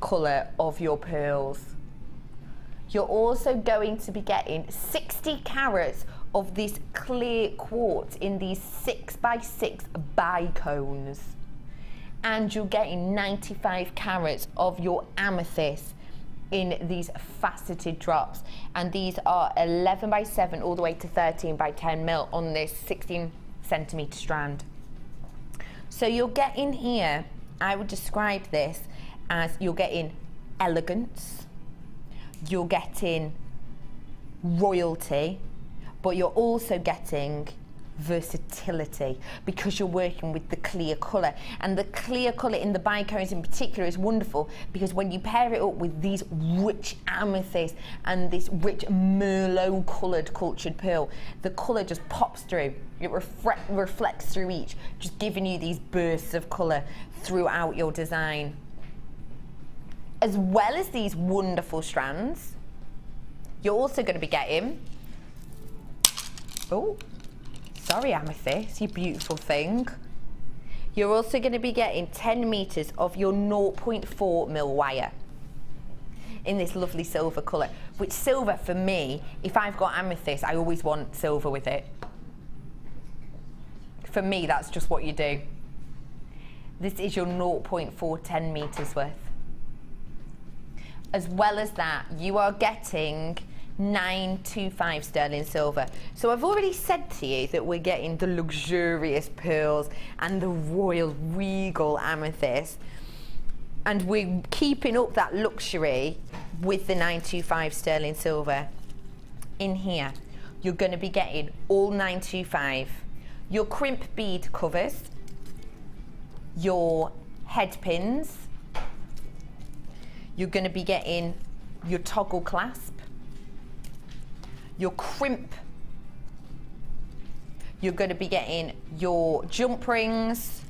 colour of your pearls. You're also going to be getting 60 carats of this clear quartz in these 6x6 bicones, and you're getting 95 carats of your amethyst in these faceted drops, and these are 11x7 all the way to 13x10 mil on this 16cm strand. So you're getting here, I would describe this as you're getting elegance, you're getting royalty, but you're also getting versatility because you're working with the clear colour. And the clear colour in the bicones in particular is wonderful because when you pair it up with these rich amethyst and this rich merlot coloured cultured pearl, the colour just pops through. It reflects through each, just giving you these bursts of colour throughout your design. As well as these wonderful strands, you're also going to be getting, oh, sorry amethyst, you beautiful thing. You're also going to be getting 10 meters of your 0.4 mil wire in this lovely silver colour, which silver for me, if I've got amethyst, I always want silver with it. For me, that's just what you do. This is your 0.4 10 meters worth. As well as that, you are getting 925 sterling silver. So I've already said to you that we're getting the luxurious pearls and the royal regal amethyst, and we're keeping up that luxury with the 925 sterling silver. In here, you're going to be getting all 925, your crimp bead covers, your head pins, you're going to be getting your toggle clasp, your crimp, you're going to be getting your jump rings,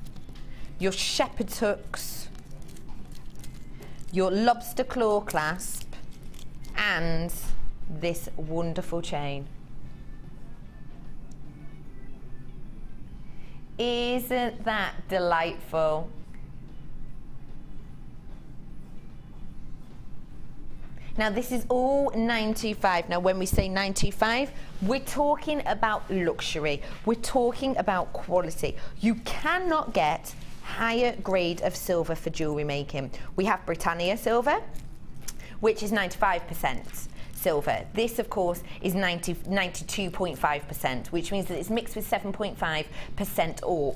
your shepherd's hooks, your lobster claw clasp, and this wonderful chain. Isn't that delightful? Now this is all 925. Now when we say 925, we're talking about luxury. We're talking about quality. You cannot get higher grade of silver for jewellery making. We have Britannia silver, which is 95% silver. This of course is 92.5%, which means that it's mixed with 7.5% ore.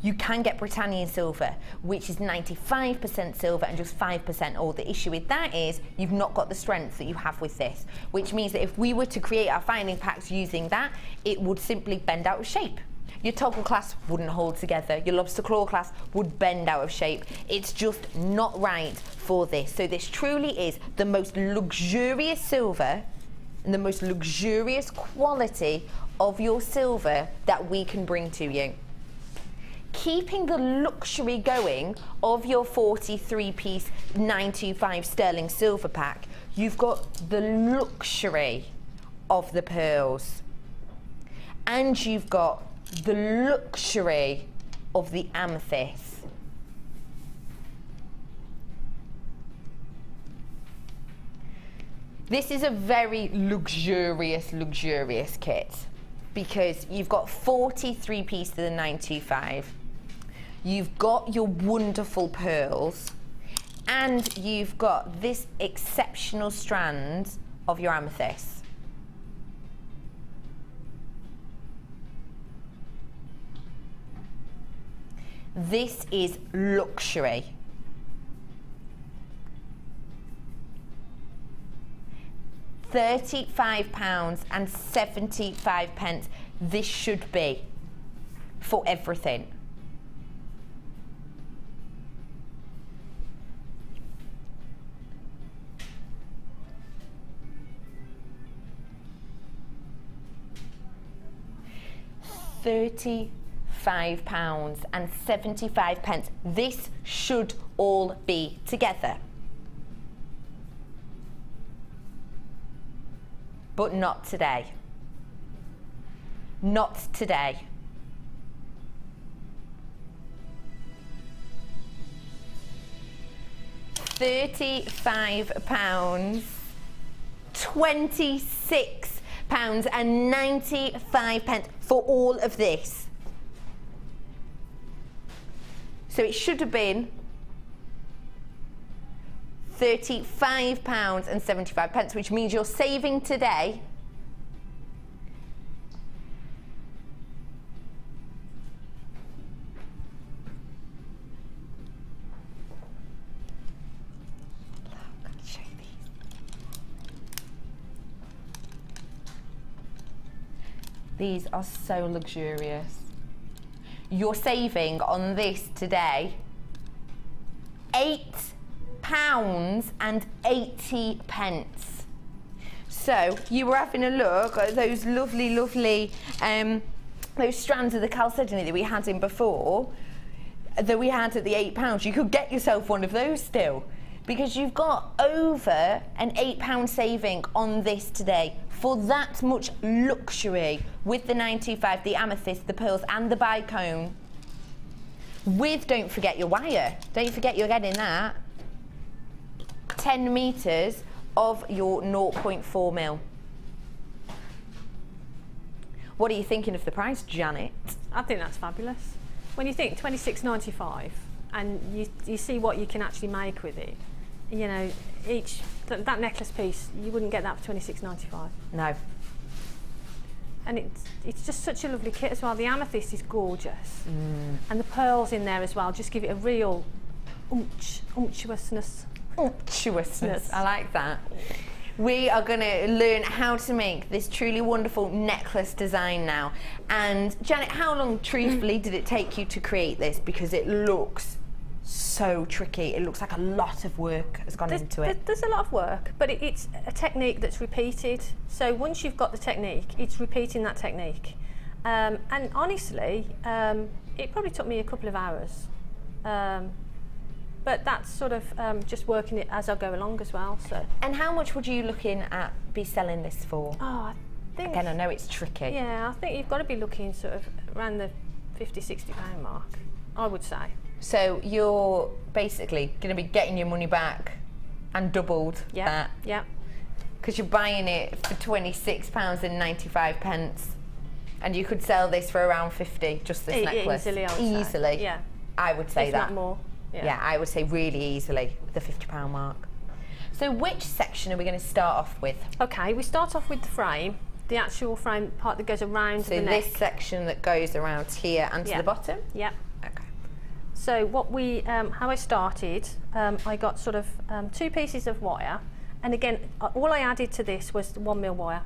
You can get Britannia silver, which is 95% silver and just 5% ore. The issue with that is you've not got the strength that you have with this, which means that if we were to create our fining packs using that, it would simply bend out of shape. Your toggle clasp wouldn't hold together. Your lobster claw clasp would bend out of shape. It's just not right for this. So this truly is the most luxurious silver and the most luxurious quality of your silver that we can bring to you. Keeping the luxury going of your 43-piece 925 sterling silver pack, you've got the luxury of the pearls. And you've got the luxury of the amethyst. This is a very luxurious kit because you've got 43 pieces of the 925. You've got your wonderful pearls and you've got this exceptional strand of your amethyst. This is luxury. £35.75 this should be for everything. £35.75. This should all be together. But not today. Not today. £35, £26.95 for all of this. So it should have been £35.75, which means you're saving today These are so luxurious. You're saving on this today £8.80. So you were having a look at those lovely those strands of the chalcedony that we had in before, that we had at the £8. You could get yourself one of those still, because you've got over an £8 saving on this today for that much luxury with the 925, the amethyst, the pearls and the bicone. With, don't forget your wire. Don't forget you're getting that. 10 metres of your 0.4 mil. What are you thinking of the price, Janet? I think that's fabulous. When you think $26.95 and you see what you can actually make with it, you know, that necklace piece, you wouldn't get that for $26.95. No. And it's just such a lovely kit as well. The amethyst is gorgeous. And the pearls in there as well just give it a real unctuousness. Unctuousness, I like that. We are going to learn how to make this truly wonderful necklace design now. And Janet, how long truthfully did it take you to create this? Because it looks so tricky. It looks like a lot of work has gone into it. There's a lot of work, but it's a technique that's repeated. So once you've got the technique, it's repeating that technique. And honestly, it probably took me a couple of hours. But that's sort of just working it as I go along as well. So. And how much would you looking at be selling this for? Oh, I think... Again, I know it's tricky. Yeah, I think you've got to be looking sort of around the £50–60 mark, I would say. So you're basically going to be getting your money back and doubled that. Yeah. Because you're buying it for £26.95 and you could sell this for around 50, just this necklace. Easily, I would say. Yeah. I would say if that. Not more. Yeah, I would say really easily the £50 mark. So which section are we going to start off with? Okay, we start off with the frame, the actual frame part that goes around the neck. So this section that goes around here and to the bottom? Yeah. Okay. So what we, how I started, I got sort of 2 pieces of wire, and again, all I added to this was the 1 mil wire.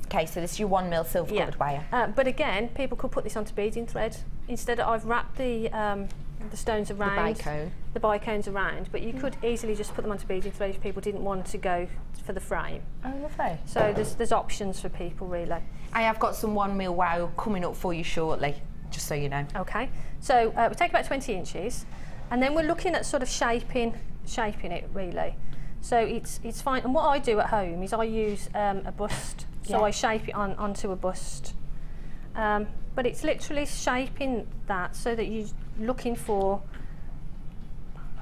Okay, so this is your 1mm silver coloured wire. But again, people could put this onto beading thread. Instead, I've wrapped the stones around, the bicones around, but you could easily just put them onto beading thread if people didn't want to go for the frame. Oh, lovely. So there's options for people, really. I have got some 1mm wow coming up for you shortly, just so you know. Okay, so we take about 20 inches, and then we're looking at sort of shaping it, really. So it's fine, and what I do at home is I use a bust, so I shape it onto a bust. But it's literally shaping that so that you're looking for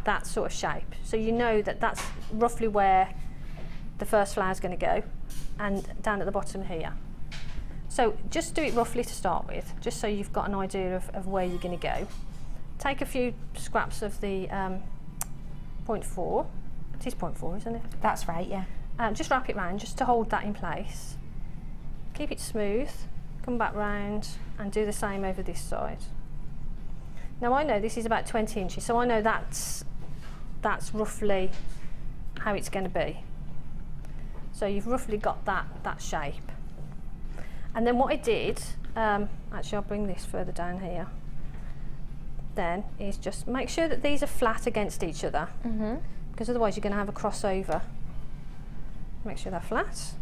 that sort of shape. So you know that that's roughly where the first flower is going to go, and down at the bottom here. So just do it roughly to start with, just so you've got an idea of where you're going to go. Take a few scraps of the 0.4. It is 0.4, isn't it? That's right, yeah. Just wrap it round, just to hold that in place. Keep it smooth, come back round, and do the same over this side. Now I know this is about 20 inches, so I know that's roughly how it's going to be. So you've roughly got that shape. And then what I did, actually I'll bring this further down here, then is just make sure that these are flat against each other, because otherwise you're going to have a crossover. Make sure they're flat.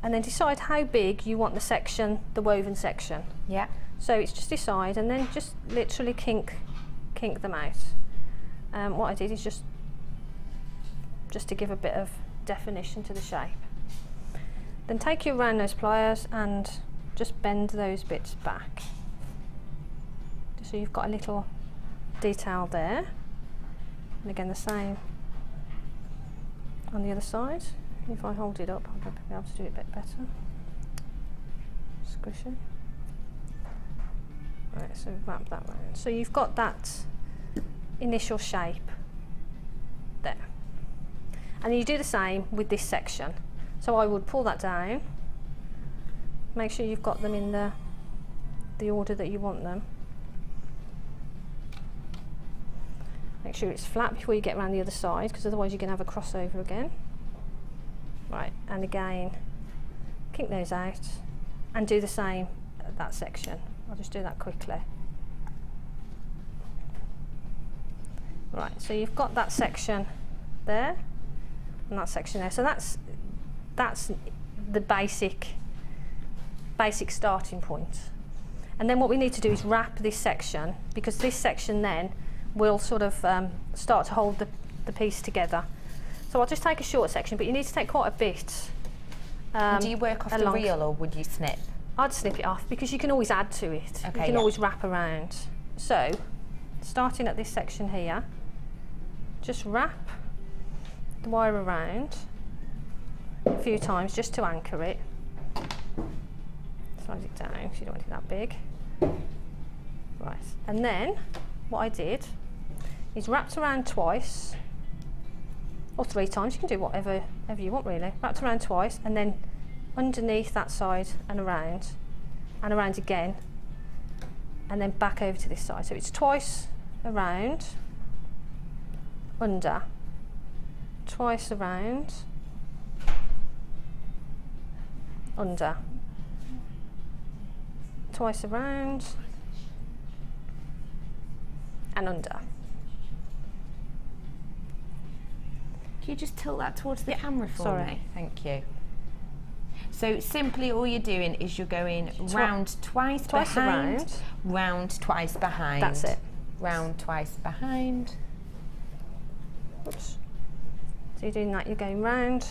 And then decide how big you want the section, the woven section. Yeah. So it's just decide, and then just literally kink them out. What I did is just to give a bit of definition to the shape. Then take your round nose pliers and just bend those bits back. So you've got a little detail there. And again the same on the other side. If I hold it up, I'll be able to do it a bit better. Squish it. Right, so wrap that round. So you've got that initial shape there. And you do the same with this section. So I would pull that down, make sure you've got them in the order that you want them. Make sure it's flat before you get around the other side, because otherwise you're going to have a crossover again. Right, and again, kink those out and do the same at that section. I'll just do that quickly. Right, so you've got that section there and that section there. So that's the basic starting point. And then what we need to do is wrap this section, because this section then will sort of start to hold the piece together. So I'll just take a short section, but you need to take quite a bit. Do you work off the reel, or would you snip? I'd snip it off, because you can always add to it. Okay, you can always wrap around. So, starting at this section here, just wrap the wire around a few times just to anchor it. Slide it down because you don't want it that big. Right, and then what I did is wrapped around twice, or 3 times. You can do whatever you want, really. Wrapped around twice, and then underneath that side and around again, and then back over to this side. So it's twice around, under, twice around, under, twice around, and under. Can you just tilt that towards the camera for me? Thank you. So simply all you're doing is you're going round twice behind, around, round twice behind. That's it. Round twice behind. Oops. So you're doing that, you're going round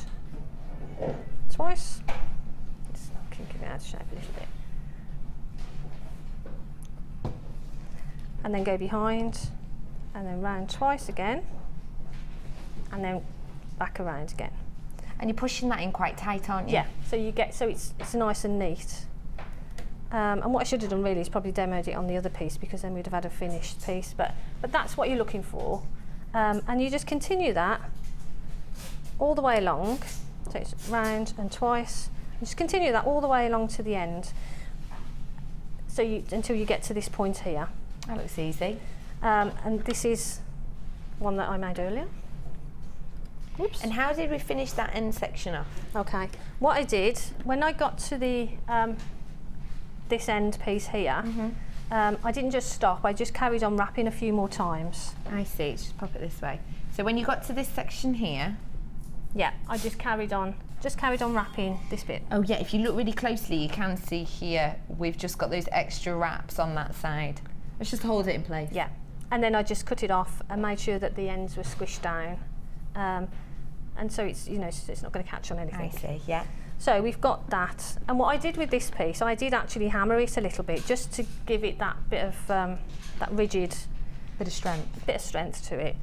twice. Just kinking it out of shape a little bit. And then go behind, and then round twice again, and then back around again. And you're pushing that in quite tight, aren't you? Yeah, so you get, so it's nice and neat. And what I should have done really is probably demoed it on the other piece, because then we'd have had a finished piece, but that's what you're looking for. And you just continue that all the way along, so it's round and twice, and just continue that all the way along to the end, so until you get to this point here. That looks easy. And this is one that I made earlier. Oops. And how did we finish that end section off? Okay, what I did, when I got to the this end piece here, I didn't just stop, I just carried on wrapping a few more times. I see, just pop it this way. So when you got to this section here, yeah, I just carried on wrapping this bit. Oh yeah, if you look really closely, you can see here, we've just got those extra wraps on that side. Let's just hold it in place. Yeah, and then I just cut it off and made sure that the ends were squished down. And so it's, you know, it's not going to catch on anything. I see, yeah. So we've got that. And what I did with this piece, I did actually hammer it a little bit, just to give it that bit of, that rigid bit of strength to it.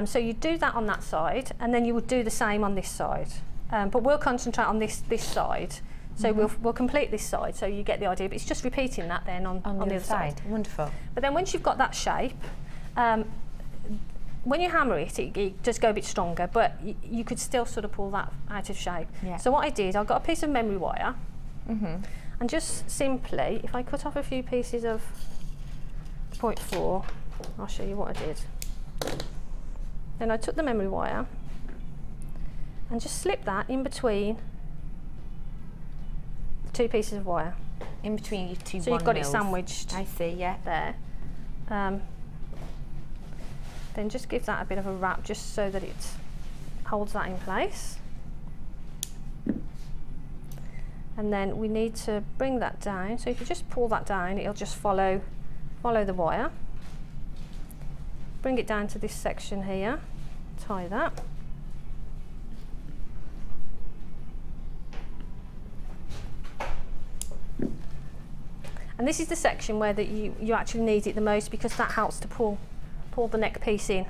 So you do that on that side, and then you would do the same on this side. But we'll concentrate on this side. So we'll complete this side, so you get the idea. But it's just repeating that then on the other side. Wonderful. But then once you've got that shape, when you hammer it, it does go a bit stronger, but you could still sort of pull that out of shape. Yeah. So what I did, I got a piece of memory wire, and just simply, if I cut off a few pieces of 0.4, I'll show you what I did. Then I took the memory wire and just slipped that in between the two pieces of wire. In between your two So you've got it sandwiched. I see, yeah. There. Then just give that a bit of a wrap just so that it holds that in place. And then we need to bring that down. So if you just pull that down, it'll just follow the wire. Bring it down to this section here, tie that. And this is the section where you actually need it the most, because that helps to pull the neck piece in.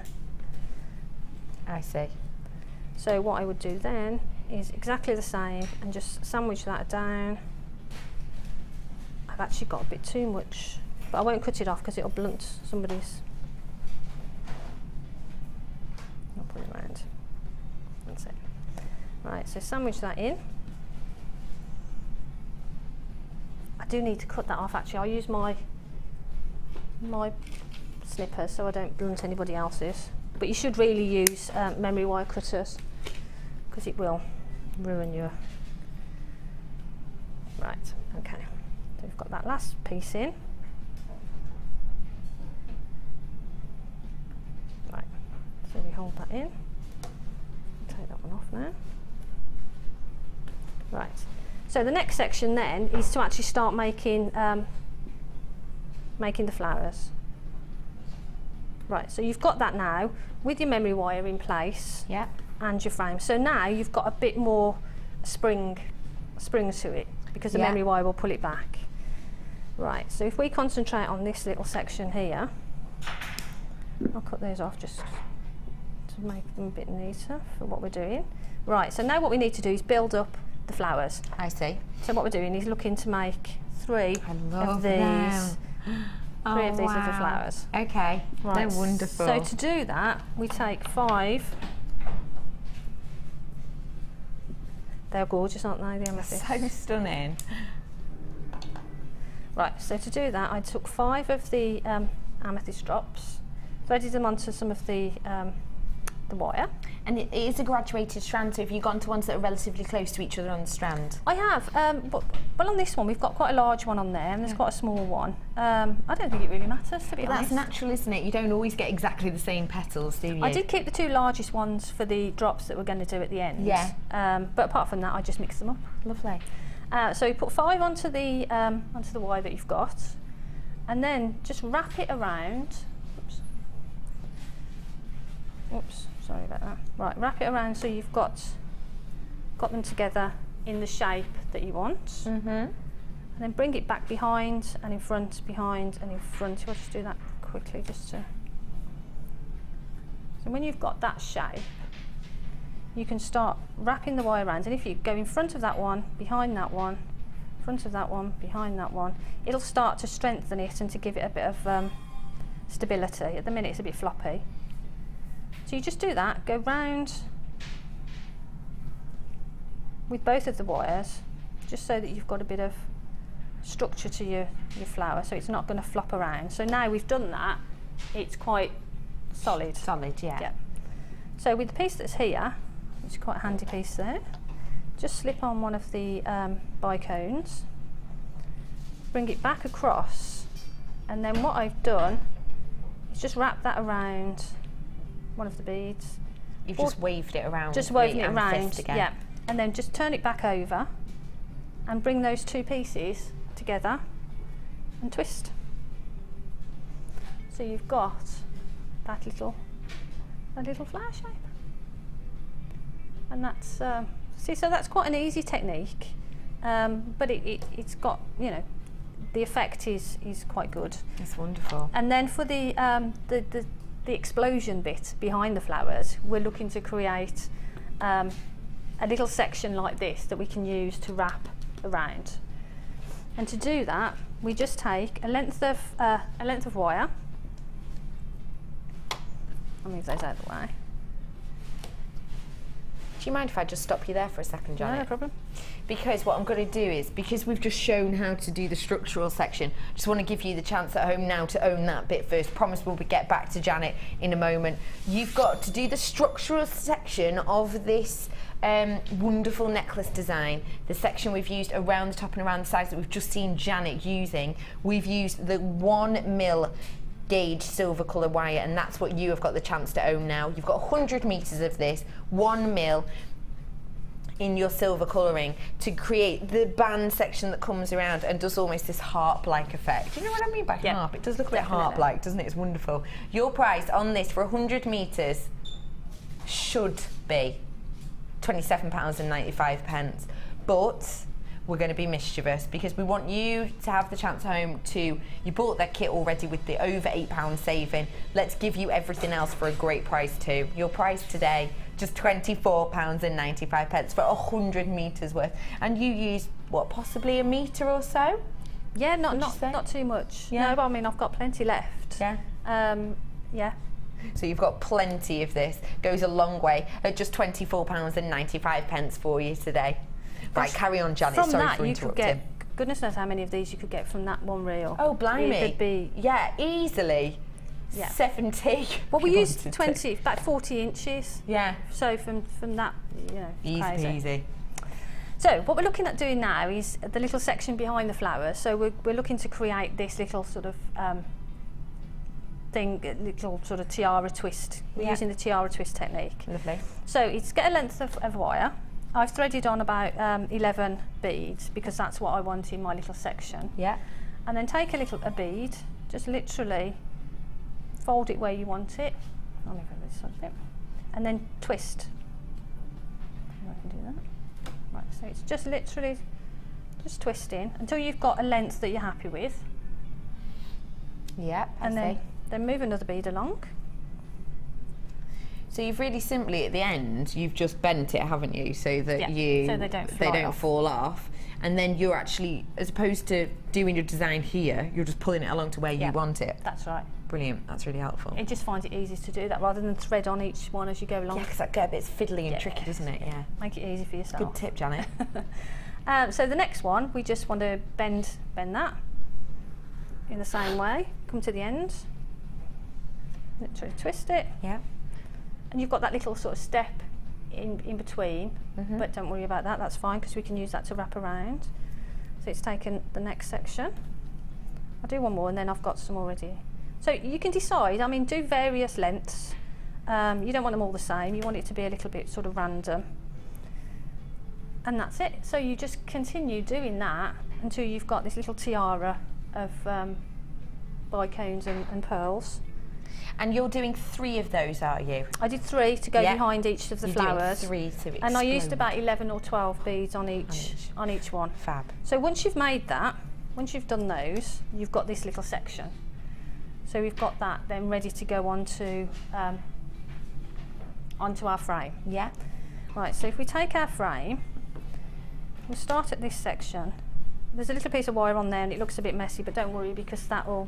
I see. So what I would do then is exactly the same and just sandwich that down. I've actually got a bit too much, but I won't cut it off because it'll blunt somebody's. I'll pull it around. That's it. Right, so sandwich that in. I do need to cut that off actually. I'll use my snippers so I don't blunt anybody else's. But you should really use memory wire cutters, because it will ruin your... Right, okay. So we've got that last piece in. Right, so we hold that in. Take that one off now. Right, so the next section then is to actually start making the flowers. Right, so you've got that now with your memory wire in place, yeah, and your frame. So now you've got a bit more spring to it, because the memory wire will pull it back. Right, so if we concentrate on this little section here, I'll cut those off just to make them a bit neater for what we're doing. Right, so now what we need to do is build up the flowers. I see. So what we're doing is looking to make three of these. Three of these little flowers. Okay, right. They're wonderful. So to do that, we take 5. They're gorgeous, aren't they? The amethyst. So stunning. Right, so to do that, I took 5 of the amethyst drops, threaded them onto some of the wire. And it is a graduated strand, so have you gone to ones that are relatively close to each other on the strand? I have, but on this one we've got quite a large one on there, and there's quite a small one. I don't think it really matters, to be honest. That's natural, isn't it? You don't always get exactly the same petals, do you? I did keep the 2 largest ones for the drops that we're going to do at the end. Yeah. But apart from that, I just mix them up. Lovely. So you put 5 onto the wire that you've got, and then just wrap it around. Oops, sorry about that. Right, wrap it around so you've got them together in the shape that you want. And then bring it back behind and in front, behind and in front. I'll just do that quickly just to... So when you've got that shape, you can start wrapping the wire around, and if you go in front of that one, behind that one, front of that one, behind that one, it'll start to strengthen it and to give it a bit of stability. At the minute it's a bit floppy. So you just do that, go round with both of the wires, just so that you've got a bit of structure to your flower, so it's not going to flop around. So now we've done that, it's quite solid. Solid, yeah. So with the piece that's here, It's quite a handy piece there. Just slip on one of the bicones, bring it back across, and then what I've done is just wrap that around one of the beads. You've just waved it around. Just waving it around, yeah. And then just turn it back over and bring those two pieces together and twist. So you've got that little flower shape. And that's, see, so that's quite an easy technique, but it's got, you know, the effect is quite good. It's wonderful. And then for the explosion bit behind the flowers, we're looking to create a little section like this that we can use to wrap around. And to do that, we just take a length of wire. I'll move those out of the way. Do you mind if I just stop you there for a second, Janet? No, no problem. Because what I'm going to do is, because we've just shown how to do the structural section, just want to give you the chance at home now to own that bit first. Promise we'll get back to Janet in a moment. You've got to do the structural section of this wonderful necklace design. The section we've used around the top and around the sides that we've just seen Janet using. We've used the 1mm gauge silver colour wire, and that's what you have got the chance to own now. You've got 100 meters of this 1mm in your silver colouring to create the band section that comes around and does almost this harp-like effect. Do you know what I mean by harp? It does look a bit harp-like, doesn't it? It's wonderful. Your price on this for 100 meters should be £27.95, but we're going to be mischievous because we want you to have the chance home to, you bought that kit already with the over £8 saving. Let's give you everything else for a great price too. Your price today, just £24.95 for 100 meters worth. And you use, what, possibly a meter or so? Yeah, not too much. Yeah. No, but I mean, I've got plenty left. Yeah. Yeah. So you've got plenty of this. Goes a long way at just £24.95 for you today. Right, carry on, Janet. From Sorry that, for you could interrupting. get, goodness knows how many of these you could get from that one reel. Oh, blimey. It could be, yeah, easily. Yeah. 70. Well, we used about 40 inches. Yeah. So from that, you know, easy peasy. So what we're looking at doing now is the little section behind the flowers. So we're looking to create this little sort of little sort of tiara twist. We're using the tiara twist technique. Lovely. So it's get a length of wire. I've threaded on about 11 beads because that's what I want in my little section. Yeah. And then take a bead, just literally fold it where you want it. I'll move over this side a bit. And then twist. I can do that. Right, so it's just literally just twisting until you've got a length that you're happy with. Yeah, and then move another bead along. So you've really simply at the end you've just bent it, haven't you, so that so they don't fall off. And then you're actually, as opposed to doing your design here, you're just pulling it along to where you want it. That's right. Brilliant. That's really helpful. It just finds it easiest to do that rather than thread on each one as you go along. Yeah, because that gets a bit fiddly and tricky, doesn't it? Yeah. Make it easy for yourself. Good tip, Janet. So the next one, we just want to bend that in the same way. Come to the end. Literally twist it. Yeah. And you've got that little sort of step in between, but don't worry about that, that's fine because we can use that to wrap around. So it's taken the next section. I'll do one more and then I've got some already. So you can decide, I mean, do various lengths. You don't want them all the same, you want it to be a little bit sort of random. And that's it. So you just continue doing that until you've got this little tiara of bicones and pearls. And you're doing 3 of those, are you? I did 3 to go behind each of the flowers. You're doing 3 to explode. And I used about 11 or 12 beads on each one. Fab. So once you've made that, once you've done those, you've got this little section. So we've got that then ready to go onto our frame. Yeah. Right, so if we take our frame, we'll start at this section. There's a little piece of wire on there and it looks a bit messy, but don't worry because that'll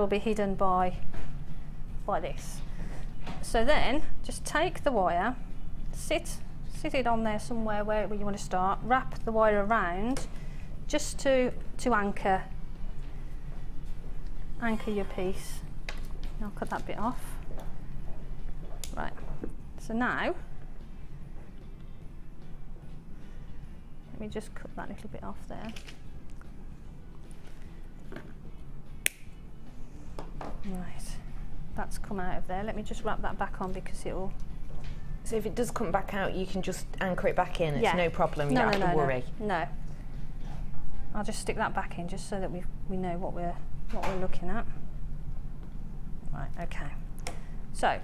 be hidden by this. So then just take the wire, sit it on there somewhere where you want to start, wrap the wire around just to anchor your piece. I'll cut that bit off. Right, so now me just cut that little bit off there. Right, that's come out of there. Let me just wrap that back on because it'll... So if it does come back out, you can just anchor it back in. It's no problem. You don't have to worry. No. I'll just stick that back in just so that we know what we're looking at. Right. Okay. So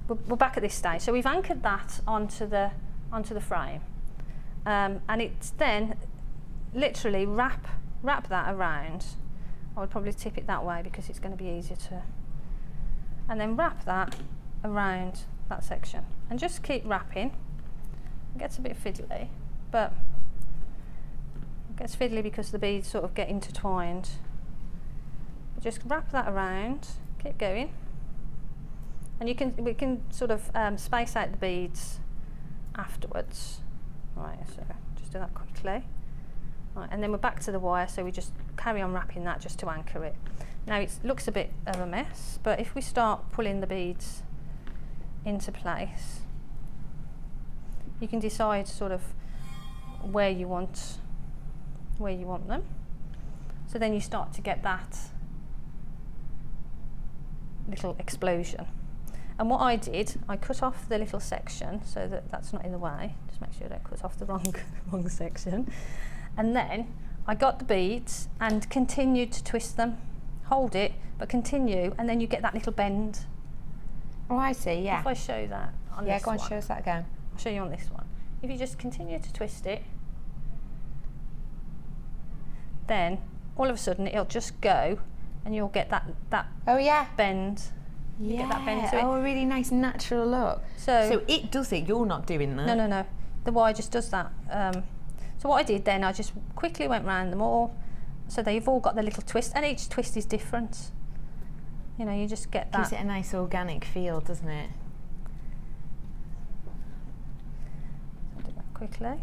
we're back at this stage. So we've anchored that onto the frame, and it's then literally wrap that around. I would probably tip it that way because it's going to be easier to. And then wrap that around that section and just keep wrapping. It gets a bit fiddly, but it gets fiddly because the beads sort of get intertwined. But just wrap that around, keep going, and we can sort of space out the beads afterwards. Right, so just do that quickly. Right, and then we're back to the wire, so we just carry on wrapping that just to anchor it. Now it looks a bit of a mess, but if we start pulling the beads into place, you can decide sort of where you want them. So then you start to get that little explosion. And what I did, I cut off the little section so that that's not in the way. Just make sure I don't cut off the wrong section. And then I got the beads and continued to twist them. Hold it, but continue, and then you get that little bend. Oh, I see, yeah. If I show that on this one. Yeah, go on, show us that again. I'll show you on this one. If you just continue to twist it, then all of a sudden it'll just go and you'll get that oh yeah bend. You get that bend to it. Oh, a really nice natural look. So it does it, you're not doing that. No. The wire just does that. So what I did then, I just quickly went round them all so they've all got the little twist, and each twist is different. You know, you just get that. Gives it a nice organic feel, doesn't it? I'll do that quickly.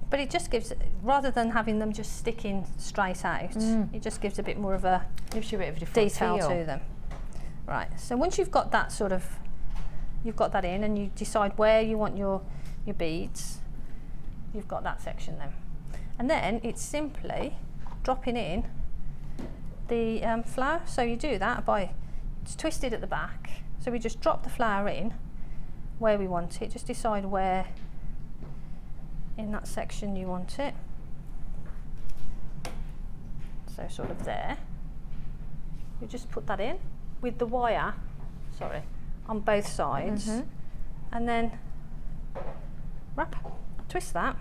But it just gives, rather than having them just sticking straight out, it just gives a bit more of a, gives you a bit of a different detail feel to them. Right, so once you've got that sort of, you've got that in and you decide where you want your beads, you've got that section then. And then it's simply dropping in the flower. So you do that by, it's twisted at the back, so we just drop the flower in where we want it, just decide where in that section you want it. So sort of there. You just put that in with the wire, on both sides, and then twist that.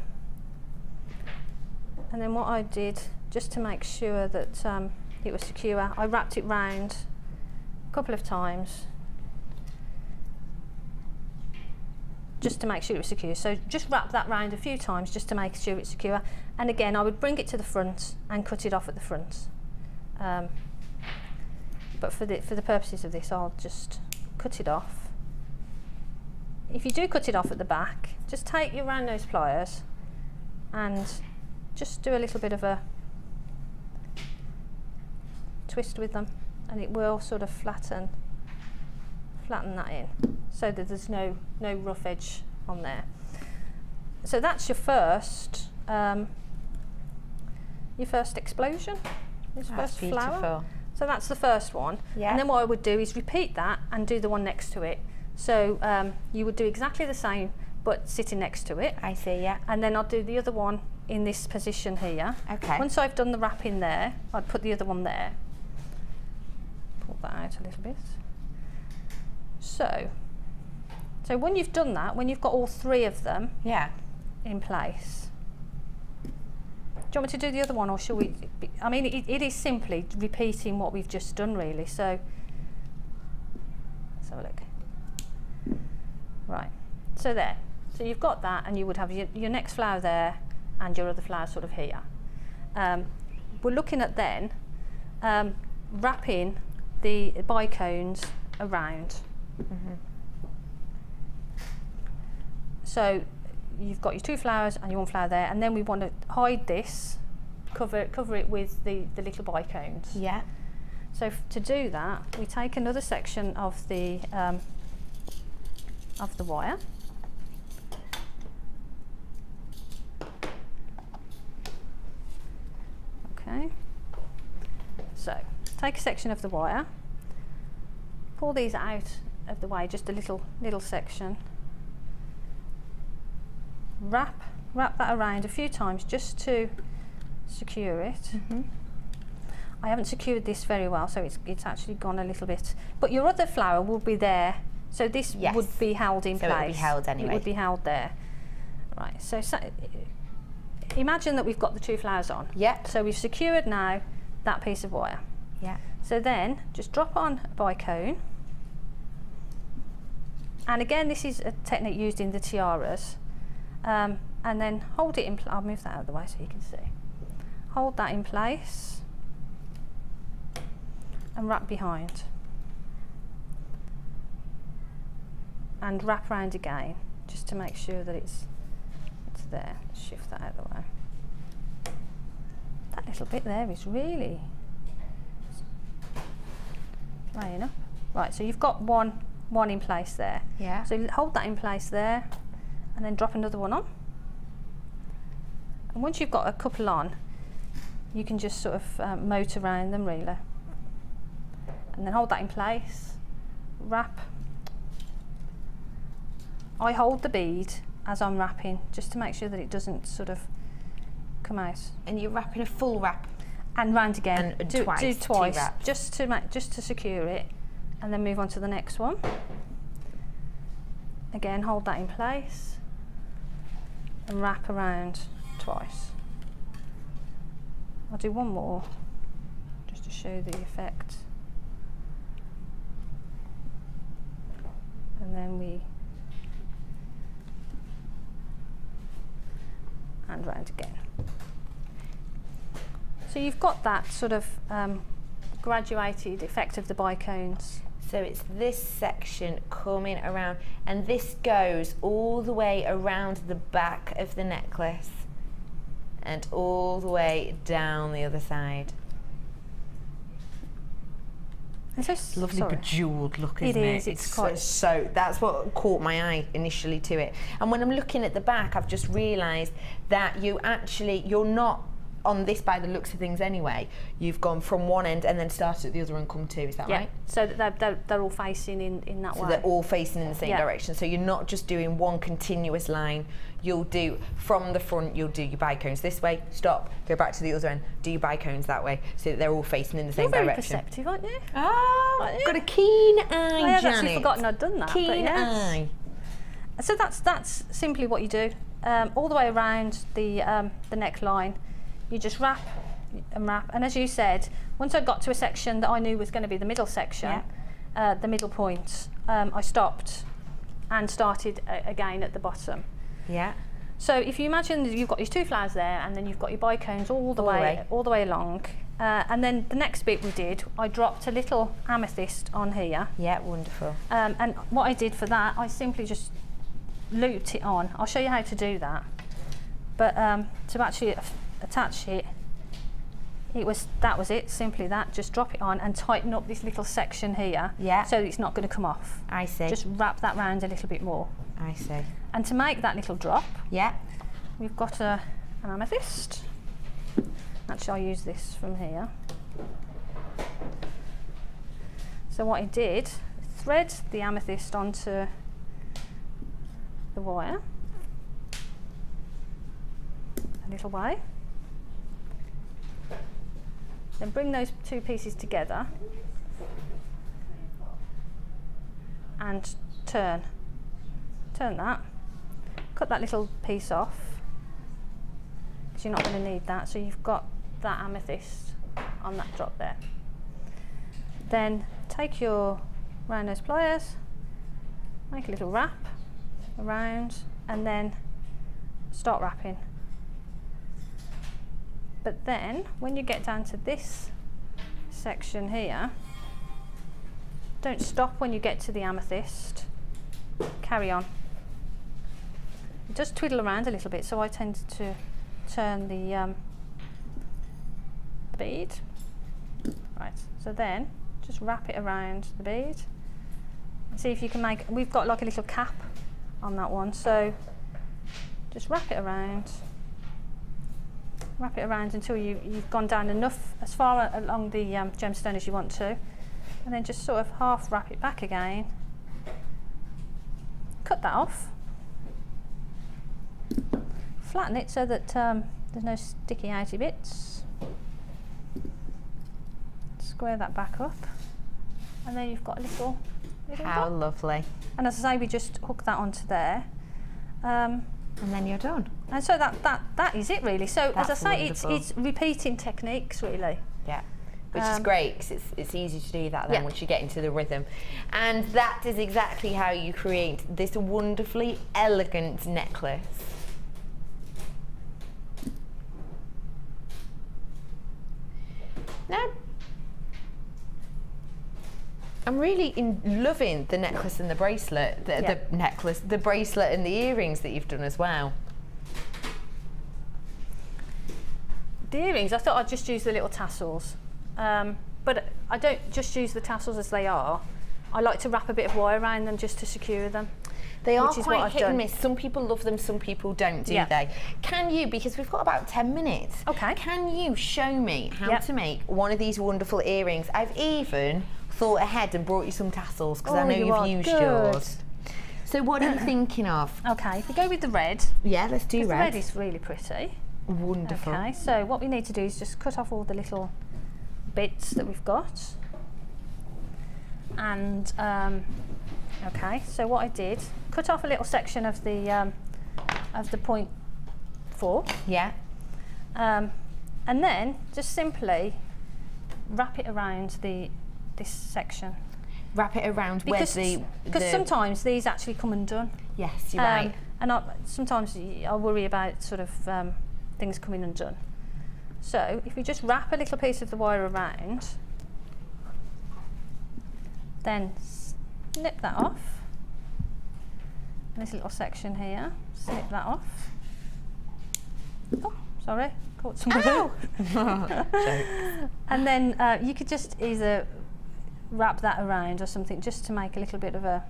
And then what I did, just to make sure that it was secure, I wrapped it round a couple of times just to make sure it was secure. So just wrap that round a few times just to make sure it's secure. And again, I would bring it to the front and cut it off at the front. But for the purposes of this, I'll just cut it off. If you do cut it off at the back, just take your round nose pliers and just do a little bit of a twist with them, and it will sort of flatten that in so that there's no rough edge on there. So that's your first explosion, this first flower. So that's the first one. And then what I would do is repeat that and do the one next to it. So you would do exactly the same but sitting next to it. I see, yeah. And then I'll do the other one in this position here. Okay. Once I've done the wrapping there, I'd put the other one there. Pull that out a little bit. So when you've done that, when you've got all three of them in place, do you want me to do the other one, or shall we? I mean, it is simply repeating what we've just done, really. So let's have a look. Right, so there. So you've got that, and you would have your next flower there and your other flower sort of here. We're looking at then wrapping the bicones around. So you've got your two flowers and your one flower there, and then we want to hide this, cover it with the little bicones. Yeah. So to do that, we take another section of the wire, Okay. So take a section of the wire, pull these out of the way, just a little section. Wrap that around a few times just to secure it. I haven't secured this very well, so it's actually gone a little bit. But your other flower will be there, so this would be held in place. So it would be held anyway. It would be held there. Right, so imagine that we've got the 2 flowers on. Yep. So we've secured now that piece of wire. Yeah. So then just drop on a bicone. And again, this is a technique used in the tiaras. And then hold it in place. I'll move that out of the way so you can see. Hold that in place and wrap behind. And wrap round again, just to make sure that it's there. Shift that out of the way. That little bit there is really laying up. Right, so you've got one in place there. Yeah. So hold that in place there, and then drop another one on. And once you've got a couple on, you can just sort of motor around them really. And then hold that in place, wrap. I hold the bead as I'm wrapping, just to make sure that it doesn't sort of come out. And you're wrapping a full wrap? And round again. And do twice, just to secure it, and then move on to the next one. Again, hold that in place, and wrap around twice. I'll do one more, just to show the effect. And then and round again. So you've got that sort of graduated effect of the bicones. So it's this section coming around, and this goes all the way around the back of the necklace and all the way down the other side. It's lovely bejewelled look, isn't it? It is. It's quite so that's what caught my eye initially to it. And when I'm looking at the back, I've just realised that you're not on this by the looks of things anyway. You've gone from one end and then started at the other and come to, is that right? So they're all facing in that way. So they're all facing in the same Yeah. direction. So you're not just doing one continuous line. You'll do, from the front, you'll do your bicones this way, stop, go back to the other end, do your bicones that way, so that they're all facing in the same You're very direction. perceptive, aren't you? Oh, got a keen eye, I had actually Janet. forgotten I'd done that. Keen but yes. eye. So that's simply what you do. All the way around the neckline, you just wrap and wrap. And as you said, once I got to a section that I knew was going to be the middle section, the middle point, I stopped and started again at the bottom. Yeah. So if you imagine that you've got these 2 flowers there, and then you've got your bicones all the way along, and then the next bit we did, I dropped a little amethyst on here. Yeah, wonderful. And what I did for that, I simply just looped it on. I'll show you how to do that. But to actually attach it, that was it, simply that. Just drop it on and tighten up this little section here, so it's not going to come off. I see. Just wrap that round a little bit more. I see. And to make that little drop, we've got an amethyst. Actually, I'll use this from here. So what I did, thread the amethyst onto the wire a little way. Then bring those 2 pieces together and turn that. Cut that little piece off, because you're not going to need that. So you've got that amethyst on that drop there. Then take your round nose pliers, make a little wrap around, and then start wrapping. But then when you get down to this section here, don't stop when you get to the amethyst, carry on. Just twiddle around a little bit, so I tend to turn the bead. Right, so then just wrap it around the bead. See if you can make, we've got like a little cap on that one, so just wrap it around wrap it around until you've gone down enough, as far along the gemstone as you want to, and then just sort of half wrap it back again. Cut that off. Flatten it so that there's no sticky outy bits. Square that back up, and then you've got a little How dot. lovely. And as I say, we just hook that onto there. And then you're done. And so that is it really. So That's as I say, wonderful. it's repeating techniques really. Yeah. Which is great, because it's easy to do that then once you get into the rhythm. And that is exactly how you create this wonderfully elegant necklace. Now, I'm really loving the necklace and the bracelet, the bracelet and the earrings that you've done as well. The earrings, I thought I'd just use the little tassels. But I don't just use the tassels as they are. I like to wrap a bit of wire around them just to secure them. They are quite hit and miss. Some people love them, some people don't, do Yeah. they? Can you, because we've got about 10 minutes, can you show me how to make one of these wonderful earrings? I've even thought ahead and brought you some tassels, because I know you've used yours. So what are you thinking of? Okay, if we go with the red. Yeah, let's do red. The red is really pretty. Wonderful. Okay, so what we need to do is just cut off all the little bits that we've got. And okay, so what I did, cut off a little section of the 0.4. Yeah. And then just simply wrap it around this section. Wrap it around because sometimes these actually come undone. Yes, you're right. And sometimes I worry about sort of things coming undone. So if you just wrap a little piece of the wire around, then snip that off. This little section here, snip that off. Oh, sorry, caught some glue. And then you could just either wrap that around or something, just to make a little bit of a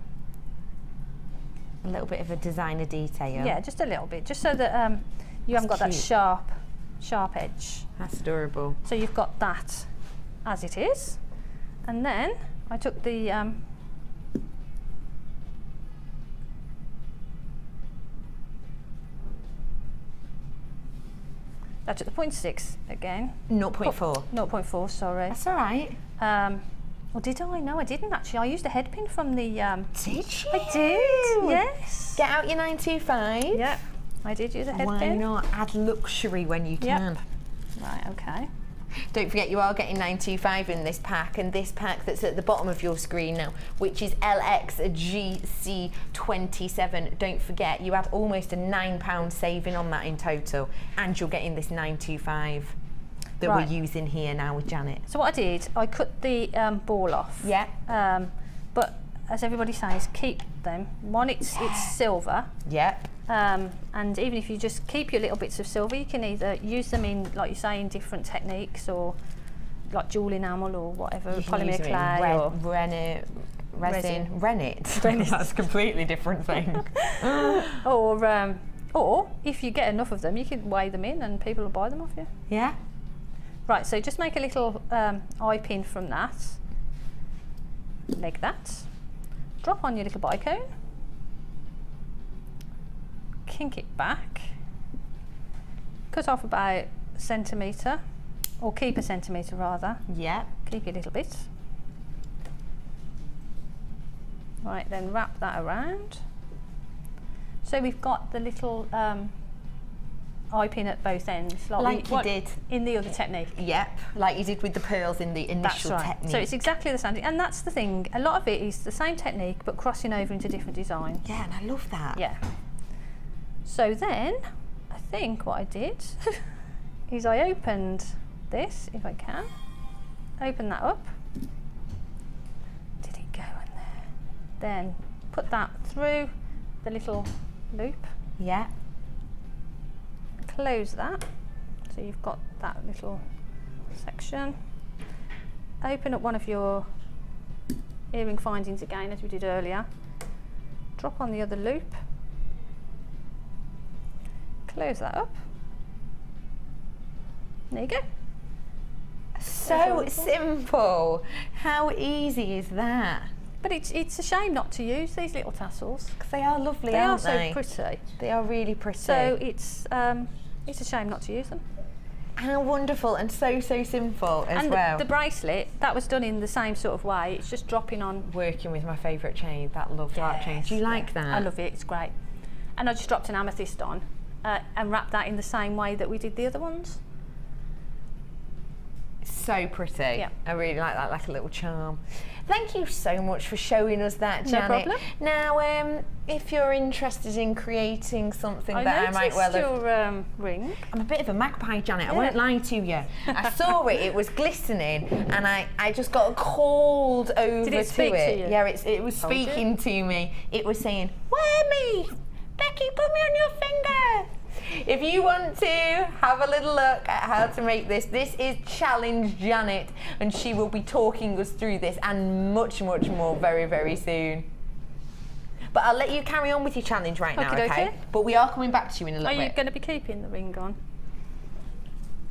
designer detail. Yeah, just a little bit, just so that you haven't got that sharp edge. That's adorable. So you've got that as it is, and then I took the I took the 0.6 again. 0.4. 0.4, sorry. That's all right. Or did I? No, I didn't actually. I used a head pin from the... Did you? I did, yes. Get out your 925. Yeah, I did use a head pin. Why not? Add luxury when you can. Right, okay. Don't forget, you are getting 925 in this pack, and this pack that's at the bottom of your screen now, which is LXGC27. Don't forget, you had almost a £9 saving on that in total, and you're getting this 925 that we're using here now with Janet. So what I did, I cut the ball off. Yeah. But as everybody says, keep them. One, it's silver. Yep. And even if you just keep your little bits of silver, you can either use them in, like you say, in different techniques, or like jewel enamel or whatever, polymer clay or resin. Rennet. That's a completely different thing. Or if you get enough of them, you can weigh them in and people will buy them off you. Yeah. Right, so just make a little eye pin from that, like that. Drop on your little bicone. Kink it back, cut off about a centimetre, or keep a centimetre rather. Yeah. Keep a little bit. Right, then wrap that around. So we've got the little eye pin at both ends, like you did in the other technique. Yep, like you did with the pearls in the initial technique. So it's exactly the same thing, and that's the thing. A lot of it is the same technique, but crossing over into different designs. Yeah, and I love that. Yeah. So then, I think what I did is I opened this, if I can. Open that up. Did it go in there? Then put that through the little loop. Yeah. Close that. So you've got that little section. Open up one of your earring findings again, as we did earlier. Drop on the other loop. Close that up. There you go. So simple. How easy is that? But it's a shame not to use these little tassels. Because they are lovely, They are aren't so they? pretty. They are really pretty. So it's a shame not to use them. How wonderful and so simple as and well. The bracelet, that was done in the same sort of way. It's just dropping on. Working with my favourite chain, that love heart chain. Do you like that? I love it, it's great. And I just dropped an amethyst on and wrapped that in the same way that we did the other ones. So pretty. Yeah. I really like that, like a little charm. Thank you so much for showing us that, Janet. No problem. Now, if you're interested in creating something that I might well have... your ring. I'm a bit of a magpie, Janet. I won't lie to you. I saw it, it was glistening, and I just got called over Did it speak to you? Yeah, it was speaking to me. It was saying, "Wear me! Becky, put me on your finger!" If you want to have a little look at how to make this, this is Challenge Janet, and she will be talking us through this and much more very soon. But I'll let you carry on with your challenge right now, okay? But we are coming back to you in a little bit. Are you going to be keeping the ring on?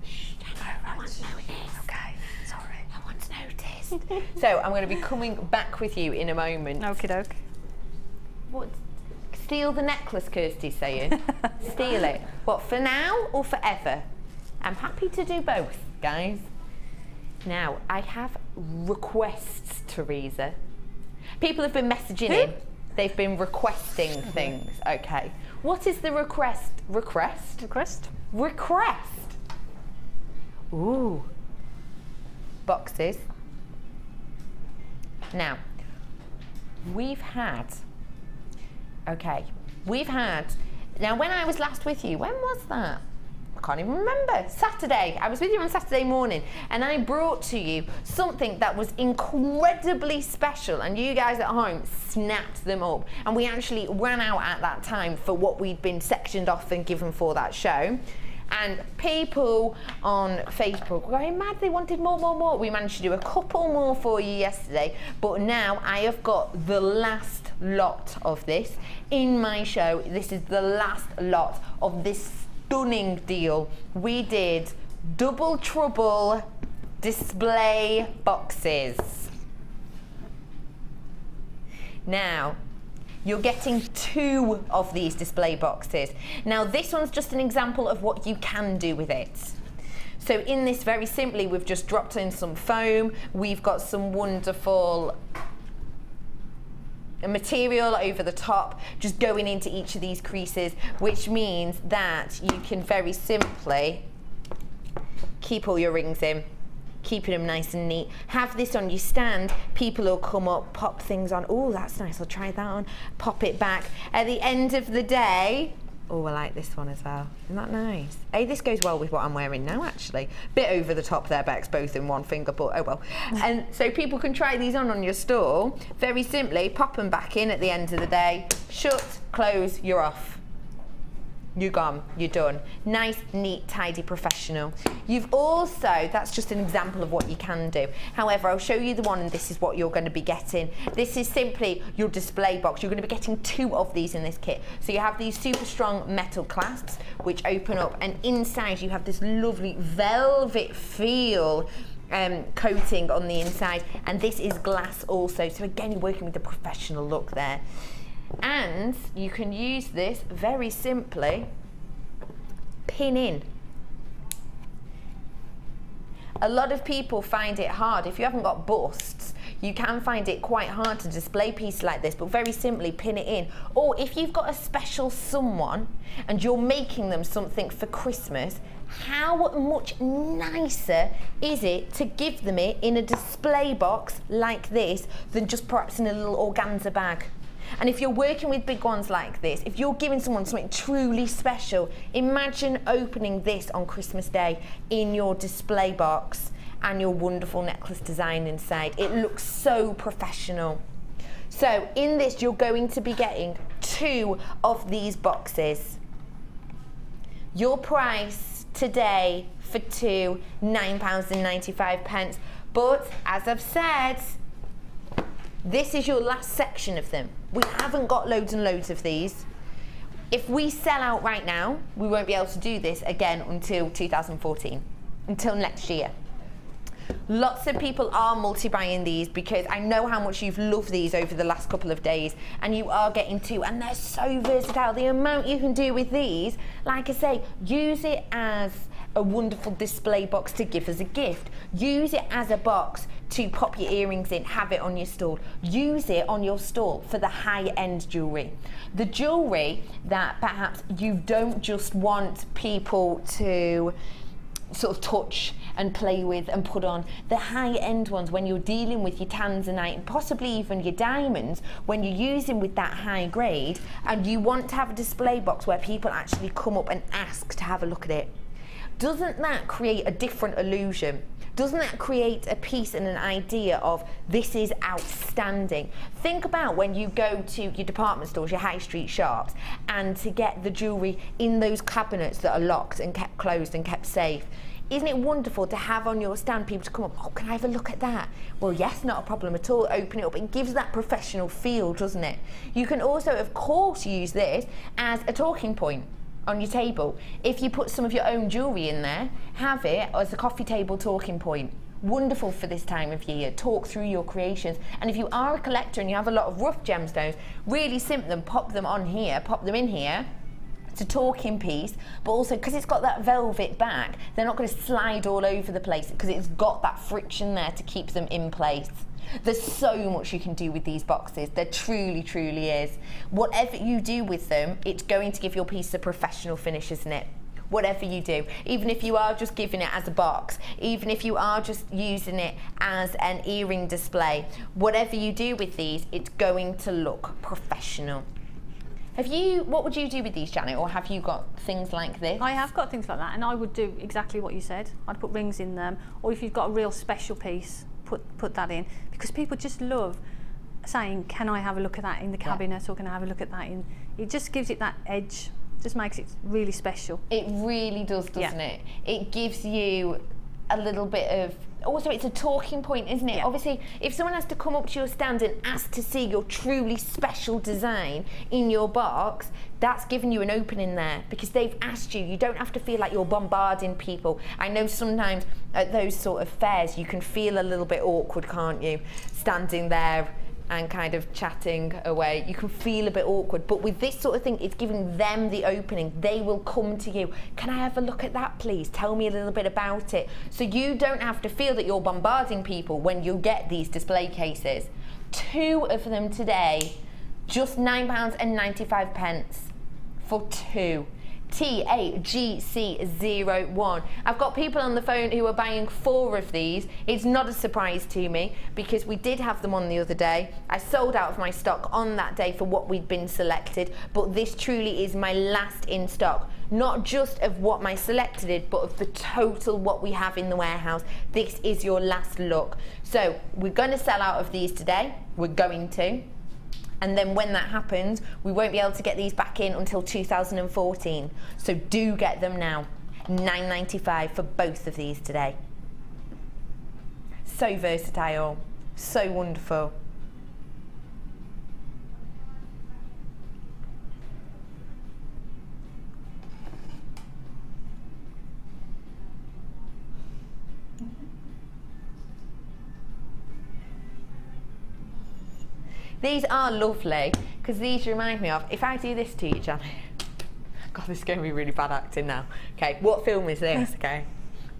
Shh, I want noticed. Okay, sorry. I once noticed. So I'm going to be coming back with you in a moment. Okie doke. What? Steal the necklace, Kirsty's saying. Steal it. What, for now or forever? I'm happy to do both, guys. Now, I have requests, Teresa. People have been messaging in. They've been requesting things. Okay. What is the request? Request? Ooh. Boxes. Now, we've had... Now when I was last with you, when was that? I can't even remember. Saturday. I was with you on Saturday morning, and I brought to you something that was incredibly special, and you guys at home snapped them up. And we actually ran out at that time for what we'd been sectioned off and given for that show. And people on Facebook were going mad, they wanted more. We managed to do a couple more for you yesterday, but now I have got the last lot of this in my show. This is the last lot of this stunning deal. We did double trouble display boxes. Now, you're getting 2 of these display boxes. Now this one's just an example of what you can do with it. So in this, very simply, we've just dropped in some foam. We've got some wonderful material over the top, just going into each of these creases, which means that you can very simply keep all your rings in. Keeping them nice and neat. Have this on your stand, people will come up, pop things on. Oh, that's nice, I'll try that on. Pop it back. At the end of the day, oh, I like this one as well. Isn't that nice? Hey, this goes well with what I'm wearing now, actually. Bit over the top there, Bex, both in one finger, but oh well. And so people can try these on your stall. Very simply, pop them back in at the end of the day. Shut, close, you're off. You're gone, you're done. Nice, neat, tidy, professional. You've also, that's just an example of what you can do. However, I'll show you the one, and this is what you're going to be getting. This is simply your display box. You're going to be getting 2 of these in this kit. So you have these super strong metal clasps, which open up, and inside you have this lovely velvet feel coating on the inside, and this is glass also. So again, you're working with the professional look there. And you can use this very simply, pin in. A lot of people find it hard. If you haven't got busts, you can find it quite hard to display pieces like this, but very simply pin it in. Or if you've got a special someone and you're making them something for Christmas, how much nicer is it to give them it in a display box like this than just perhaps in a little organza bag? And if you're working with big ones like this, if you're giving someone something truly special, imagine opening this on Christmas Day in your display box and your wonderful necklace design inside. It looks so professional. So in this, you're going to be getting 2 of these boxes. Your price today for 2, £9.95. But as I've said, this is your last section of them. We haven't got loads and loads of these. If we sell out right now, we won't be able to do this again until 2014. until next year. Lots of people are multi-buying these because I know how much you've loved these over the last couple of days, and you are getting two, and they're so versatile. The amount you can do with these, like I say, use it as a wonderful display box to give as a gift. Use it as a box to pop your earrings in, have it on your stall. Use it on your stall for the high-end jewellery. The jewellery that perhaps you don't just want people to sort of touch and play with and put on. The high-end ones, when you're dealing with your tanzanite and possibly even your diamonds, when you're using with that high grade and you want to have a display box where people actually come up and ask to have a look at it, doesn't that create a different illusion? Doesn't that create a piece and an idea of this is outstanding? Think about when you go to your department stores, your high street shops, and to get the jewellery in those cabinets that are locked and kept closed and kept safe. Isn't it wonderful to have on your stand people to come up, oh, can I have a look at that? Well, yes, not a problem at all. Open it up. It gives that professional feel, doesn't it? You can also, of course, use this as a talking point on your table. If you put some of your own jewellery in there, have it as a coffee table talking point. Wonderful for this time of year. Talk through your creations. And if you are a collector and you have a lot of rough gemstones, really simp them, pop them on here, pop them in here. It's a talking piece, but also because it's got that velvet back, they're not going to slide all over the place because it's got that friction there to keep them in place. There's so much you can do with these boxes. There truly, truly is. Whatever you do with them, it's going to give your piece a professional finish, isn't it? Whatever you do, even if you are just giving it as a box, even if you are just using it as an earring display, whatever you do with these, it's going to look professional. What would you do with these, Janet, or have you got things like this? I have got things like that, and I would do exactly what you said. I'd put rings in them, or if you've got a real special piece, put that in, because people just love saying, can I have a look at that in the cabinet, or can I have a look at that in, it just gives it that edge, just makes it really special. It really does, doesn't it? It gives you a little bit of, also it's a talking point, isn't it? Obviously, if someone has to come up to your stand and ask to see your truly special design in your box, that's giving you an opening there because they've asked you. You don't have to feel like you're bombarding people. I know sometimes at those sort of fairs you can feel a little bit awkward, can't you? Standing there and kind of chatting away, you can feel a bit awkward, but with this sort of thing, it's giving them the opening. They will come to you. Can I have a look at that, please? Tell me a little bit about it. So you don't have to feel that you're bombarding people when you get these display cases. 2 of them today, just £9.95 for 2. TAGC01. I've got people on the phone who are buying 4 of these. It's not a surprise to me because we did have them on the other day. I sold out of my stock on that day for what we'd been selected, but this truly is my last in stock. Not just of what my selected is, but of the total what we have in the warehouse. This is your last look. So we're going to sell out of these today. We're going to. And then when that happens, we won't be able to get these back in until 2014. So do get them now. £9.95 for both of these today. So versatile, so wonderful. These are lovely because these remind me of, if I do this to you, Janet, God, this is going to be really bad acting now. Okay, what film is this? Okay.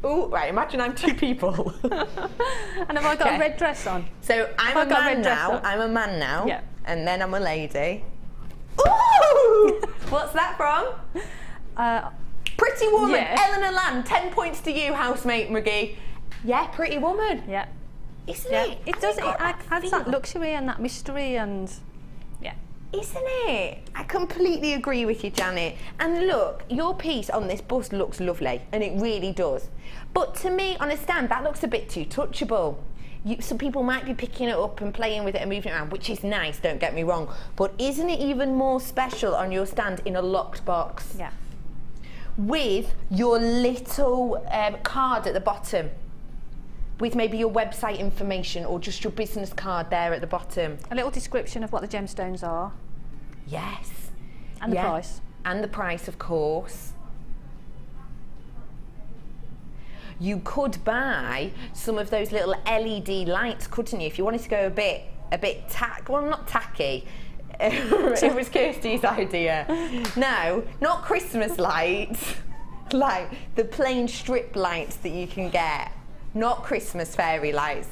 Oh, right, imagine I'm 2 people. And have I got a red dress on? So I'm a man now, yeah. And then I'm a lady. Ooh! What's that from? Pretty Woman, yeah. Eleanor Lamb, 10 points to you, housemate McGee. Yeah, Pretty Woman. Yeah. Isn't it? It does. It adds that luxury and that mystery, and yeah. Isn't it? I completely agree with you, Janet. And look, your piece on this bust looks lovely, and it really does. But to me, on a stand, that looks a bit too touchable. Some people might be picking it up and playing with it and moving it around, which is nice, don't get me wrong. But isn't it even more special on your stand in a locked box? Yeah. With your little card at the bottom. With maybe your website information or just your business card there at the bottom. A little description of what the gemstones are. Yes. And the price. And the price, of course. you could buy some of those little LED lights, couldn't you? If you wanted to go a bit well, not tacky. It was Kirsty's idea. No, not Christmas lights, like the plain strip lights that you can get, not Christmas fairy lights.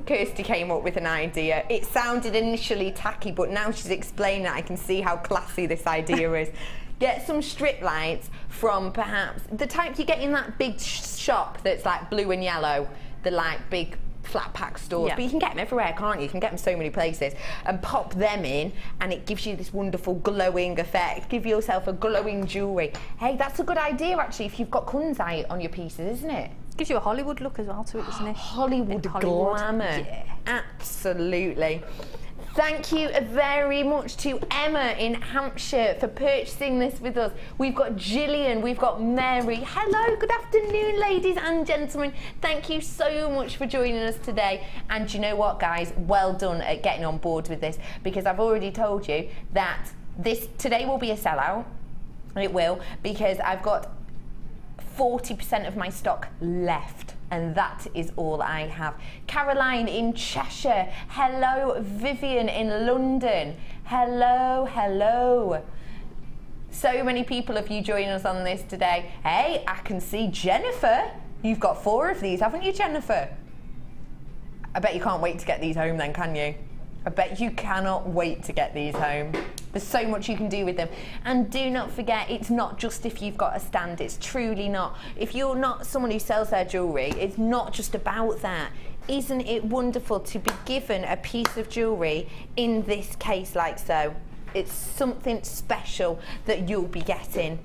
Kirsty came up with an idea. It sounded initially tacky, but now she's explained it, I can see how classy this idea is. Get some strip lights from perhaps the type you get in that big shop that's like blue and yellow, the like big flat pack stores, but you can get them everywhere, can't you? You can get them so many places, and pop them in, and it gives you this wonderful glowing effect. Give yourself a glowing jewellery. Hey, that's a good idea actually, if you've got kunzite on your pieces, isn't it? Gives you a Hollywood look as well to it, doesn't it? Hollywood glamour. Yeah. Absolutely. Thank you very much to Emma in Hampshire for purchasing this with us. We've got Gillian, we've got Mary. Hello, good afternoon, ladies and gentlemen. Thank you so much for joining us today. And you know what, guys? Well done at getting on board with this, because I've already told you that today will be a sellout. It will, because I've got 40% of my stock left, and that is all I have. Caroline in Cheshire. Hello, Vivian in London. Hello, hello. So many people of you joining us on this today. Hey, I can see Jennifer. You've got 4 of these, haven't you, Jennifer? I bet you can't wait to get these home then, can you? I bet you cannot wait to get these home. There's so much you can do with them. And do not forget, it's not just if you've got a stand, it's truly not. If you're not someone who sells their jewellery, it's not just about that. Isn't it wonderful to be given a piece of jewellery in this case like so? It's something special that you'll be getting.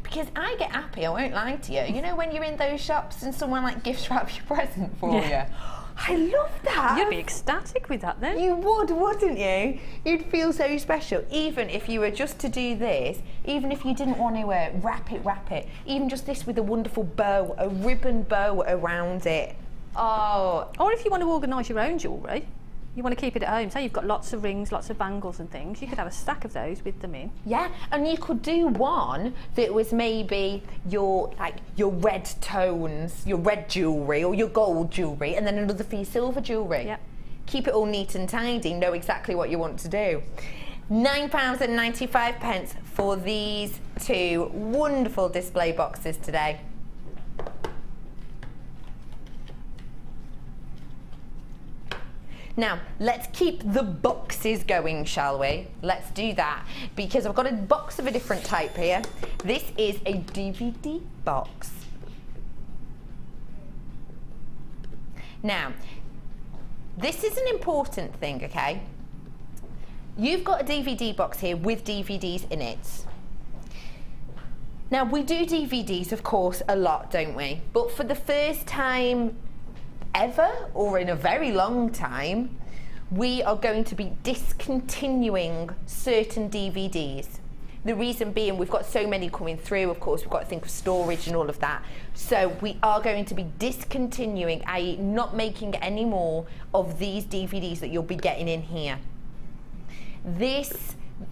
Because I get happy, I won't lie to you. You know when you're in those shops and someone like gift wraps your present for you? I love that. You'd be ecstatic with that then. You would, wouldn't you? You'd feel so special. Even if you were just to do this, even if you didn't want to wrap it. Even just this with a wonderful bow, a ribbon bow around it. Oh. Or if you want to organise your own jewellery, you want to keep it at home. Say you've got lots of rings, lots of bangles and things, you could have a stack of those with them in. Yeah, and you could do one that was maybe your red tones, your red jewellery or your gold jewellery, and then another for your silver jewellery. Yep. Keep it all neat and tidy, know exactly what you want to do. £9.95 for these 2 wonderful display boxes today. Now, let's keep the boxes going, shall we? Let's do that, because I've got a box of a different type here. This is a DVD box. Now, this is an important thing, okay? You've got a DVD box here with DVDs in it. Now, we do DVDs, of course, a lot, don't we? But for the first time ever, or in a very long time, we are going to be discontinuing certain DVDs. The reason being, we've got so many coming through, of course, we've got to think of storage and all of that. So we are going to be discontinuing, i.e. not making any more of these DVDs that you'll be getting in here.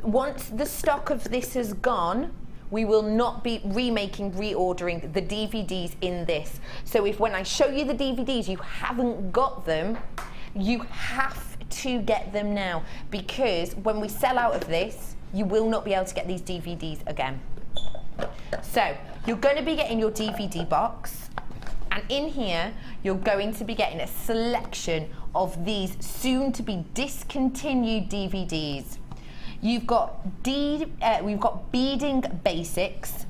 Once the stock of this has gone, we will not be reordering the DVDs in this. So if when I show you the DVDs you haven't got them, you have to get them now, because when we sell out of this, you will not be able to get these DVDs again. So you're going to be getting your DVD box, and in here you're going to be getting a selection of these soon to be discontinued DVDs. We've got beading basics,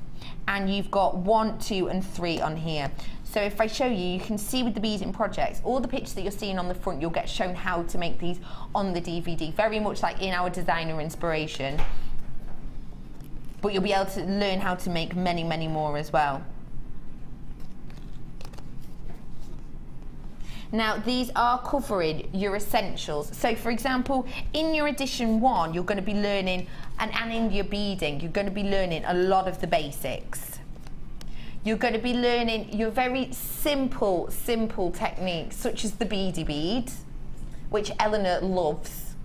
and you've got 1, 2 and 3 on here. So if I show you, you can see with the beading projects, all the pictures that you're seeing on the front, you'll get shown how to make these on the DVD, very much like in our designer inspiration. But you'll be able to learn how to make many, many more as well. Now, these are covering your essentials. So, for example, in your edition 1, you're going to be learning, and in your beading, you're going to be learning a lot of the basics. You're going to be learning your very simple techniques, such as the beady bead, which Eleanor loves.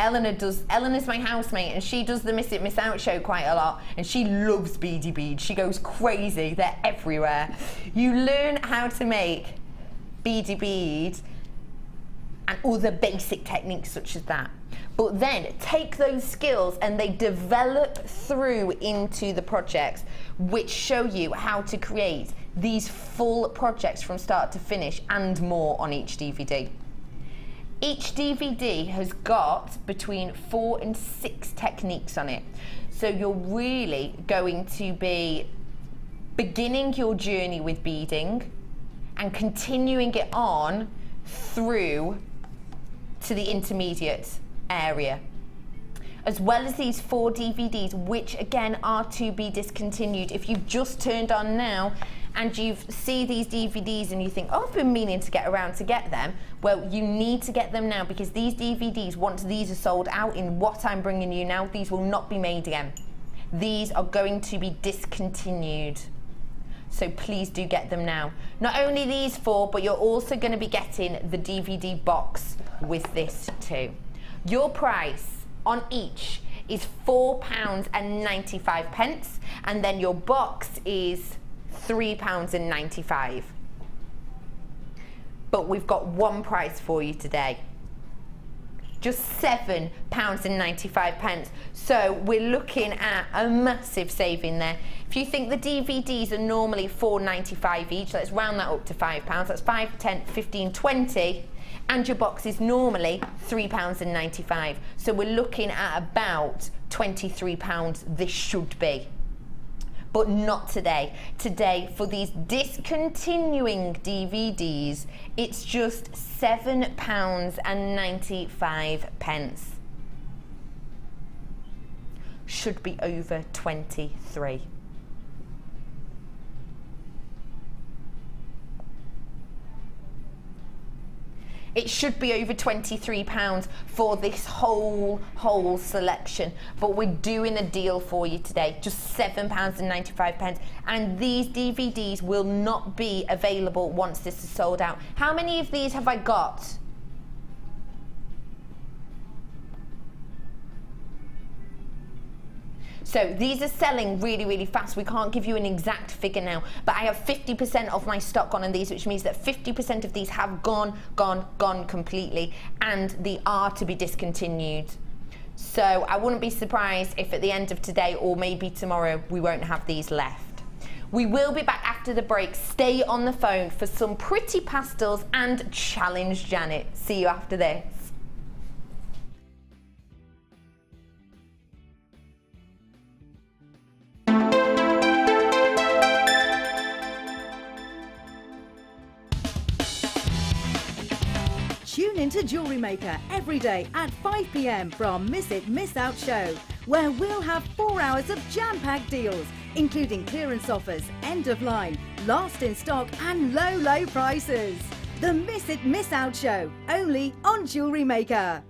Eleanor's my housemate, and she does the Miss It Miss Out show quite a lot, and she loves beady beads. She goes crazy, they're everywhere. You learn how to make beady beads and other basic techniques such as that. But then take those skills and they develop through into the projects, which show you how to create these full projects from start to finish and more on each DVD. Each DVD has got between 4 and 6 techniques on it. So you're really going to be beginning your journey with beading and continuing it on through to the intermediate area, as well as these 4 DVDs, which again are to be discontinued. If you've just turned on now and you see these DVDs and you think, oh, I've been meaning to get around to get them, well, you need to get them now, because these DVDs, once these are sold out in what I'm bringing you now, these will not be made again. These are going to be discontinued. So please do get them now. Not only these 4, but you're also going to be getting the DVD box with this too. Your price on each is £4.95, and then your box is £3.95. But we've got one price for you today. Just £7.95. So we're looking at a massive saving there. If you think the DVDs are normally £4.95 each, let's round that up to £5. That's 5, 10, 15, 20. And your box is normally £3.95. So we're looking at about £23 this should be. But not today. Today, for these discontinuing DVDs, it's just £7.95. Should be over 23. It should be over £23 for this whole selection, but we're doing a deal for you today, just £7.95, and these DVDs will not be available once this is sold out. How many of these have I got? So these are selling really, really fast. We can't give you an exact figure now, but I have 50% of my stock on these, which means that 50% of these have gone completely, and they are to be discontinued. So I wouldn't be surprised if at the end of today or maybe tomorrow we won't have these left. We will be back after the break. Stay on the phone for some pretty pastels and Challenge Janet. See you after this. Tune into Jewellery Maker every day at 5 p.m. from Miss It Miss Out show, where we'll have 4 hours of jam-packed deals, including clearance offers, end of line, last in stock and low prices. The Miss It Miss Out show, only on Jewellery Maker.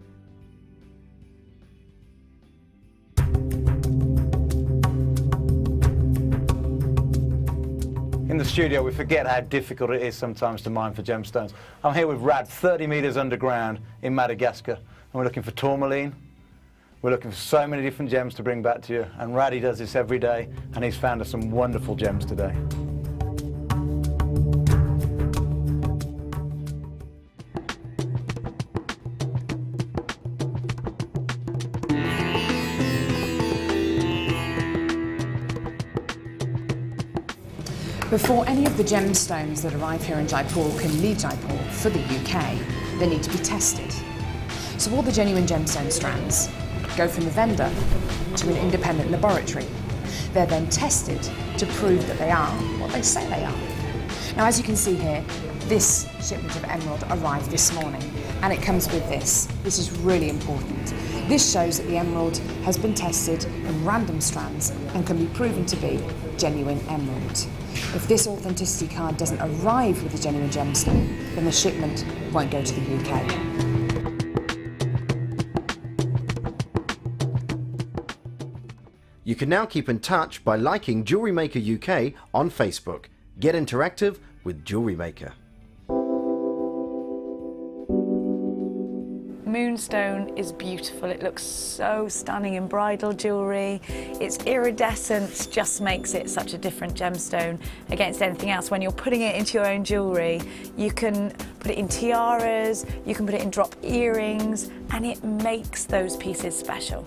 In the studio, we forget how difficult it is sometimes to mine for gemstones. I'm here with Rad, 30 metres underground in Madagascar, and we're looking for tourmaline. We're looking for so many different gems to bring back to you, and Raddy does this every day, and he's found us some wonderful gems today. Before any of the gemstones that arrive here in Jaipur can leave Jaipur for the UK, they need to be tested. So all the genuine gemstone strands go from the vendor to an independent laboratory. They're then tested to prove that they are what they say they are. Now, as you can see here, this shipment of emerald arrived this morning, and it comes with this. This is really important. This shows that the emerald has been tested in random strands and can be proven to be genuine emerald. If this authenticity card doesn't arrive with a genuine gemstone, then the shipment won't go to the UK. You can now keep in touch by liking Jewellery Maker UK on Facebook. Get interactive with Jewellery Maker. Moon's gemstone is beautiful. It looks so stunning in bridal jewellery. Its iridescence just makes it such a different gemstone against anything else. When you're putting it into your own jewellery, you can put it in tiaras, you can put it in drop earrings, and it makes those pieces special.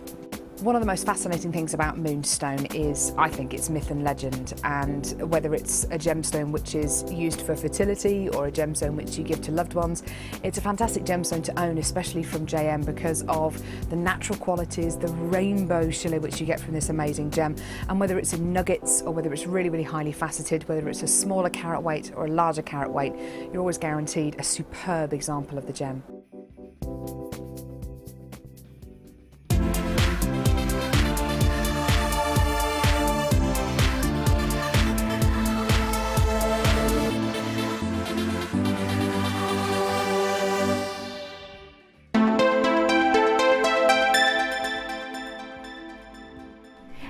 One of the most fascinating things about moonstone is, I think, its myth and legend, and whether it's a gemstone which is used for fertility or a gemstone which you give to loved ones, it's a fantastic gemstone to own, especially from JM, because of the natural qualities, the rainbow shimmer which you get from this amazing gem. And whether it's in nuggets or whether it's really, really highly faceted, whether it's a smaller carat weight or a larger carat weight, you're always guaranteed a superb example of the gem.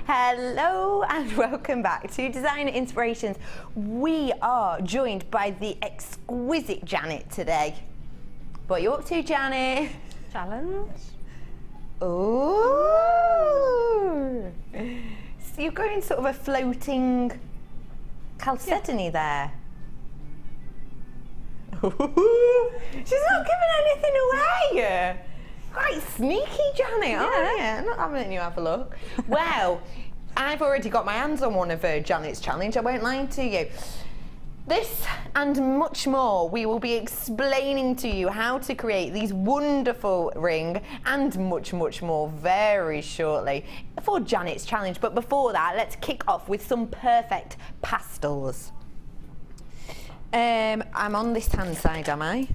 Hello and welcome back to Designer Inspirations. We are joined by the exquisite Janet today. What are you up to, Janet? Challenge. Oh! So you're going sort of a floating calcetony there. She's not giving anything away. Quite sneaky, Janet, aren't you? Not having you have a look. Well, I've already got my hands on one of Janet's challenge, I won't lie to you. This and much more, we will be explaining to you how to create these wonderful ring and much, much more very shortly for Janet's challenge. But before that, let's kick off with some perfect pastels. I'm on this hand side, am I?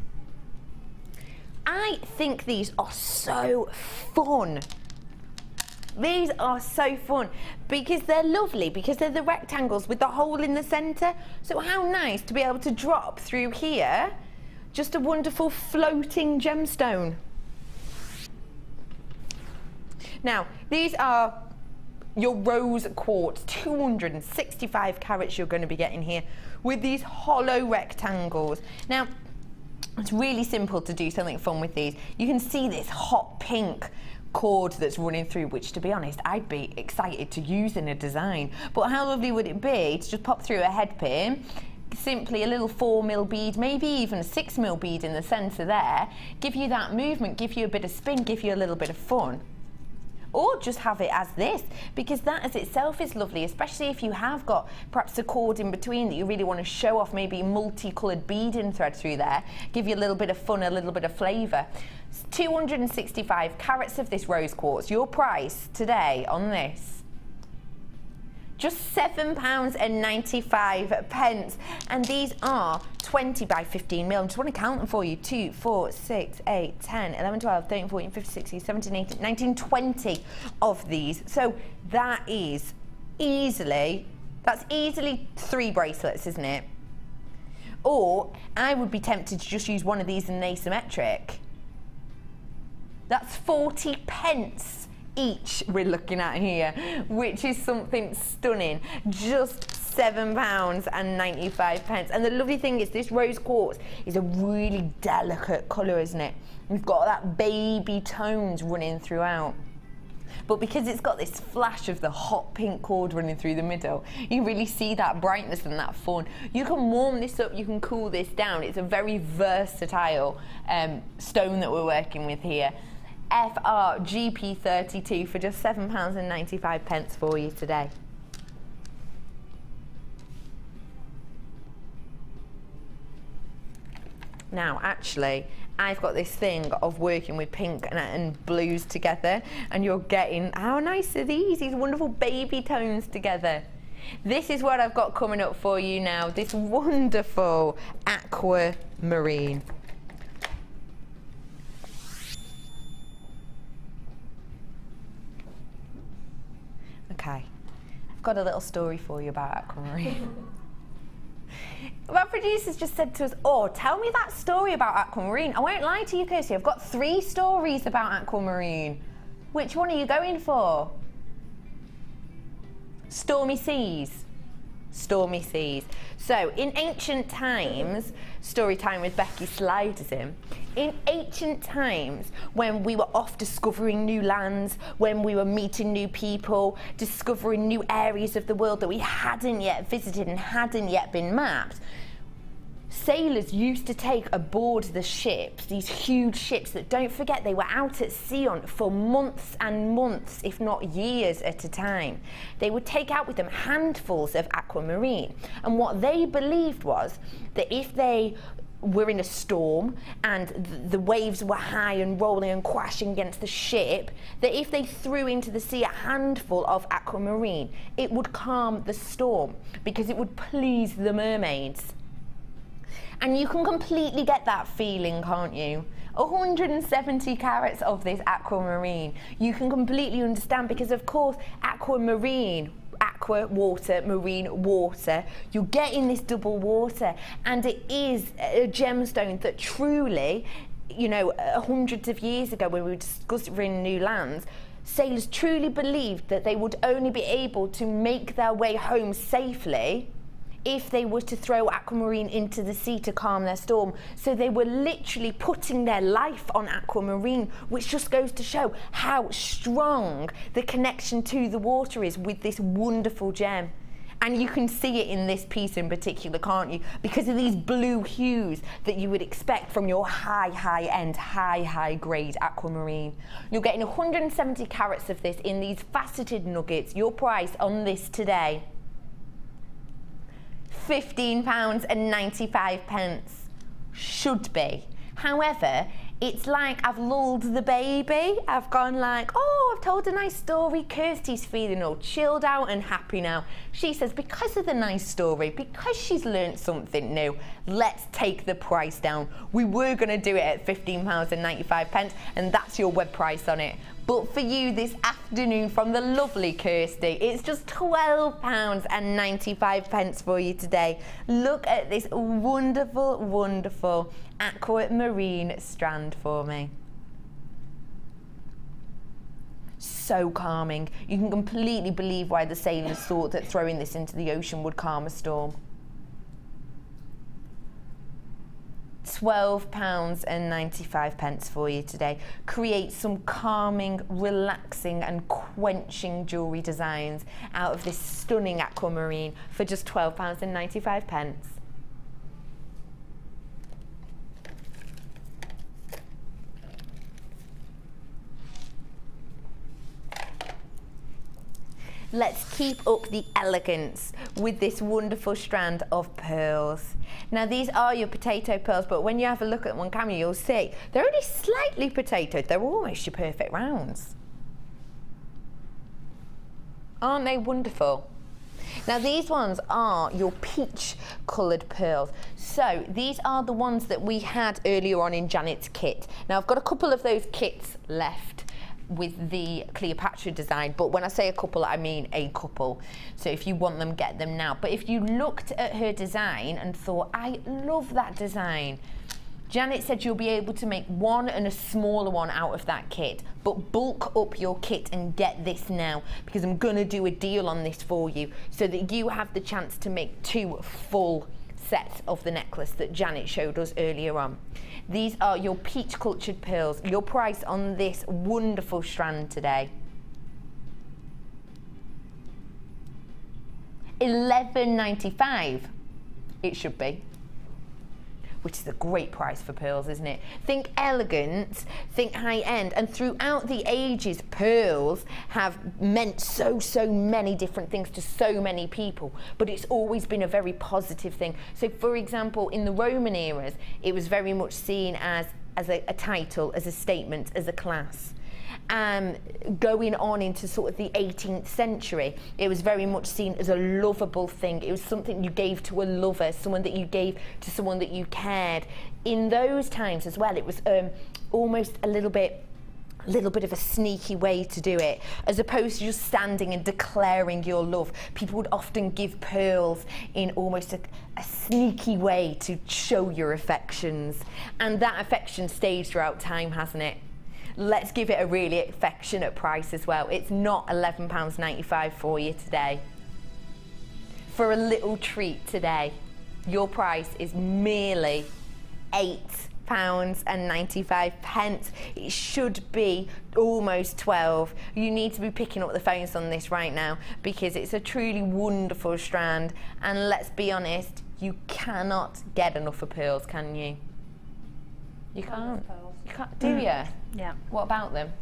I think these are so fun. These are so fun because they're lovely, because they're the rectangles with the hole in the centre. So how nice to be able to drop through here just a wonderful floating gemstone. Now, these are your rose quartz, 265 carats you're going to be getting here with these hollow rectangles. Now, it's really simple to do something fun with these. You can see this hot pink cord that's running through, which, to be honest, I'd be excited to use in a design. But how lovely would it be to just pop through a head pin, simply a little 4mm bead, maybe even a 6mm bead in the centre there, give you that movement, give you a bit of spin, give you a little bit of fun. Or just have it as this, because that as itself is lovely, especially if you have got perhaps a cord in between that you really want to show off, maybe multicoloured beading thread through there, give you a little bit of fun, a little bit of flavour. 265 carats of this rose quartz. Your price today on this, just £7.95, and these are 20 by 15mm. I just want to count them for you. 2, 4, 6, 8, 10, 11, 12, 13, 14, 15, 16, 17, 18, 19, 20 of these. So that is easily, that's easily 3 bracelets, isn't it? Or I would be tempted to just use one of these in an asymmetric. That's 40p each we're looking at here, which is something stunning. Just £7.95. And the lovely thing is this rose quartz is a really delicate colour, isn't it? We've got that baby tones running throughout. But because it's got this flash of the hot pink cord running through the middle, you really see that brightness and that fun. You can warm this up, you can cool this down. It's a very versatile stone that we're working with here. FRGP32 for just £7.95 for you today. Now, actually, I've got this thing of working with pink and blues together, and you're getting, how nice are these wonderful baby tones together. This is what I've got coming up for you now, this wonderful aquamarine. Okay, I've got a little story for you about aquamarine. Our producers just said to us, oh, tell me that story about aquamarine. I won't lie to you, Kirsty, I've got 3 stories about aquamarine. Which one are you going for? Stormy seas. stormy seas. So in ancient times, story time with Becky sliders in ancient times when we were off discovering new lands, when we were meeting new people, discovering new areas of the world that we hadn't yet visited and hadn't yet been mapped, sailors used to take aboard the ships, these huge ships that, don't forget, they were out at sea on for months and months, if not years at a time. They would take out with them handfuls of aquamarine. And what they believed was that if they were in a storm and the waves were high and rolling and crashing against the ship, that if they threw into the sea a handful of aquamarine, it would calm the storm because it would please the mermaids. And you can completely get that feeling, can't you? 170 carats of this aquamarine. You can completely understand because, of course, aquamarine, aqua, water, marine, water, you're getting this double water. And it is a gemstone that truly, you know, hundreds of years ago when we were discovering new lands, sailors truly believed that they would only be able to make their way home safely if they were to throw aquamarine into the sea to calm their storm. So they were literally putting their life on aquamarine, which just goes to show how strong the connection to the water is with this wonderful gem. And you can see it in this piece in particular, can't you? Because of these blue hues that you would expect from your high-end, high-grade aquamarine. You're getting 170 carats of this in these faceted nuggets. Your price on this today, £15.95. Should be. However, it's like I've lulled the baby. I've gone like, oh, I've told a nice story. Kirsty's feeling all chilled out and happy now. She says, because of the nice story, because she's learnt something new, let's take the price down. We were going to do it at £15.95, and that's your web price on it. But for you this afternoon from the lovely Kirsty, it's just £12.95 for you today. Look at this wonderful, wonderful aquamarine strand for me. So calming. You can completely believe why the sailors thought that throwing this into the ocean would calm a storm. £12.95 for you today. Create some calming, relaxing and quenching jewellery designs out of this stunning aquamarine for just £12.95. Let's keep up the elegance with this wonderful strand of pearls. Now these are your potato pearls, but when you have a look at them on camera, you'll see they're only slightly potatoed. They're almost your perfect rounds. Aren't they wonderful? Now these ones are your peach coloured pearls. So these are the ones that we had earlier on in Janet's kit. Now I've got a couple of those kits left with the Cleopatra design, but when I say a couple, I mean a couple. So if you want them, get them now. But if you looked at her design and thought, I love that design, Janet said you'll be able to make one and a smaller one out of that kit, but bulk up your kit and get this now, because I'm gonna do a deal on this for you so that you have the chance to make 2 full sets of the necklace that Janet showed us earlier on. These are your peach cultured pearls. Your price on this wonderful strand today, $11.95. It should be, which is a great price for pearls, isn't it? Think elegant, think high end, and throughout the ages, pearls have meant so many different things to so many people, but it's always been a very positive thing. So for example, in the Roman eras, it was very much seen as a title, as a statement, as a class. Going on into sort of the 18th century, it was very much seen as a lovable thing. It was something you gave to a lover, someone that you gave to someone that you cared. In those times as well, it was almost a little bit of a sneaky way to do it, as opposed to just standing and declaring your love. People would often give pearls in almost a sneaky way to show your affections, and that affection stays throughout time, hasn't it? Let's give it a really affectionate price as well. It's not £11.95 for you today. for a little treat today. Your price is merely £8.95. It should be almost 12. You need to be picking up the phones on this right now because it's a truly wonderful strand, and let's be honest, you cannot get enough of pearls, can you? You can't. You can't, do you? Yeah. What about them?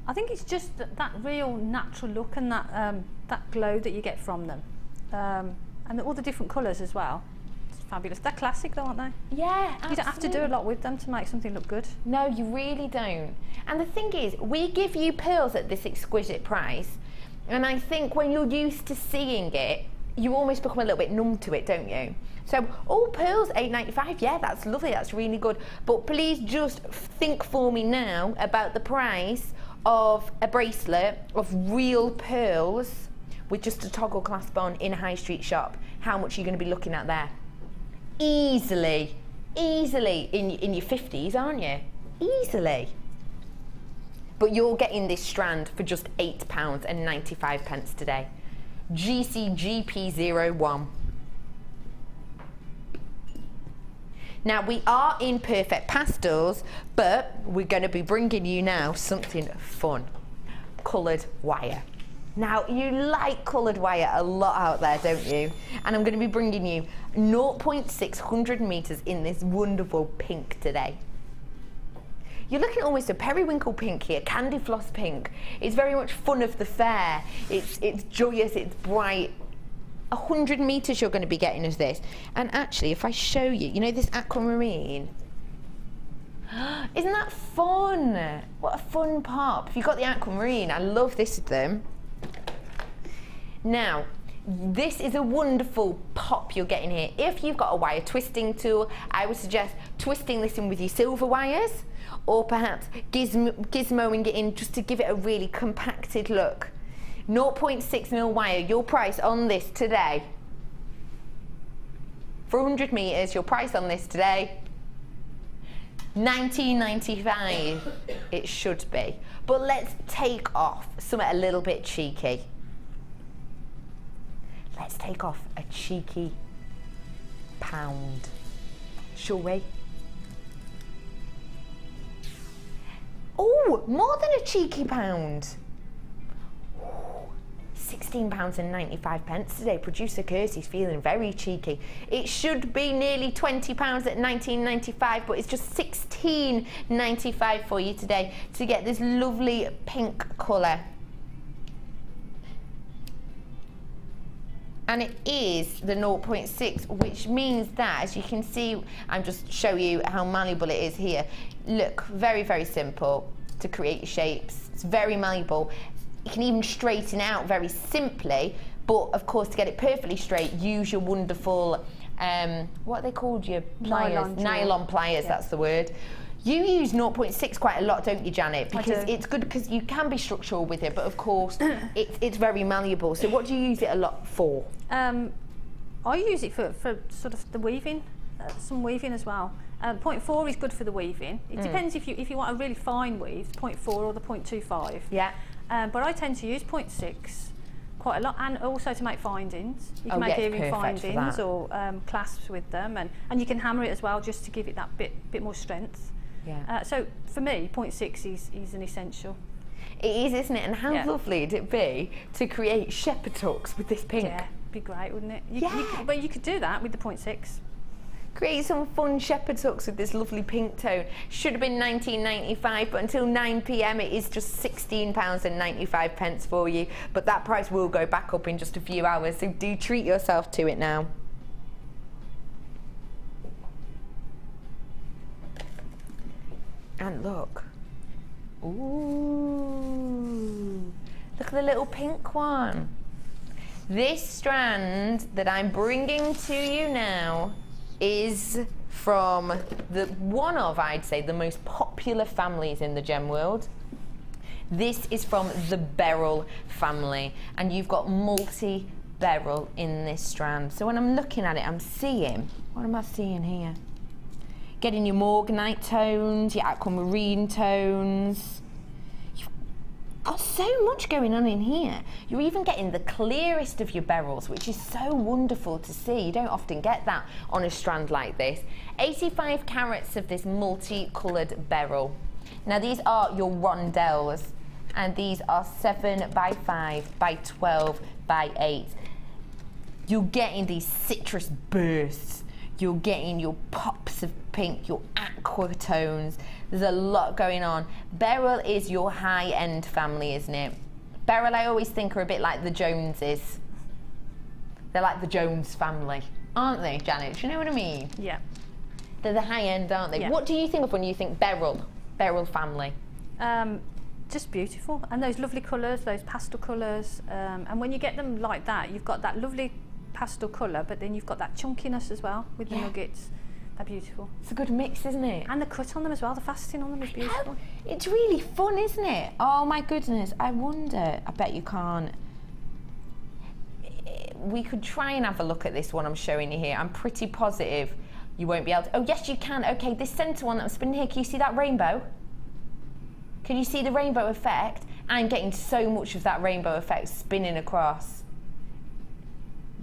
I think it's just that real natural look and that glow that you get from them, and all the different colours as well. It's fabulous. They're classic though, aren't they? Yeah, absolutely. You don't have to do a lot with them to make something look good. No, you really don't. And the thing is, we give you pearls at this exquisite price, and I think when you're used to seeing it, you almost become a little bit numb to it, don't you? So, oh, pearls, £8.95, yeah, that's lovely, that's really good. But please just think for me now about the price of a bracelet of real pearls with just a toggle clasp on in a high street shop. How much are you going to be looking at there? Easily in your 50s, aren't you? Easily. But you're getting this strand for just £8.95 today. GCGP01. Now we are in perfect pastels, but we're going to be bringing you now something fun. Coloured wire. Now you like coloured wire a lot out there, don't you? And I'm going to be bringing you 0.600 metres in this wonderful pink today. You're looking at almost a periwinkle pink here, candy floss pink. It's very much fun of the fair. It's joyous, it's bright. 100 metres you're going to be getting as this. And actually, if I show you, you know this aquamarine? Isn't that fun? What a fun pop. If you've got the aquamarine, I love this of them. Now, this is a wonderful pop you're getting here. If you've got a wire twisting tool, I would suggest twisting this in with your silver wires, or perhaps gizmoing it in just to give it a really compacted look. 0.6mm wire, your price on this today, for 100 metres, your price on this today, £19.95. It should be. But let's take off something a little bit cheeky. Let's take off a cheeky pound, shall we? Oh, more than a cheeky pound. £16.95 today. Producer Kirsty's feeling very cheeky. It should be nearly £20 at £19.95, but it's just £16.95 for you today to get this lovely pink colour. And it is the 0.6, which means that, as you can see, I'm just showing you how malleable it is here. Look, very, very simple to create your shapes. It's very malleable. You can even straighten out very simply, but of course to get it perfectly straight, use your wonderful, what are they called, your pliers? Nylon pliers, yeah. That's the word. You use 0.6 quite a lot, don't you, Janet? Because it's good because you can be structural with it, but of course it's very malleable. So what do you use it a lot for? I use it for sort of the weaving, some weaving as well. 0.4 is good for the weaving. It depends if you want a really fine weave, 0.4 or the 0.25. Yeah. But I tend to use 0.6 quite a lot, and also to make findings. You can make earring findings or clasps with them, and you can hammer it as well just to give it that bit more strength. Yeah. So for me, 0.6 is an essential. It is, isn't it? And how lovely would it be to create shepherd hooks with this pink? Yeah, be great, wouldn't it? But you could do that with the 0.6. Create some fun shepherd hooks with this lovely pink tone. Should have been £19.95, but until 9 PM it is just £16.95 for you. But that price will go back up in just a few hours, so do treat yourself to it now. And look. Ooh. Look at the little pink one. This strand that I'm bringing to you now is from one of, I'd say, the most popular families in the gem world. This is from the beryl family, and you've got multi-beryl in this strand. So when I'm looking at it, I'm seeing, what am I seeing here? Getting your morganite tones, your aquamarine tones. You've got so much going on in here. You're even getting the clearest of your beryls, which is so wonderful to see. You don't often get that on a strand like this. 85 carats of this multi-coloured beryl. Now these are your rondelles, and these are 7 by 5 by 12 by 8. You're getting these citrus bursts. You're getting your pops of pink, your aqua tones. There's a lot going on. Beryl is your high-end family, isn't it? Beryl, I always think, are a bit like the Joneses. They're like the Jones family, aren't they, Janet? Do you know what I mean? Yeah. They're the high-end, aren't they? Yeah. What do you think of when you think Beryl family? Just beautiful, and those lovely colours, those pastel colours, and when you get them like that, you've got that lovely pastel colour, but then you've got that chunkiness as well with the nuggets. They're beautiful. It's a good mix, isn't it? And the cut on them as well, the faceting on them is beautiful. It's really fun, isn't it? Oh my goodness, I wonder, I bet you can't. We could try and have a look at this one I'm showing you here. I'm pretty positive you won't be able to. Oh yes, you can. Okay, this centre one that I'm spinning here, can you see that rainbow? Can you see the rainbow effect? I'm getting so much of that rainbow effect spinning across.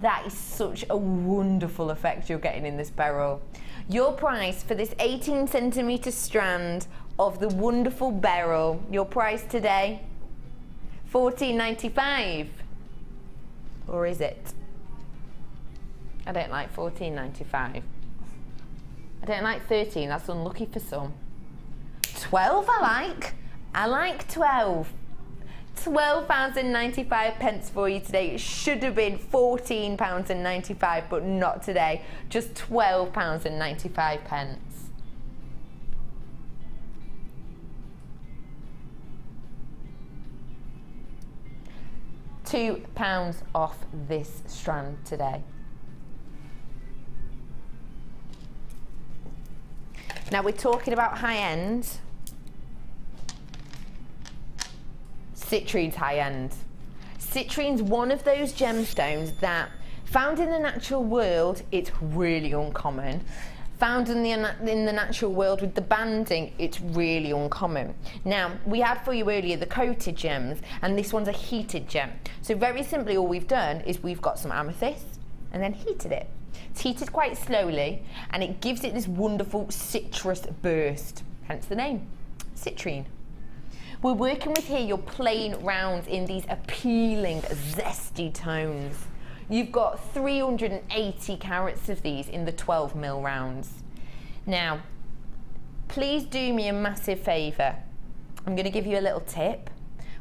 That is such a wonderful effect you're getting in this beryl. Your price for this 18 centimetre strand of the wonderful beryl, your price today, $14.95. Or is it? I don't like $14.95. I don't like 13, that's unlucky for some. 12 I like 12. £12.95 for you today. It should have been £14.95, but not today. Just £12.95. £2 off this strand today. Now we're talking about high end. Citrune's high end. Citrune's one of those gemstones that, found in the natural world, it's really uncommon. Found in the natural world with the banding, it's really uncommon. Now, we had for you earlier the coated gems, and this one's a heated gem. So very simply, all we've done is we've got some amethyst and then heated it. It's heated quite slowly, and it gives it this wonderful citrus burst, hence the name, citrine. We're working with here your plain rounds in these appealing, zesty tones. You've got 380 carats of these in the 12mm rounds. Now, please do me a massive favour. I'm going to give you a little tip.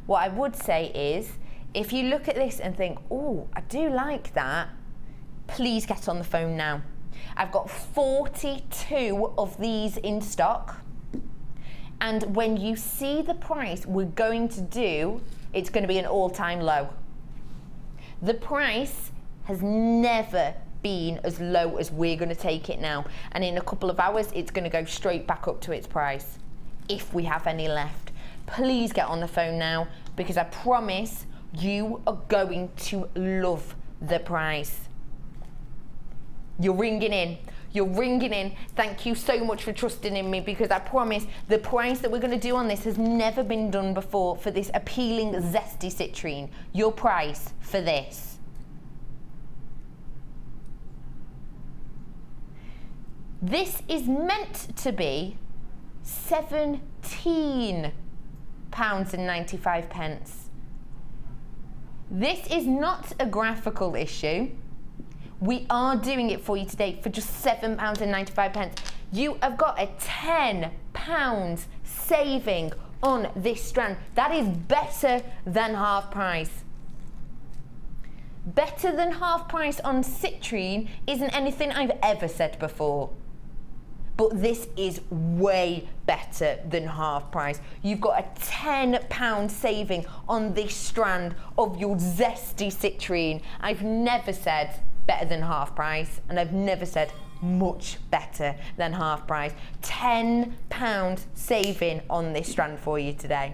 What I would say is, if you look at this and think, oh, I do like that, please get on the phone now. I've got 42 of these in stock. And when you see the price we're going to do, it's going to be an all-time low. The price has never been as low as we're going to take it now. And in a couple of hours, it's going to go straight back up to its price, if we have any left. Please get on the phone now, because I promise you are going to love the price. You're ringing in. You're ringing in. Thank you so much for trusting in me, because I promise the price that we're going to do on this has never been done before for this appealing, zesty citrine. Your price for this. This is meant to be £17.95. This is not a graphical issue. We are doing it for you today for just £7.95. You have got a £10 saving on this strand. That is better than half price. Better than half price on citrine isn't anything I've ever said before. But this is way better than half price. You've got a £10 saving on this strand of your zesty citrine. I've never said better than half price, and I've never said much better than half price. £10 saving on this strand for you today.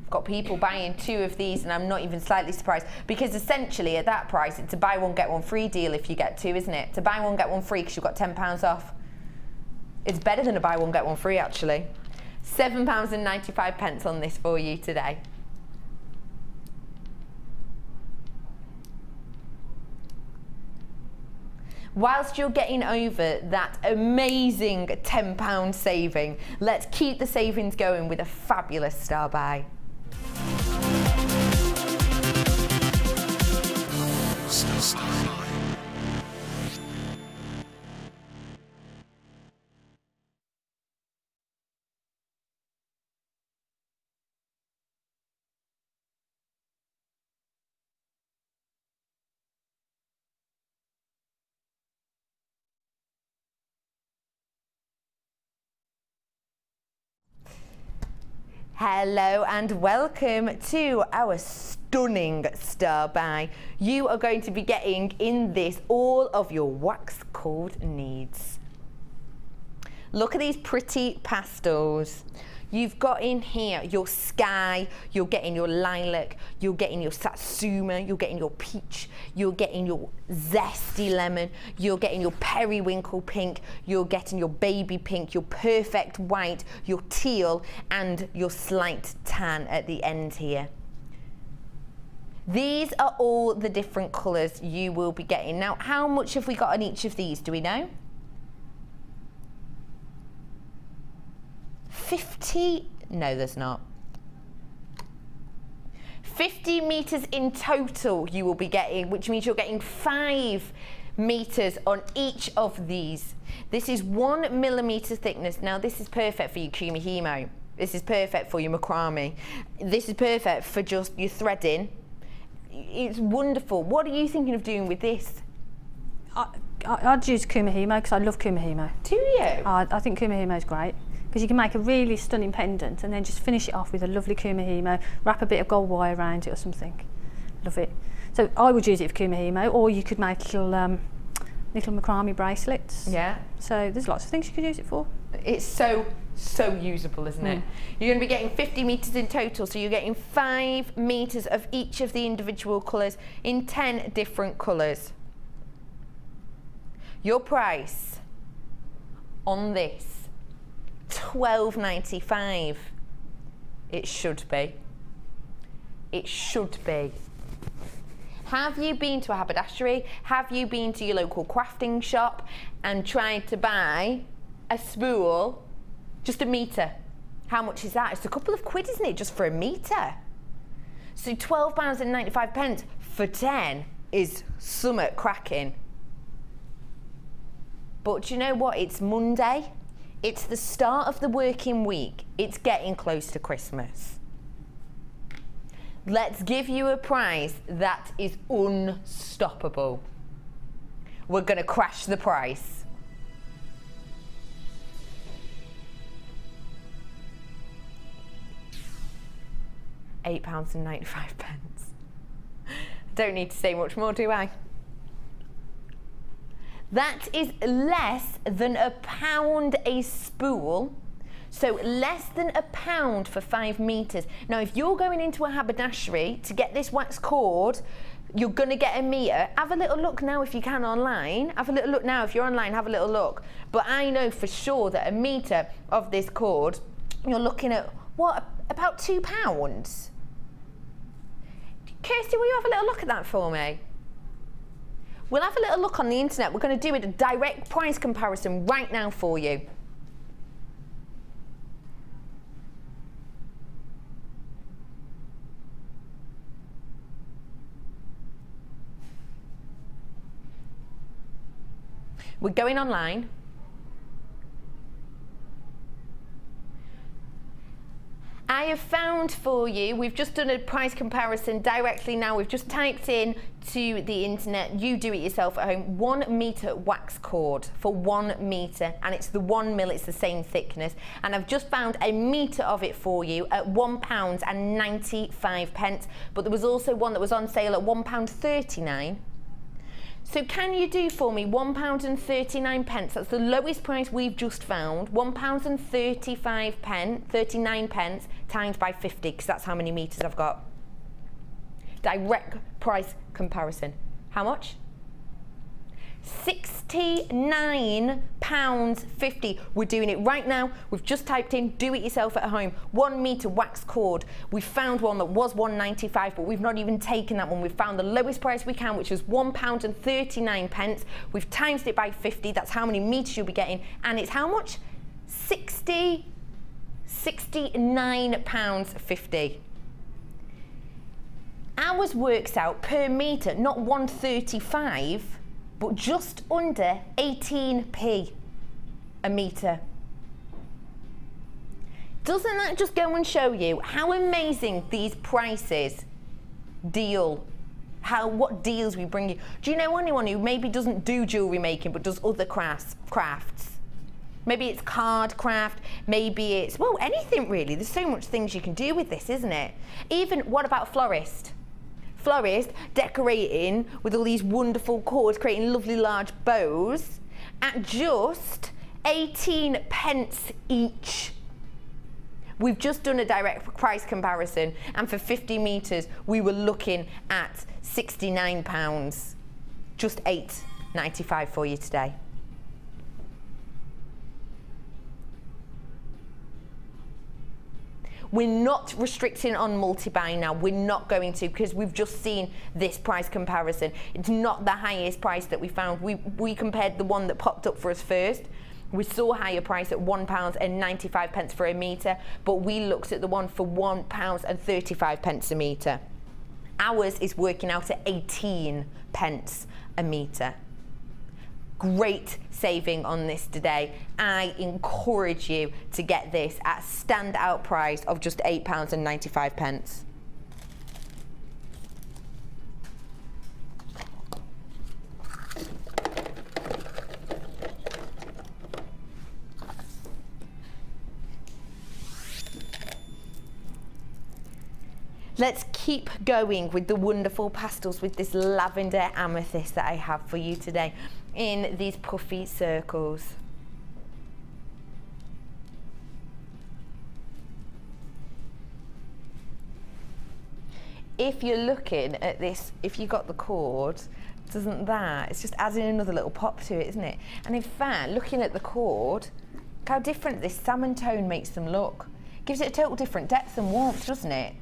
I've got people buying 2 of these, and I'm not even slightly surprised, because essentially at that price it's a buy one get one free deal if you get 2, isn't it? To buy one get one free because you've got £10 off. It's better than a buy one get one free, actually. £7.95 on this for you today. Whilst you're getting over that amazing £10 saving, let's keep the savings going with a fabulous star buy. Hello and welcome to our stunning star buy. You are going to be getting in this all of your wax cord needs. Look at these pretty pastels. You've got in here your sky, you're getting your lilac, you're getting your satsuma, you're getting your peach, you're getting your zesty lemon, you're getting your periwinkle pink, you're getting your baby pink, your perfect white, your teal, and your slight tan at the end here. These are all the different colours you will be getting. Now, how much have we got on each of these, do we know? 50, no there's not. 50 metres in total you will be getting, which means you're getting 5 metres on each of these. This is 1 millimetre thickness. Now this is perfect for your kumihimo. This is perfect for your macrame. This is perfect for just your threading. It's wonderful. What are you thinking of doing with this? I'd use kumihimo because I love kumihimo. Do you? I think kumihimo is great. Because you can make a really stunning pendant and then just finish it off with a lovely kumihimo, wrap a bit of gold wire around it or something. Love it. So I would use it for kumihimo, or you could make little macrame bracelets. Yeah. So there's lots of things you could use it for. It's so usable, isn't it? You're going to be getting 50 metres in total, so you're getting 5 metres of each of the individual colours in 10 different colours. Your price on this, £12.95. It should be. It should be. Have you been to a haberdashery? Have you been to your local crafting shop and tried to buy a spool, just a metre? How much is that? It's a couple of quid, isn't it, just for a metre? So £12.95 for 10 is summat cracking. But do you know what? It's Monday. It's the start of the working week. It's getting close to Christmas. Let's give you a price that is unstoppable. We're going to crash the price. £8.95. Don't need to say much more, do I? That is less than £1 a spool, so less than £1 for 5 metres. Now, if you're going into a haberdashery to get this wax cord, you're going to get a metre. Have a little look now if you can online. Have a little look now if you're online, have a little look. But I know for sure that a metre of this cord, you're looking at, what, about £2? Kirsty, will you have a little look at that for me? We'll have a little look on the internet. We're going to do a direct price comparison right now for you. We're going online. I have found for you, we've just done a price comparison directly now. We've just typed in to the internet, you do it yourself at home, 1 metre wax cord for 1 metre, and it's the 1 mil, it's the same thickness. And I've just found a metre of it for you at £1.95, but there was also one that was on sale at £1.39. So can you do for me £1.39? That's the lowest price we've just found. £1.39 times by 50, because that's how many metres I've got. Direct price comparison. How much? £69 £8.50. We're doing it right now. We've just typed in do it yourself at home. 1 metre wax cord. We found one that was £1.95, but we've not even taken that one. We've found the lowest price we can, which was £1.39. We've times it by 50. That's how many metres you'll be getting. And it's how much? £69.50. Ours works out per metre, not 135, but just under 18p a metre. Doesn't that just go and show you how amazing these prices what deals we bring you? Do you know anyone who maybe doesn't do jewellery making but does other crafts? Maybe it's card craft, maybe it's, well, anything really. There's so much things you can do with this, isn't it? Even, what about florist? Florist decorating with all these wonderful cords, creating lovely large bows at just 18p each. We've just done a direct price comparison, and for 50 metres we were looking at £69. Just £8.95 for you today. We're not restricting on multi-buy now. We're not going to, because we've just seen this price comparison. It's not the highest price that we found. We compared the one that popped up for us first. We saw a higher price at £1.95 for a metre, but we looked at the one for £1.35 a metre. Ours is working out at 18p a metre. Great saving on this today. I encourage you to get this at a standout price of just £8.95. Let's keep going with the wonderful pastels with this lavender amethyst that I have for you today in these puffy circles. If you're looking at this, if you got the cord, doesn't that, it's just adding another little pop to it, isn't it? And in fact, looking at the cord, look how different this salmon tone makes them look. Gives it a total different depth and warmth, doesn't it?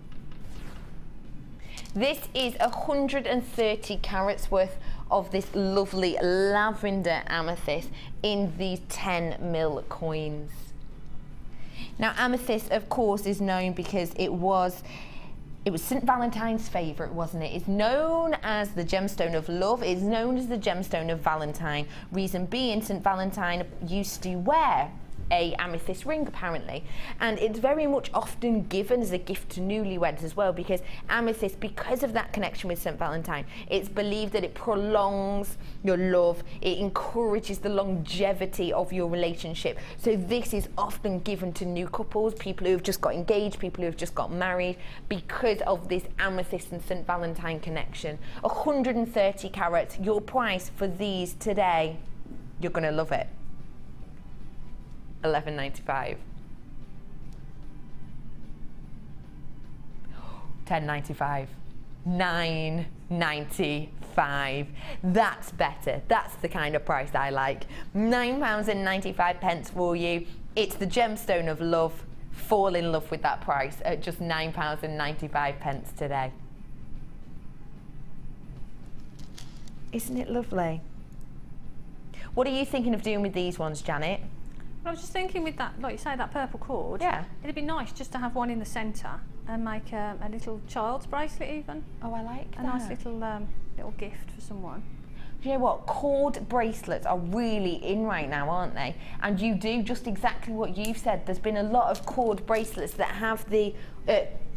This is 130 carats worth of this lovely lavender amethyst in these 10mm coins. Now, amethyst, of course, is known because it was St. Valentine's favourite, wasn't it? It's known as the gemstone of love. It's known as the gemstone of Valentine. Reason being, St. Valentine used to wear a amethyst ring, apparently, and it's very much often given as a gift to newlyweds as well, because amethyst, because of that connection with St. Valentine, it's believed that it prolongs your love, it encourages the longevity of your relationship. So this is often given to new couples, people who have just got engaged, people who have just got married, because of this amethyst and St. Valentine connection. 130 carats, your price for these today, you're gonna love it. $11.95. $10.95. $9.95. That's better. That's the kind of price I like. £9.95 for you. It's the gemstone of love. Fall in love with that price at just £9.95 today. Isn't it lovely? What are you thinking of doing with these ones, Janet? I was just thinking with that, like you say, that purple cord, yeah, it'd be nice just to have one in the centre and make a little child's bracelet even. Oh, I like that. A nice little little gift for someone. Do you know what? Cord bracelets are really in right now, aren't they? And you do just exactly what you've said. There's been a lot of cord bracelets that have the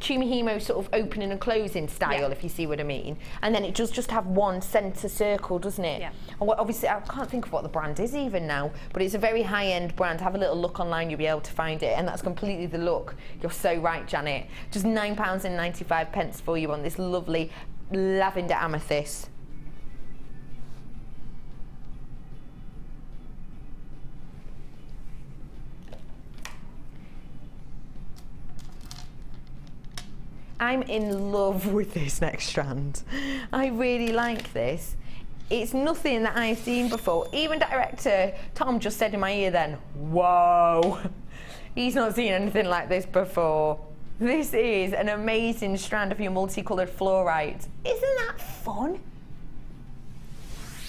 Chumihimo sort of opening and closing style, yeah, if you see what I mean. And then it does just have one centre circle, doesn't it? Yeah. And obviously, I can't think of what the brand is even now, but it's a very high-end brand. Have a little look online, you'll be able to find it, and that's completely the look. You're so right, Janet. Just £9.95 for you on this lovely lavender amethyst. I'm in love with this next strand. I really like this. It's nothing that I've seen before. Even director Tom just said in my ear then, whoa. He's not seen anything like this before. This is an amazing strand of your multicoloured fluorite. Isn't that fun?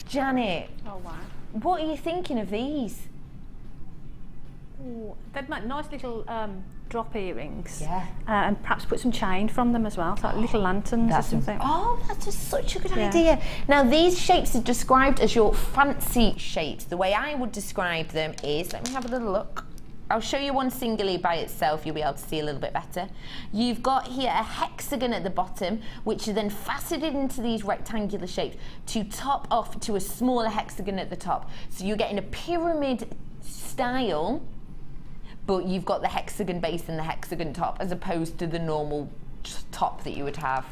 Janet. Oh wow. What are you thinking of these? Ooh, they'd make nice little drop earrings. Yeah. And perhaps put some chain from them as well, so like little lanterns or something. Oh, that's just such a good idea. Now these shapes are described as your fancy shapes. The way I would describe them is, let me have a little look. I'll show you one singly by itself, you'll be able to see a little bit better. You've got here a hexagon at the bottom, which is then faceted into these rectangular shapes to top off to a smaller hexagon at the top. So you're getting a pyramid style, but you've got the hexagon base and the hexagon top as opposed to the normal top that you would have.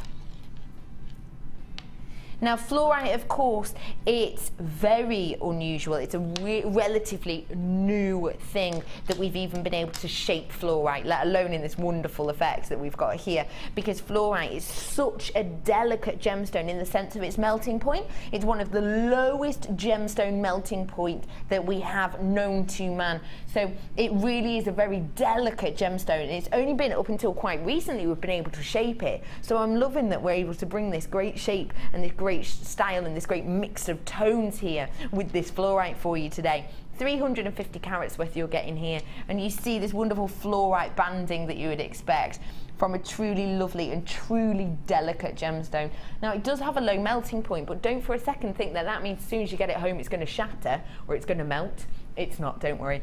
Now fluorite, of course, it's very unusual. It's a relatively new thing that we've even been able to shape fluorite, let alone in this wonderful effect that we've got here, because fluorite is such a delicate gemstone in the sense of its melting point. It's one of the lowest gemstone melting point that we have known to man. So it really is a very delicate gemstone, and it's only been up until quite recently we've been able to shape it. So I'm loving that we're able to bring this great shape and this great style and this great mix of tones here with this fluorite for you today. 350 carats worth you're getting here, and you see this wonderful fluorite banding that you would expect from a truly lovely and truly delicate gemstone. Now it does have a low melting point, but don't for a second think that that means as soon as you get it home it's going to shatter or it's going to melt. It's not, don't worry.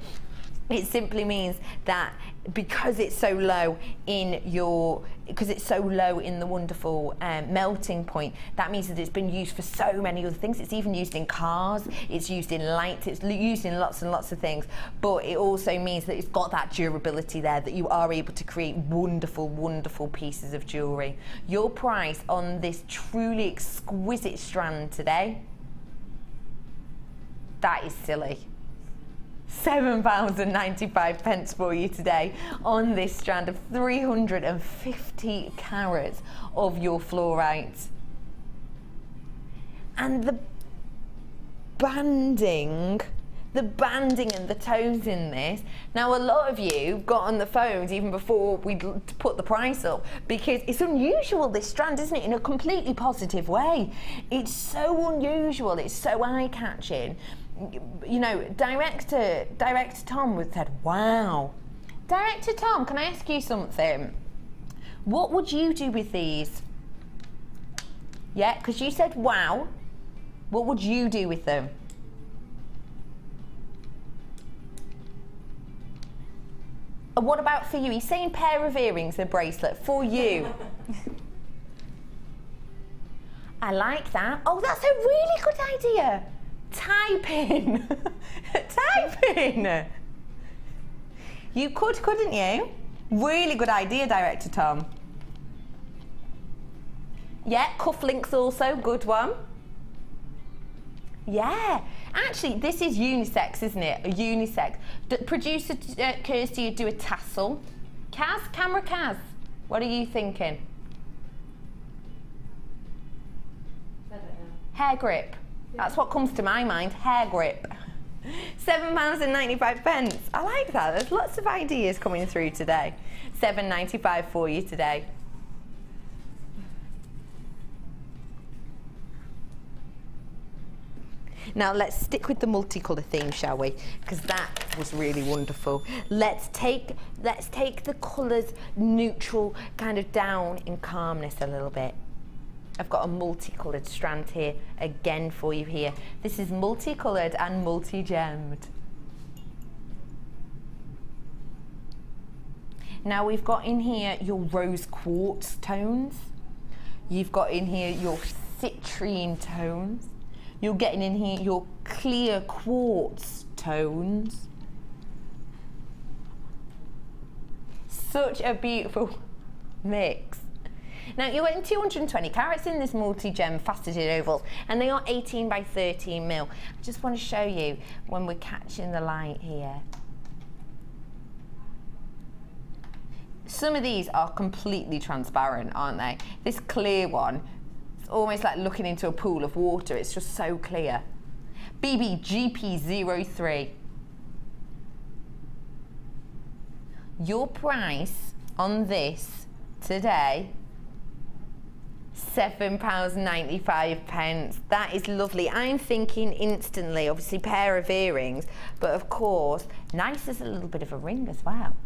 It simply means that because it's so low in the wonderful melting point, that means that it's been used for so many other things. It's even used in cars, it's used in lights, it's used in lots and lots of things, but it also means that it's got that durability there, that you are able to create wonderful, wonderful pieces of jewellery. Your price on this truly exquisite strand today, that is silly. £7.95 for you today on this strand of 350 carats of your fluorite. And the banding and the tones in this. Now a lot of you got on the phones even before we put the price up, because it's unusual, this strand, isn't it, in a completely positive way. It's so unusual, it's so eye-catching. You know, Director Tom would said, wow. Director Tom, can I ask you something? What would you do with these? Yeah, because you said wow. What would you do with them? And what about for you? He's saying pair of earrings, a bracelet. For you. I like that. Oh, that's a really good idea. Type in. Type in. You could, couldn't you? Really good idea, Director Tom. Yeah, cufflinks also, good one. Yeah, actually, this is unisex, isn't it? A unisex. Producer Kirsty, you'd do a tassel. Camera Kaz, what are you thinking? I don't know. Hair grip. That's what comes to my mind, hair grip. £7.95. I like that. There's lots of ideas coming through today. £7.95 for you today. Now let's stick with the multicolour theme, shall we? Because that was really wonderful. Let's take the colours neutral, kind of down in calmness a little bit. I've got a multicoloured strand here again for you here. This is multicoloured and multi-gemmed. Now we've got in here your rose quartz tones. You've got in here your citrine tones. You're getting in here your clear quartz tones. Such a beautiful mix. Now you're getting 220 carats in this multi-gem faceted ovals, and they are 18 by 13 mil. I just want to show you when we're catching the light here. Some of these are completely transparent, aren't they? This clear one, It's almost like looking into a pool of water. It's just so clear. BBGP03. Your price on this today, £7.95. That is lovely. I'm thinking instantly, obviously pair of earrings, but of course, nice as a little bit of a ring as well.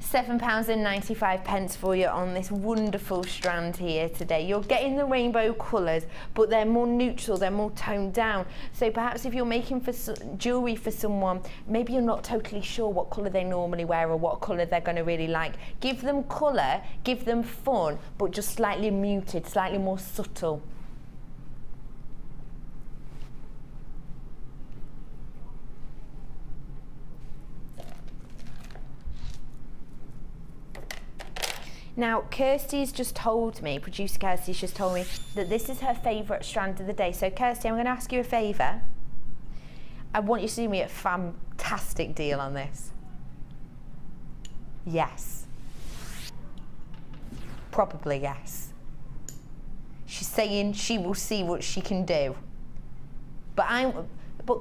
£7.95 for you on this wonderful strand here today. You're getting the rainbow colours, but they're more neutral, they're more toned down. So perhaps if you're making for jewellery for someone, maybe you're not totally sure what colour they normally wear or what colour they're going to really like. Give them colour, give them fun, but just slightly muted, slightly more subtle. Now, Kirsty's just told me, producer Kirsty's just told me that this is her favourite strand of the day. So Kirsty, I'm going to ask you a favour. I want you to do me a fantastic deal on this. Yes. Probably yes. She's saying she will see what she can do. But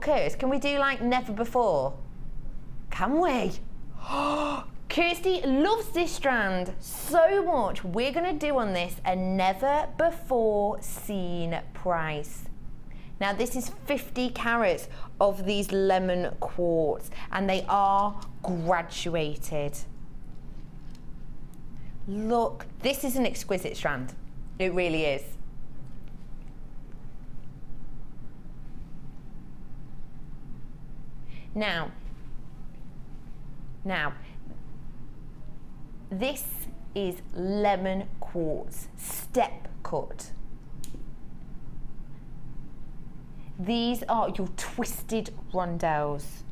Kirsty, can we do like never before? Can we? Kirsty loves this strand so much. We're going to do on this a never before seen price. Now this is 50 carats of these lemon quartz and they are graduated. Look, this is an exquisite strand. It really is. Now, this is lemon quartz step cut. These are your twisted rondelles.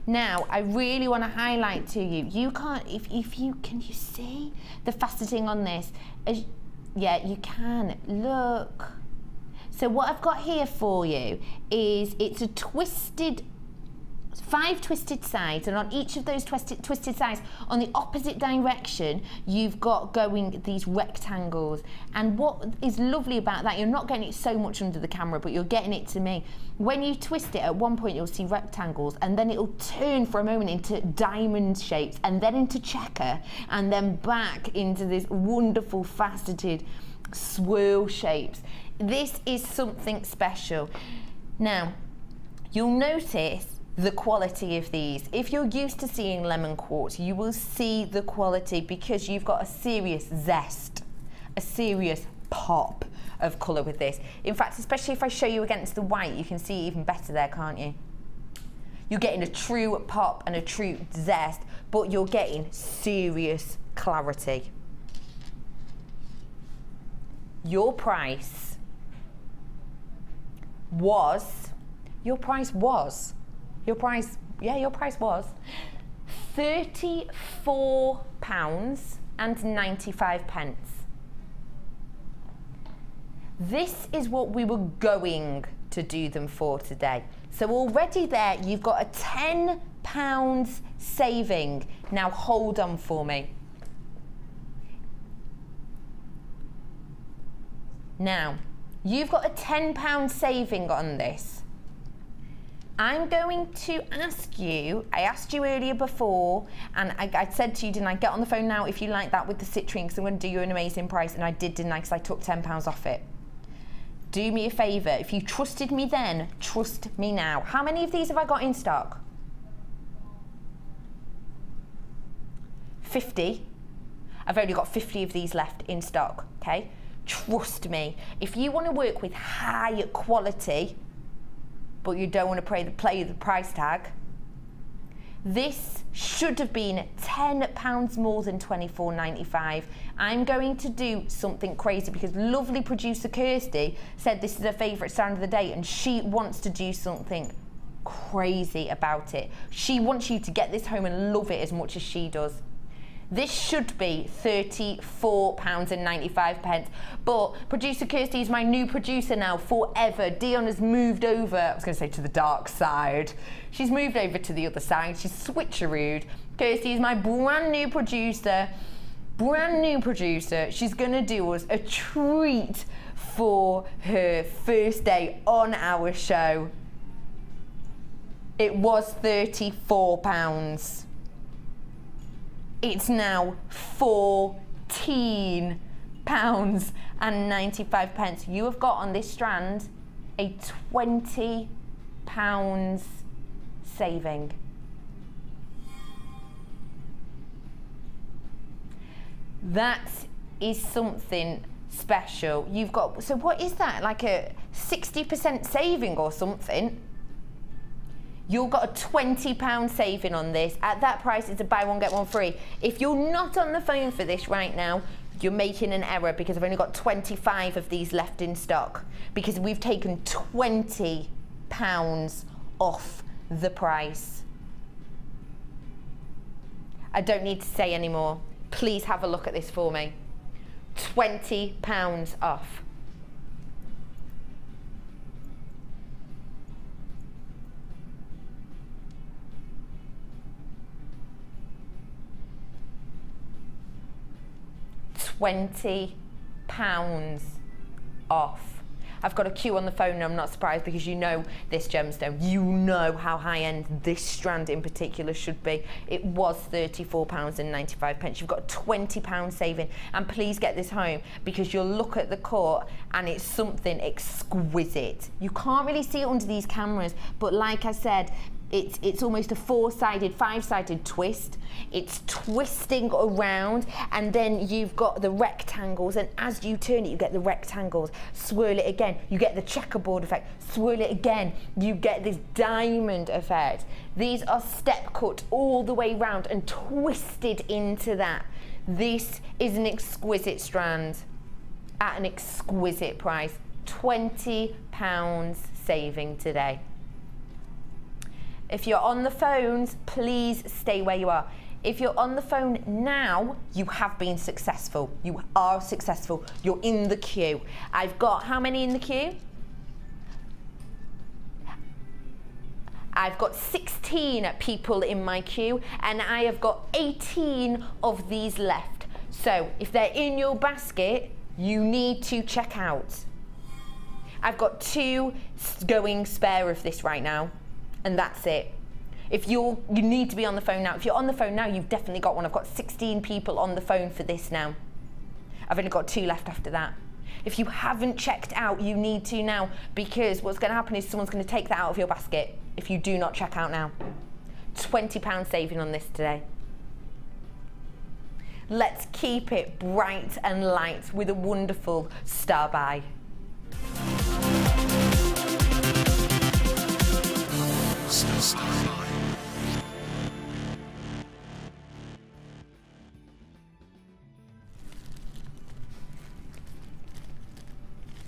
Now, I really want to highlight to you, you can't, can you see the faceting on this? Yeah, you can, look. So what I've got here for you is, it's a twisted 5 twisted sides, and on each of those twisted sides, on the opposite direction, you've got going these rectangles. And what is lovely about that, you're not getting it so much under the camera, but you're getting it to me. When you twist it, at one point you'll see rectangles, and then it'll turn for a moment into diamond shapes, and then into checker, and then back into this wonderful faceted swirl shapes. This is something special. Now, you'll notice the quality of these. If you're used to seeing lemon quartz, you will see the quality because you've got a serious zest, a serious pop of colour with this. In fact, especially if I show you against the white, you can see even better there, can't you? You're getting a true pop and a true zest, but you're getting serious clarity. Your price was £34.95. This is what we were going to do them for today. So already there, you've got a £10 saving. Now hold on for me. Now, you've got a £10 saving on this. I'm going to ask you, I asked you earlier before, and I said to you, didn't I, get on the phone now if you like that with the citrine, because I'm going to do you an amazing price, and I did, didn't I, because I took £10 off it. Do me a favour, if you trusted me then, trust me now. How many of these have I got in stock? 50. I've only got 50 of these left in stock, okay? Trust me, if you want to work with high quality, but you don't want to play the price tag, this should have been £10 more than £24.95. I'm going to do something crazy because lovely producer Kirsty said this is her favourite strand of the day, and she wants to do something crazy about it. She wants you to get this home and love it as much as she does. This should be £34.95, but producer Kirsty is my new producer now forever. Dion has moved over, I was going to say to the dark side. She's moved over to the other side. She's switcherooed. Kirsty is my brand new producer. She's going to do us a treat for her first day on our show. It was £34. It's now £14.95. You have got on this strand a £20 saving. That is something special. You've got, so what is that, like a 60% saving or something? You've got a £20 saving on this. At that price, it's a buy one, get one free. If you're not on the phone for this right now, you're making an error because I've only got 25 of these left in stock because we've taken £20 off the price. I don't need to say any more. Please have a look at this for me. £20 off. £20 off. I've got a queue on the phone and I'm not surprised because you know this gemstone. You know how high-end this strand in particular should be. It was £34.95. You've got a £20 saving. And please get this home because you'll look at the cut and it's something exquisite. You can't really see it under these cameras, but like I said, it's almost a four-sided, five-sided twist. It's twisting around and then you've got the rectangles, and as you turn it you get the rectangles. Swirl it again, you get the checkerboard effect. Swirl it again, you get this diamond effect. These are step cut all the way round and twisted into that. This is an exquisite strand at an exquisite price. £20 saving today. If you're on the phones, please stay where you are. If you're on the phone now, you have been successful. You are successful. You're in the queue. I've got how many in the queue? I've got 16 people in my queue and I have got 18 of these left. So if they're in your basket, you need to check out. I've got 2 going spare of this right now. And that's it. If you need to be on the phone now. If you're on the phone now, you've definitely got one. I've got 16 people on the phone for this now. I've only got 2 left after that. If you haven't checked out, you need to now, because what's going to happen is someone's going to take that out of your basket if you do not check out now. £20 saving on this today. Let's keep it bright and light with a wonderful star buy.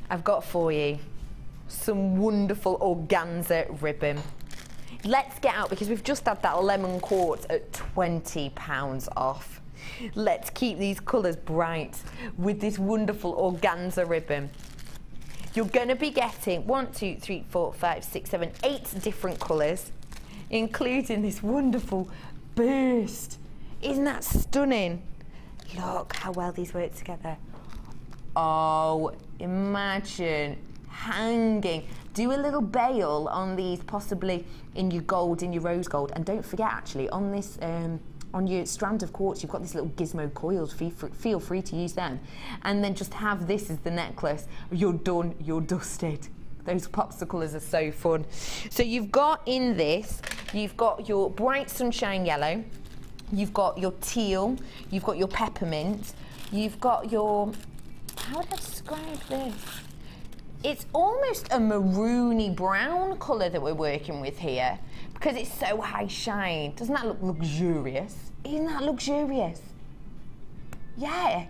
I've got for you some wonderful organza ribbon. Let's get out because we've just had that lemon quartz at £20 off. Let's keep these colours bright with this wonderful organza ribbon. You're going to be getting 1, 2, 3, 4, 5, 6, 7, 8 different colours, including this wonderful burst. Isn't that stunning? Look how well these work together. Oh, imagine hanging. Do a little bail on these, possibly in your gold, in your rose gold. And don't forget, actually, on this, on your strand of quartz, you've got these little gizmo coils. Feel free to use them. And then just have this as the necklace. You're done, you're dusted. Those pops of colours are so fun. So you've got in this, you've got your bright sunshine yellow, you've got your teal, you've got your peppermint, you've got your, how would I describe this? It's almost a maroony brown colour that we're working with here because it's so high shine. Doesn't that look luxurious? Isn't that luxurious? Yeah.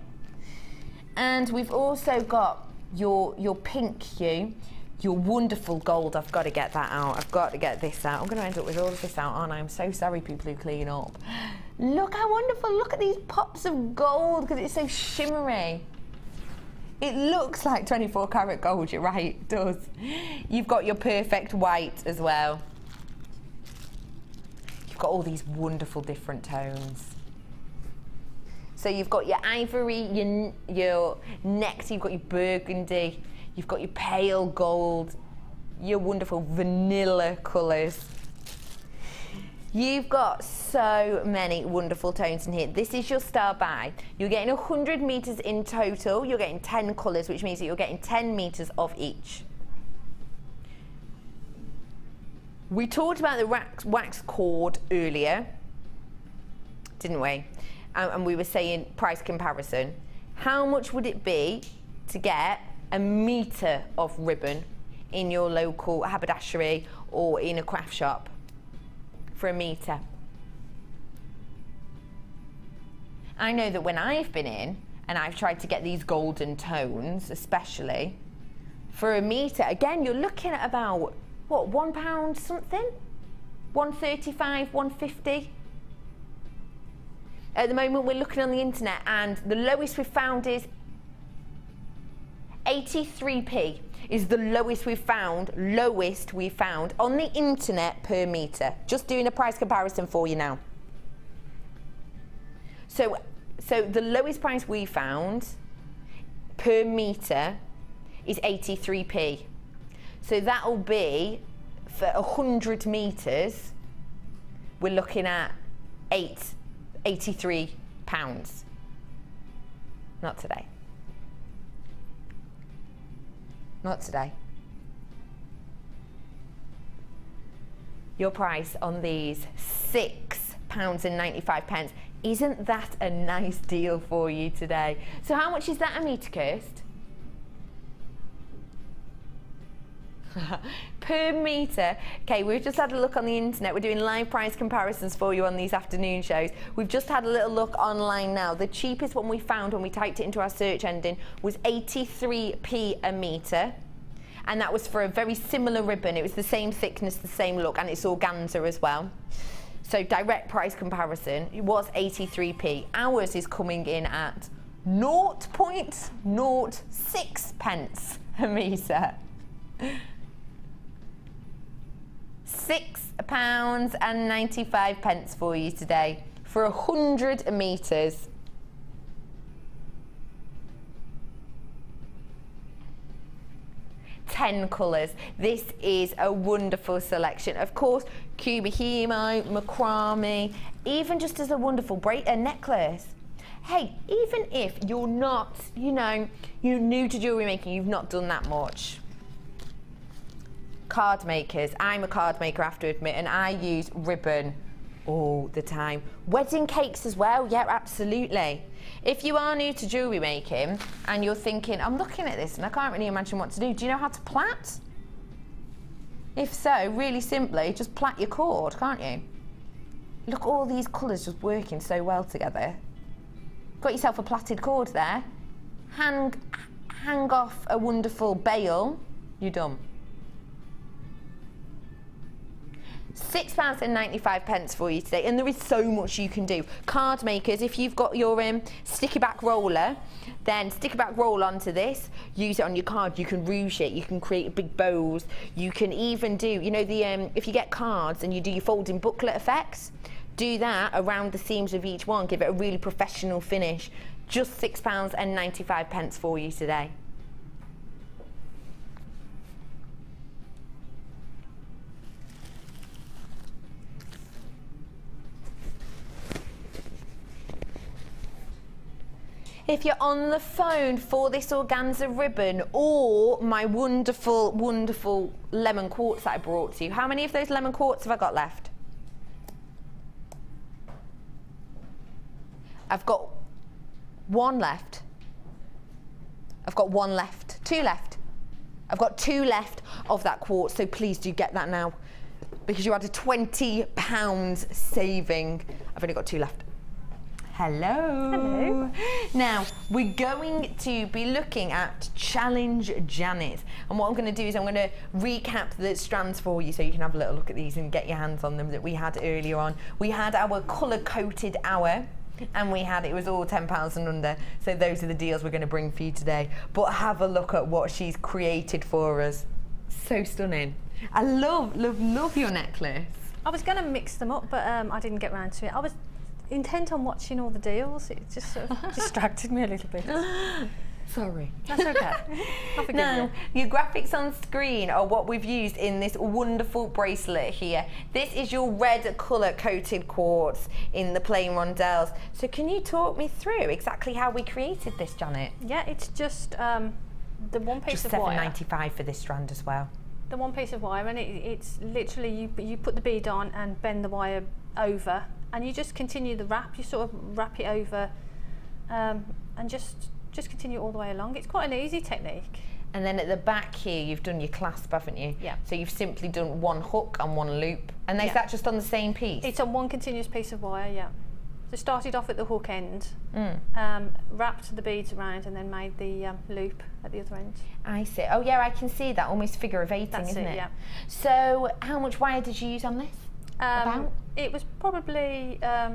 And we've also got your pink hue, your wonderful gold. I've got to get that out. I've got to get this out. I'm going to end up with all of this out, aren't I? I'm so sorry, people who clean up. Look how wonderful, look at these pops of gold because it's so shimmery. It looks like 24 karat gold, you're right, it does. You've got your perfect white as well. You've got all these wonderful different tones. So you've got your ivory, your next, you've got your burgundy, you've got your pale gold, your wonderful vanilla colours. You've got so many wonderful tones in here. This is your star buy. You're getting 100 metres in total. You're getting 10 colours, which means that you're getting 10 metres of each. We talked about the wax cord earlier, didn't we? And we were saying price comparison. How much would it be to get a metre of ribbon in your local haberdashery or in a craft shop? For a metre. I know that when I've been in and I've tried to get these golden tones, especially, for a metre, again, you're looking at about, what, £1 something? 135, 150. At the moment, we're looking on the internet and the lowest we've found is 83p. Is the lowest we've found on the internet per metre. Just doing a price comparison for you now. So the lowest price we found per metre is 83p. So that'll be, for 100 metres, we're looking at £83. Not today. Not today. Your price on these £6.95. Isn't that a nice deal for you today? So how much is that a metre, Kirst? Per metre. Okay, we've just had a look on the internet. We're doing live price comparisons for you on these afternoon shows. We've just had a little look online now. The cheapest one we found when we typed it into our search engine was 83p a metre. And that was for a very similar ribbon. It was the same thickness, the same look, and it's organza as well. So direct price comparison, it was 83p. Ours is coming in at 0.06 pence a metre. £6.95 for you today for 100 metres. Ten colours. This is a wonderful selection. Of course, Kubihimo, macrame, even just as a wonderful necklace. Hey, even if you're not, you're new to jewellery making, you've not done that much. Card makers. I'm a card maker, I have to admit, and I use ribbon all the time. Wedding cakes as well, yeah, absolutely. If you are new to jewellery making and you're thinking, I'm looking at this and I can't really imagine what to do you know how to plait? If so, really simply, just plait your cord, can't you? Look, all these colours just working so well together. Got yourself a plaited cord there. Hang off a wonderful bail, you're done. £6.95 for you today, and there is so much you can do. Card makers, if you've got your sticky back roller, then stick a back roll onto this, use it on your card. You can rouge it, you can create big bows, you can even do, if you get cards and you do your folding booklet effects, do that around the seams of each one, give it a really professional finish. Just £6.95 for you today. If you're on the phone for this organza ribbon or my wonderful, wonderful lemon quartz that I brought to you, how many of those lemon quartz have I got left? I've got one left. I've got one left. Two left. I've got two left of that quartz, so please do get that now because you had a £20 saving. I've only got two left. Hello. Hello. Now, we're going to be looking at Challenge Janet. And what I'm going to do is I'm going to recap the strands for you so you can have a little look at these and get your hands on them that we had earlier on. We had our colour-coded hour. And it was all £10 and under. So those are the deals we're going to bring for you today. But have a look at what she's created for us. So stunning. I love your necklace. I was going to mix them up, but I didn't get round to it. I was intent on watching all the deals. It just sort of distracted me a little bit. Sorry. That's okay. I forgive Now, you. your graphics on screen are what we've used in this wonderful bracelet here. This is your red colour-coated quartz in the plain rondelles. So can you talk me through exactly how we created this, Janet? Yeah, it's just the one piece Just of wire. $7.95 for this strand as well. The one piece of wire, and it's literally you put the bead on and bend the wire over, and you just continue the wrap. You sort of wrap it over, and just continue all the way along. It's quite an easy technique. And then at the back here, you've done your clasp, haven't you? Yeah. So you've simply done one hook and one loop. And is that just on the same piece? It's on one continuous piece of wire, yeah. So started off at the hook end, wrapped the beads around, and then made the loop at the other end. I see. Oh yeah, I can see that, almost figure of eighting, That's isn't it? yeah. So how much wire did you use on this? About? It was probably, I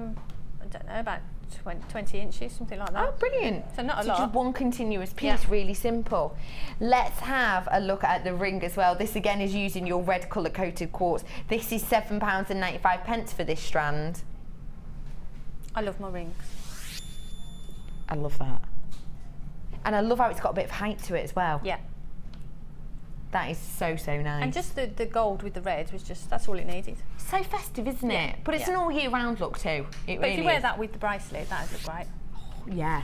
don't know, about 20 inches, something like that. Oh, brilliant. So not a so lot. Just one continuous piece, really simple. Let's have a look at the ring as well. This again is using your red colour coated quartz. This is £7.95 for this strand. I love my rings. I love that. And I love how it's got a bit of height to it as well. Yeah. That is so nice. And just the gold with the red was just, that's all it needed. So festive, isn't it? But it's an all year round look too. It But really if you wear is. that with the bracelet, that would look great. Yeah.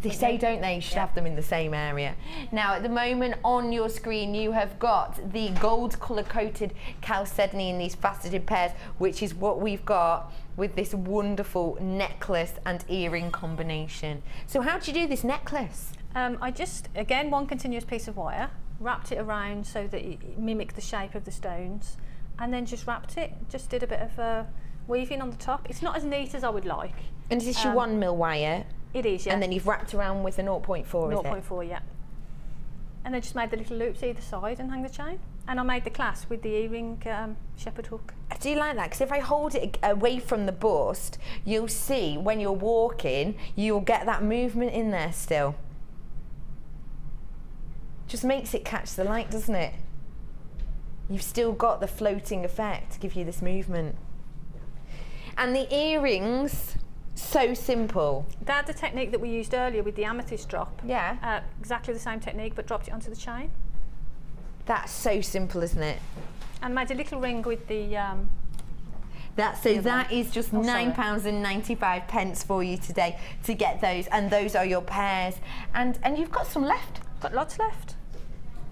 They say, don't they, you should have them in the same area. Now, at the moment on your screen, you have got the gold colour-coated chalcedony in these faceted pairs, which is what we've got with this wonderful necklace and earring combination. So how do you do this necklace? I just, again, one continuous piece of wire, wrapped it around so that it mimicked the shape of the stones, and then just wrapped it, just did a bit of weaving on the top. It's not as neat as I would like. And is this your 1mm wire? It is, yeah. And then you've wrapped around with a 0.4, is it? 0.4, yeah. And then just made the little loops either side and hang the chain. And I made the clasp with the earring shepherd hook. I do like that, because if I hold it away from the bust, you'll see when you're walking, you'll get that movement in there still. Just makes it catch the light, doesn't it? You've still got the floating effect to give you this movement. And the earrings, so simple. That's the technique that we used earlier with the amethyst drop. Yeah. Exactly the same technique, but dropped it onto the chain. That's so simple, isn't it? And made a little ring with the... That is just £9.95 for you today to get those, and those are your pairs. And you've got some left. Got lots left.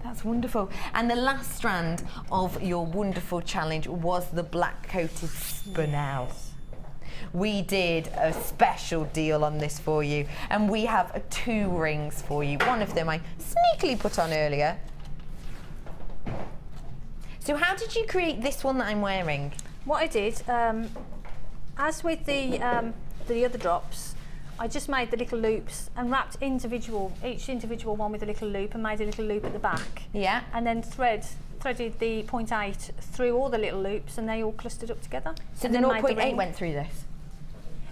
That's wonderful. And the last strand of your wonderful challenge was the black coated spinel. We did a special deal on this for you, and we have 2 rings for you. One of them I sneakily put on earlier. So how did you create this one that I'm wearing? What I did, as with the other drops, I just made the little loops and wrapped each individual one with a little loop, and made a little loop at the back. Yeah. And then threaded the 0.8 through all the little loops, and they all clustered up together. So the 0.8 went through this?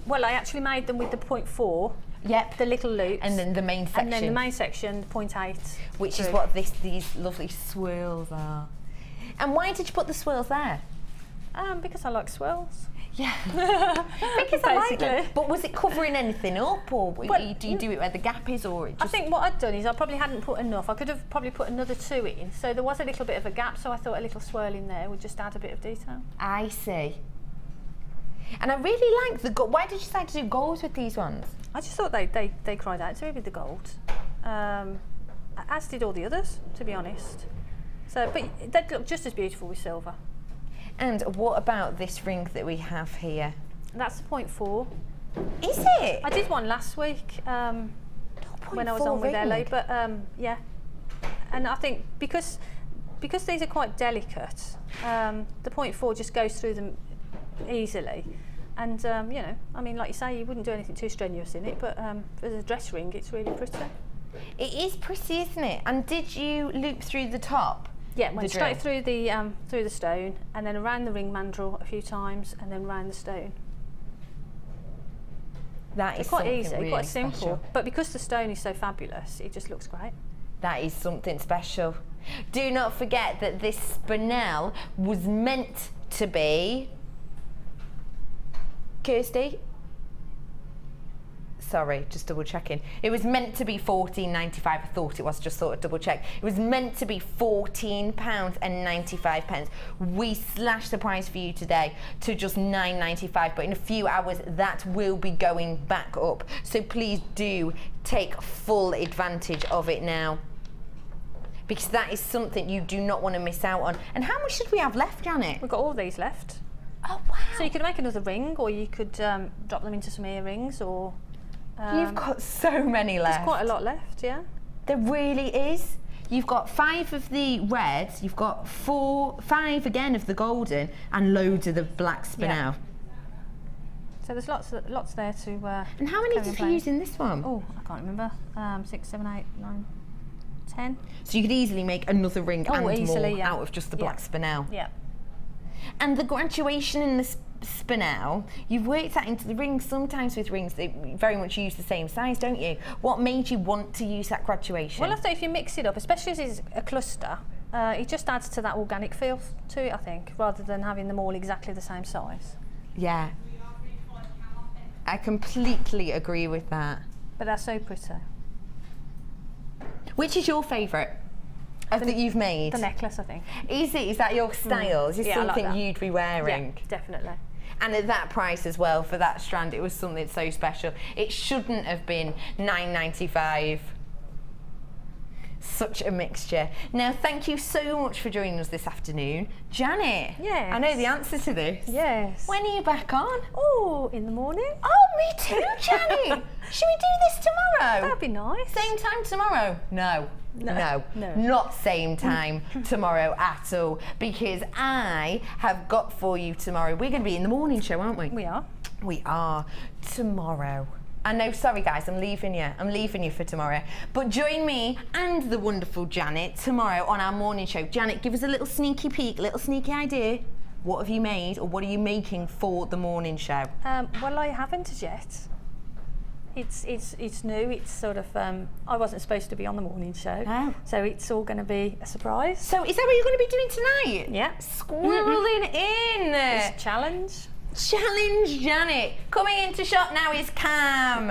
Well, I actually made them with the 0.4. Yep. The little loops. And then the main section. And then the main section, 0.8. Which is what these lovely swirls are. And why did you put the swirls there? Because I like swirls. Yeah. Because I like them. But was it covering anything up, or do you do it where the gap is, or it just... I think what I'd done is I probably hadn't put enough. I could have probably put another 2 in, so there was a little bit of a gap, so I thought a little swirl in there would just add a bit of detail. I see. And I really like the gold. Why did you decide to do gold with these ones? I just thought they cried out to me with the gold. As did all the others, to be honest. So, but they'd look just as beautiful with silver. And what about this ring that we have here? That's the 0.4. Is it? I did one last week when I was on with Ellie, but yeah. And I think because these are quite delicate, the 0.4 just goes through them easily. And you know, I mean, like you say, you wouldn't do anything too strenuous in it, but as a dress ring, it's really pretty. It is pretty, isn't it? And did you loop through the top? Yeah, went straight through the stone, and then around the ring mandrel a few times, and then round the stone. That is quite easy, really quite simple. special. But because the stone is so fabulous, it just looks great. That is something special. Do not forget that this spinel was meant to be... Kirsty? Sorry, just double checking. It was meant to be £14.95. I thought it was, just thought I'd double check. It was meant to be £14.95. We slashed the price for you today to just £9.95, but in a few hours that will be going back up. So please do take full advantage of it now, because that is something you do not want to miss out on. And how much should we have left, Janet? We've got all these left. Oh wow. So you could make another ring, or you could drop them into some earrings, or... You've got so many left. There's quite a lot left, yeah. There really is. You've got 5 of the reds, you've got 5 again of the golden, and loads of the black spinel. Yeah. So there's lots there to... and how many did you use in this one? Oh, I can't remember. 6, 7, 8, 9, 10. So you could easily make another ring and easily, more out of just the black spinel. Yeah. And the graduation in the spinel, you've worked that into the rings. Sometimes with rings, they very much use the same size, don't you? What made you want to use that graduation? Well, I thought if you mix it up, especially as it's a cluster, it just adds to that organic feel to it, I think, rather than having them all exactly the same size. Yeah. I completely agree with that. But they're so pretty. Which is your favourite that you've made? The necklace, I think. Is it? Is that your style? Is it something like you'd be wearing? Yeah, definitely. And at that price as well, for that strand, it was something so special. It shouldn't have been £9.95. Such a mixture. Now, thank you so much for joining us this afternoon. Janet. Yes. I know the answer to this. Yes. When are you back on? Oh, in the morning. Oh, me too, Janet. Should we do this tomorrow? That'd be nice. Same time tomorrow? No. No, not same time tomorrow at all, because I have got for you tomorrow. We're going to be in the morning show, aren't we? We are. We are tomorrow. I know, sorry guys, I'm leaving you for tomorrow. But join me and the wonderful Janet tomorrow on our morning show. Janet, give us a little sneaky peek, little sneaky idea. What have you made, or what are you making for the morning show? Well, I haven't as yet. It's new. It's sort of I wasn't supposed to be on the morning show, so it's all going to be a surprise. So is that what you're going to be doing tonight? Yeah, squirreling in. It's a challenge. Challenge Janet. Coming into shot now is Cam.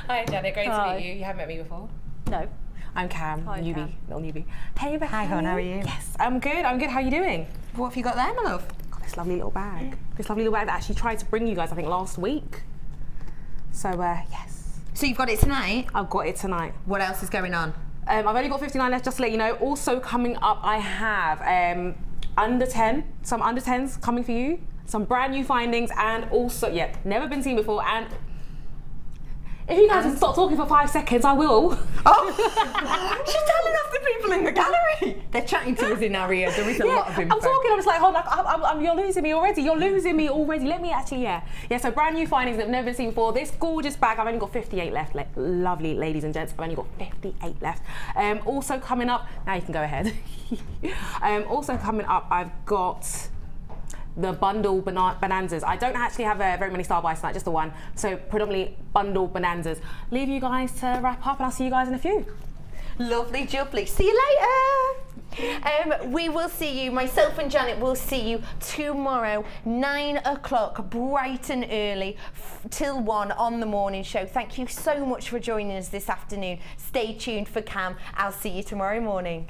Hi Janet, great to meet you. You haven't met me before? No. I'm Cam, Hi, newbie, Cam. little newbie. Hey Becky. Hi hon, how are you? Yes, I'm good, How are you doing? What have you got there, my love? Got this lovely little bag. This lovely little bag that I actually tried to bring you guys, I think, last week. So, yes. So you've got it tonight? I've got it tonight. What else is going on? I've only got 59 left, just to let you know. Also coming up, I have some under 10s coming for you, some brand new findings, and also, never been seen before. And if you guys can stop talking for 5 seconds, I will. Oh, she's telling off the people in the gallery. They're chatting to us in our ear. There is a lot of info. I'm talking, I'm just like, hold on, you're losing me already. Let me actually, yeah, so brand new findings that have never been seen before. This gorgeous bag, I've only got 58 left. Lovely ladies and gents, I've only got 58 left. Also coming up, now you can go ahead. Also coming up, I've got the bundle bonanzas. I don't actually have very many star buys tonight, just the one. So predominantly bundle bonanzas. Leave you guys to wrap up, and I'll see you guys in a few. Lovely jubbly. See you later. We will see you, myself and Janet will see you tomorrow, 9 o'clock, bright and early, till 1 on the morning show. Thank you so much for joining us this afternoon. Stay tuned for Cam. I'll see you tomorrow morning.